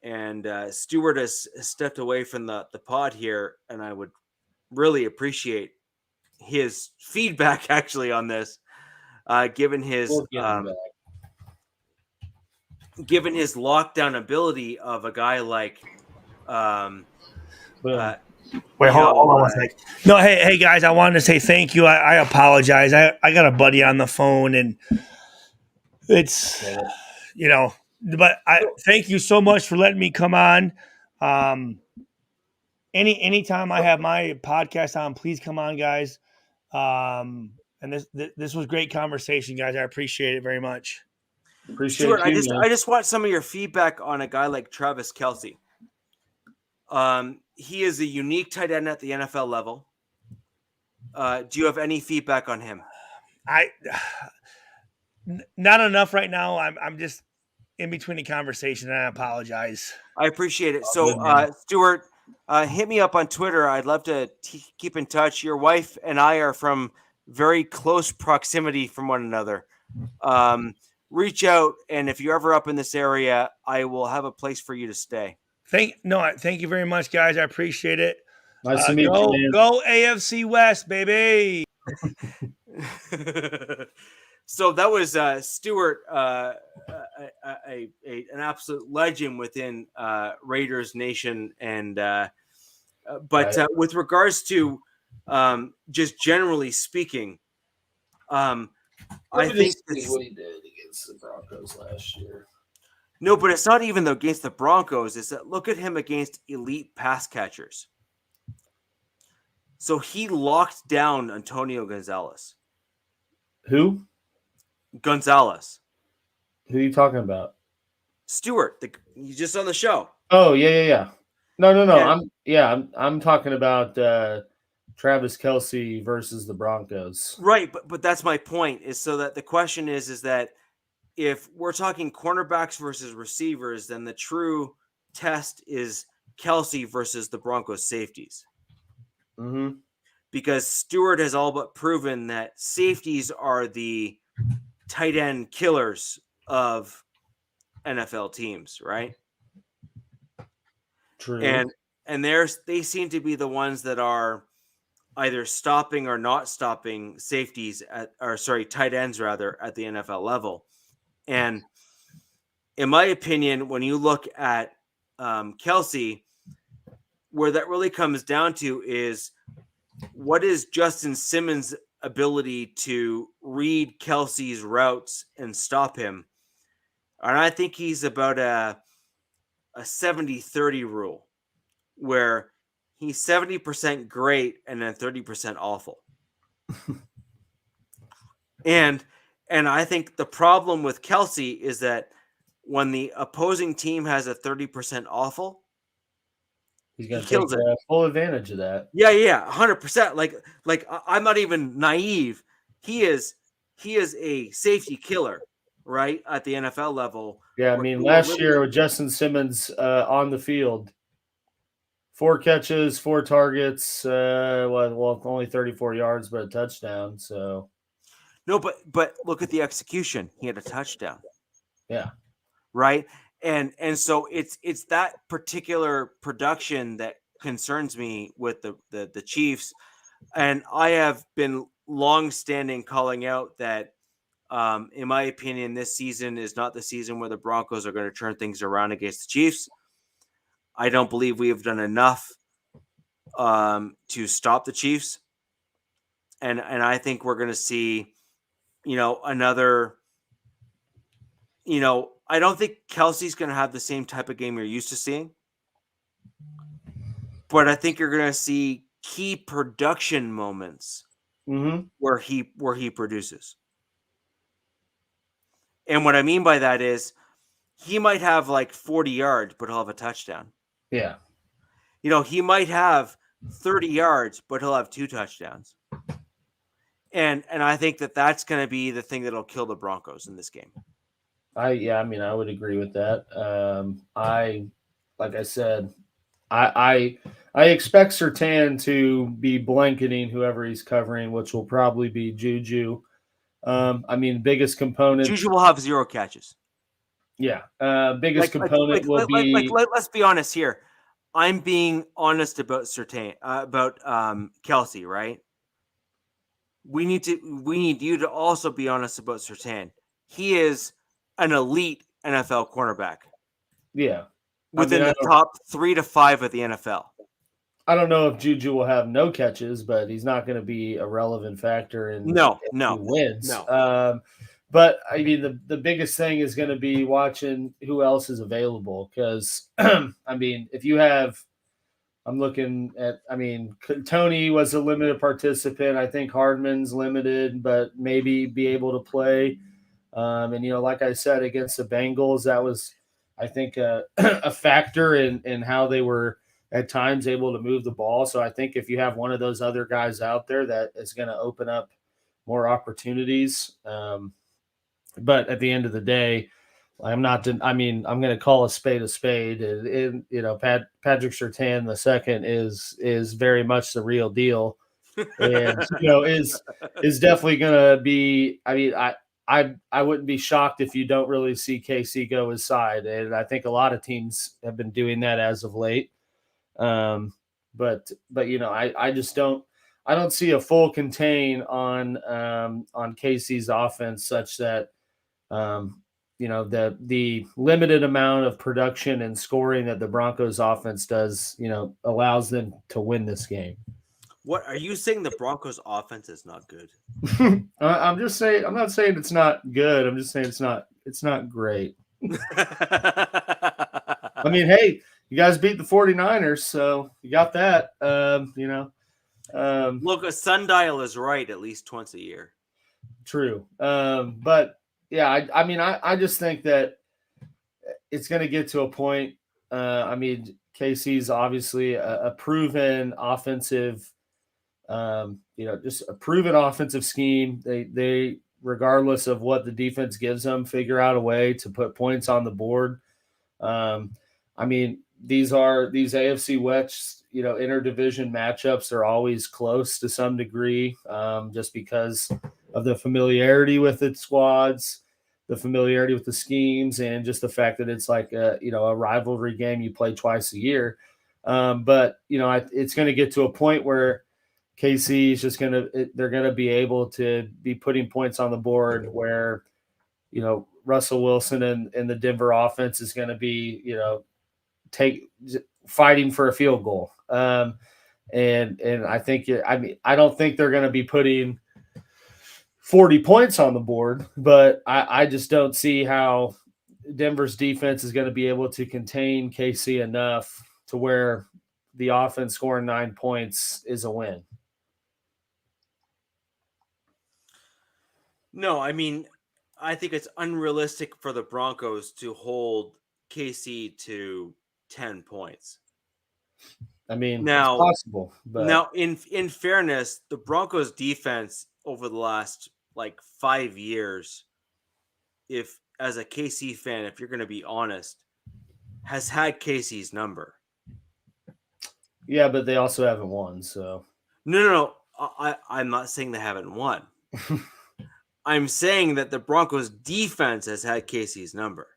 And Stewart has stepped away from the pod here, and I would really appreciate his feedback actually on this, given his lockdown ability of a guy like wait, hold on one second. No, hey guys, I wanted to say thank you. I apologize. I got a buddy on the phone, and it's but I thank you so much for letting me come on. Anytime I have my podcast on, please come on, guys. And this was great conversation, guys. I appreciate it very much. Stuart, I just want some of your feedback on a guy like Travis Kelce. He is a unique tight end at the NFL level. Do you have any feedback on him? Not enough right now. I'm just in between the conversation, and I apologize. I appreciate it. So, Stuart, hit me up on Twitter. I'd love to keep in touch. Your wife and I are from very close proximity from one another. Reach out, and if you're ever up in this area, I will have a place for you to stay. Thank you very much, guys. I appreciate it. Nice to meet you, man. Go AFC West, baby. So that was Stuart, an absolute legend within Raiders Nation, and but with regards to just generally speaking, I think what he did against the Broncos last year. No, but it's not even against the Broncos. It's that look at him against elite pass catchers. So he locked down Antonio Gonzalez. Who? Gonzalez. Who are you talking about? Stewart. He's just on the show. Oh, yeah. No. I'm talking about Travis Kelce versus the Broncos. Right, but that's my point. Is so that the question is that if we're talking cornerbacks versus receivers, then the true test is Kelce versus the Broncos safeties. Mm-hmm. Because Stewart has all but proven that safeties are the tight end killers of NFL teams, right? True. And they seem to be the ones that are either stopping or not stopping tight ends rather at the NFL level. And in my opinion, when you look at Kelce, where that really comes down to is what is Justin Simmons' ability to read Kelce's routes and stop him? And I think he's about a 70-30 rule where he's 70% great and then 30% awful. And I think the problem with Kelce is that when the opposing team has a 30% awful, he's going to take full advantage of that. Yeah, 100%. Like I'm not even naive. He is a safety killer, right, at the NFL level. Yeah, I mean, last year with Justin Simmons on the field, 4 catches, 4 targets, only 34 yards, but a touchdown. So no, but look at the execution. He had a touchdown. Yeah. Right. And so it's that particular production that concerns me with the Chiefs. And I have been long-standing calling out that, in my opinion, this season is not the season where the Broncos are going to turn things around against the Chiefs. I don't believe we have done enough to stop the Chiefs. And I think we're going to see, another, I don't think Kelce's going to have the same type of game you're used to seeing. But I think you're going to see key production moments where he produces. And what I mean by that is he might have like 40 yards, but he'll have a touchdown. Yeah. He might have 30 yards, but he'll have 2 touchdowns. And I think that's going to be the thing that'll kill the Broncos in this game. I would agree with that. Like I said, I expect Surtain to be blanketing whoever he's covering, which will probably be Juju. Biggest component. Juju will have 0 catches. Yeah. Biggest component will be. Let's be honest here. I'm being honest about Surtain, about Kelce, right? We need you to also be honest about Surtain. He is an elite NFL cornerback. Yeah. Within the top 3 to 5 of the NFL. I don't know if Juju will have no catches, but he's not going to be a relevant factor in wins. No. But I mean, the biggest thing is going to be watching who else is available. Because if you have, Tony was a limited participant. I think Hardman's limited, but maybe be able to play. Like I said, against the Bengals, that was, I think, a factor in how they were at times able to move the ball. So I think if you have one of those other guys out there, that is going to open up more opportunities. But at the end of the day, I'm going to call a spade a spade. Patrick Surtain II is very much the real deal. and is definitely going to be. I mean, I wouldn't be shocked if you don't really see KC go his side, and I think a lot of teams have been doing that as of late. But I just don't. I don't see a full contain on KC's offense such that the limited amount of production and scoring that the Broncos offense does, allows them to win this game. What are you saying? The Broncos offense is not good? I'm just saying. I'm not saying it's not good. I'm just saying it's not great. I mean, hey, you guys beat the 49ers, so you got that. Look, a sundial is right at least once a year. True. But yeah, I just think that it's going to get to a point. KC's obviously a proven offensive, just a proven offensive scheme. They regardless of what the defense gives them, figure out a way to put points on the board. These AFC West, interdivision matchups are always close to some degree, just because of the familiarity with its squads, the familiarity with the schemes, and just the fact that it's like a rivalry game you play twice a year. But it's going to get to a point where KC is just they're going to be able to be putting points on the board where, Russell Wilson and the Denver offense is going to be, fighting for a field goal. And I think, I don't think they're going to be putting 40 points on the board, but I just don't see how Denver's defense is going to be able to contain KC enough to where the offense scoring 9 points is a win. No, I think it's unrealistic for the Broncos to hold KC to 10 points. Now, it's possible. But now, in fairness, the Broncos defense over the last 5 years, if as a KC fan, if you're going to be honest, has had KC's number. Yeah, but they also haven't won. So no. I'm not saying they haven't won. I'm saying that the Broncos defense has had KC's number.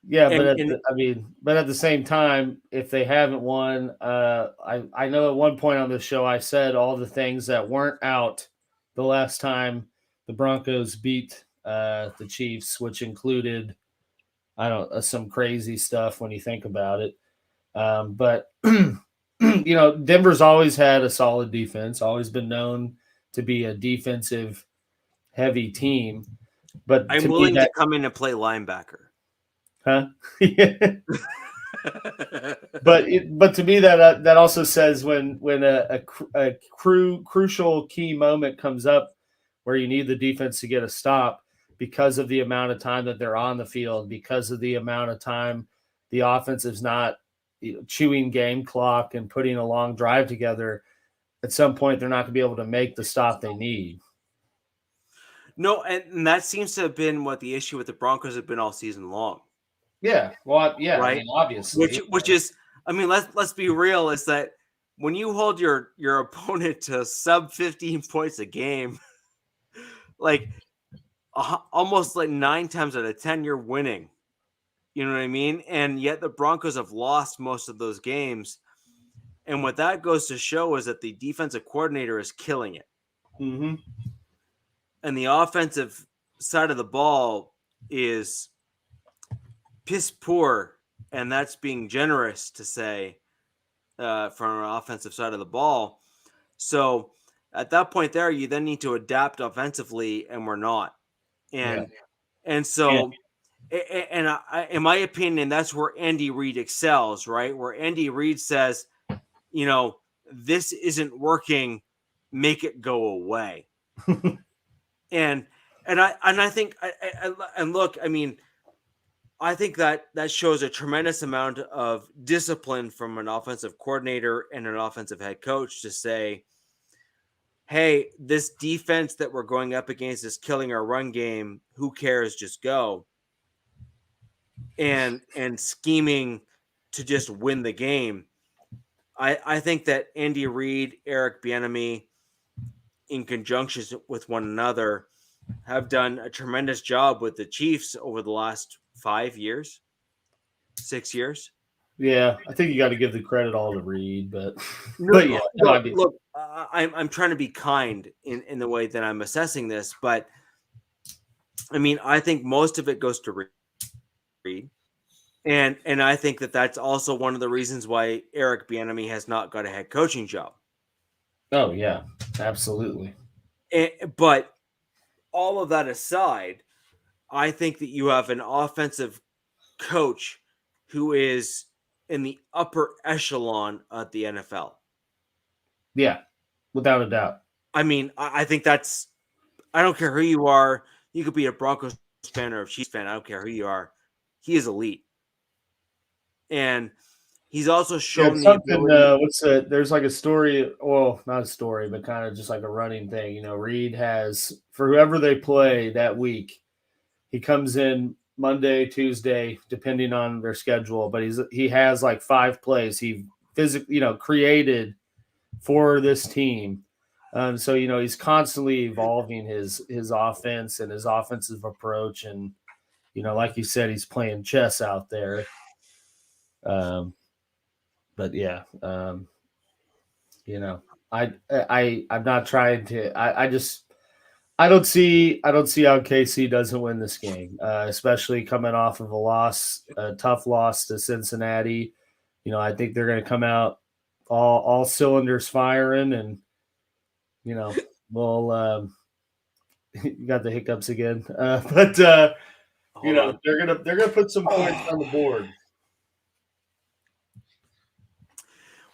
Yeah, but at the same time, if they haven't won, I know at one point on this show I said all the things that weren't out the last time the Broncos beat the Chiefs, which included some crazy stuff when you think about it. But Denver's always had a solid defense, always been known to be a defensive heavy team. But I'm willing to come in and play linebacker. Huh? Yeah. But to me that also says when a crucial key moment comes up where you need the defense to get a stop because of the amount of time that they're on the field, because of the amount of time the offense is not chewing game clock and putting a long drive together, at some point they're not going to be able to make the stop they need. No, and that seems to have been what the issue with the Broncos have been all season long. Yeah, well, yeah, right. Obviously, which is, let's be real, is that when you hold your opponent to sub 15 points a game, almost 9 times out of 10 you're winning. You know what I mean? And yet the Broncos have lost most of those games, and what that goes to show is that the defensive coordinator is killing it. Mm-hmm. And the offensive side of the ball is piss poor, and that's being generous to say from an offensive side of the ball. So at that point there, you then need to adapt offensively, and we're not. And so in my opinion, that's where Andy Reid excels, right? Where Andy Reid says, this isn't working, make it go away. And I think look, I think that shows a tremendous amount of discipline from an offensive coordinator and an offensive head coach to say, hey, this defense that we're going up against is killing our run game. Who cares? Just go. And scheming to just win the game. I think that Andy Reid, Eric Bieniemy, in conjunction with one another, have done a tremendous job with the Chiefs over the last 6 years. Yeah, I think you got to give the credit all to Reid, but yeah, look, I'm trying to be kind in the way that I'm assessing this, but I mean, I think most of it goes to Reid, and I think that that's also one of the reasons why Eric Bieniemy has not got a head coaching job. Oh yeah, absolutely. But all of that aside, I think that you have an offensive coach who is in the upper echelon of the NFL. Yeah, without a doubt. I mean, I think that's, I don't care who you are. You could be a Broncos fan or a Chiefs fan. I don't care who you are. He is elite. And he's also shown the ability. There's like a story, well, not a story, but kind of just like a running thing. You know, Reid has, for whoever they play that week, he comes in Monday, Tuesday, depending on their schedule, but he has like 5 plays he physically, created for this team. So, he's constantly evolving his offense and his offensive approach. And, like you said, he's playing chess out there. But yeah, I'm not trying to, I don't see how KC doesn't win this game, especially coming off of a tough loss to Cincinnati. I think they're going to come out all cylinders firing, and we'll you got the hiccups again, but they're gonna put some points on the board.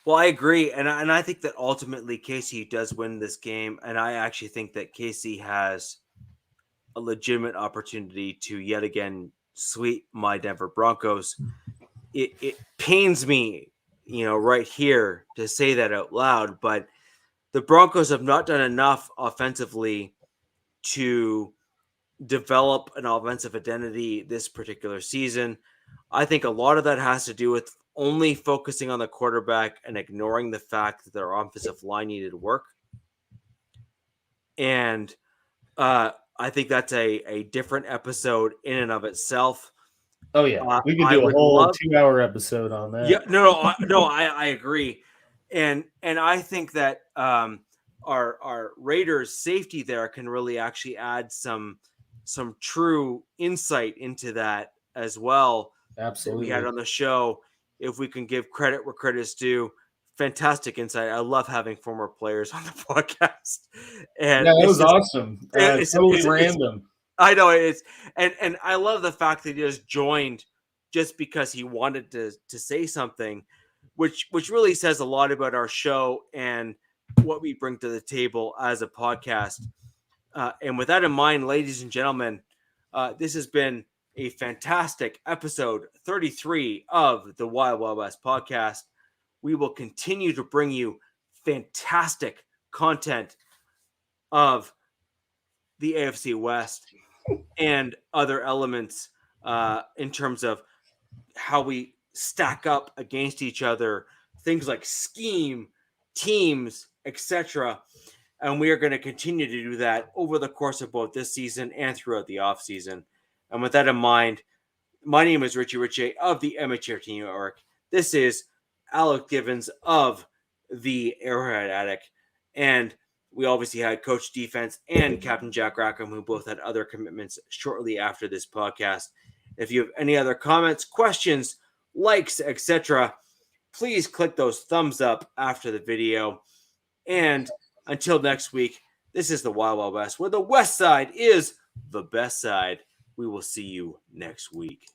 Well, I agree, and I think that ultimately KC does win this game, and I actually think that KC has a legitimate opportunity to yet again sweep my Denver Broncos. It pains me, right here to say that out loud, but the Broncos have not done enough offensively to develop an offensive identity this particular season. I think a lot of that has to do with only focusing on the quarterback and ignoring the fact that their offensive line needed work. And I think that's a different episode in and of itself. Oh yeah, we could do a whole 2-hour episode on that. Yeah, no, I agree, and I think that our Raiders safety there can really actually add some true insight into that as well. Absolutely, we had on the show. If we can give credit where credit is due, fantastic insight. I love having former players on the podcast. And yeah, that was awesome. It's totally random. I know it is. And I love the fact that he just joined just because he wanted to say something, which really says a lot about our show and what we bring to the table as a podcast. And with that in mind, ladies and gentlemen, this has been a fantastic episode 33 of the Wild Wild West podcast. We will continue to bring you fantastic content of the AFC West and other elements in terms of how we stack up against each other, things like scheme, teams, etc. And we are going to continue to do that over the course of both this season and throughout the offseason. And with that in mind, my name is RichiRichEh of the Amateur Team Network. This is Alec Givens of the Arrowhead Attic. And we obviously had Coach Defense and Captain Jack Rackham, who both had other commitments shortly after this podcast. If you have any other comments, questions, likes, etc., please click those thumbs up after the video. And until next week, this is the Wild Wild West, where the West Side is the best side. We will see you next week.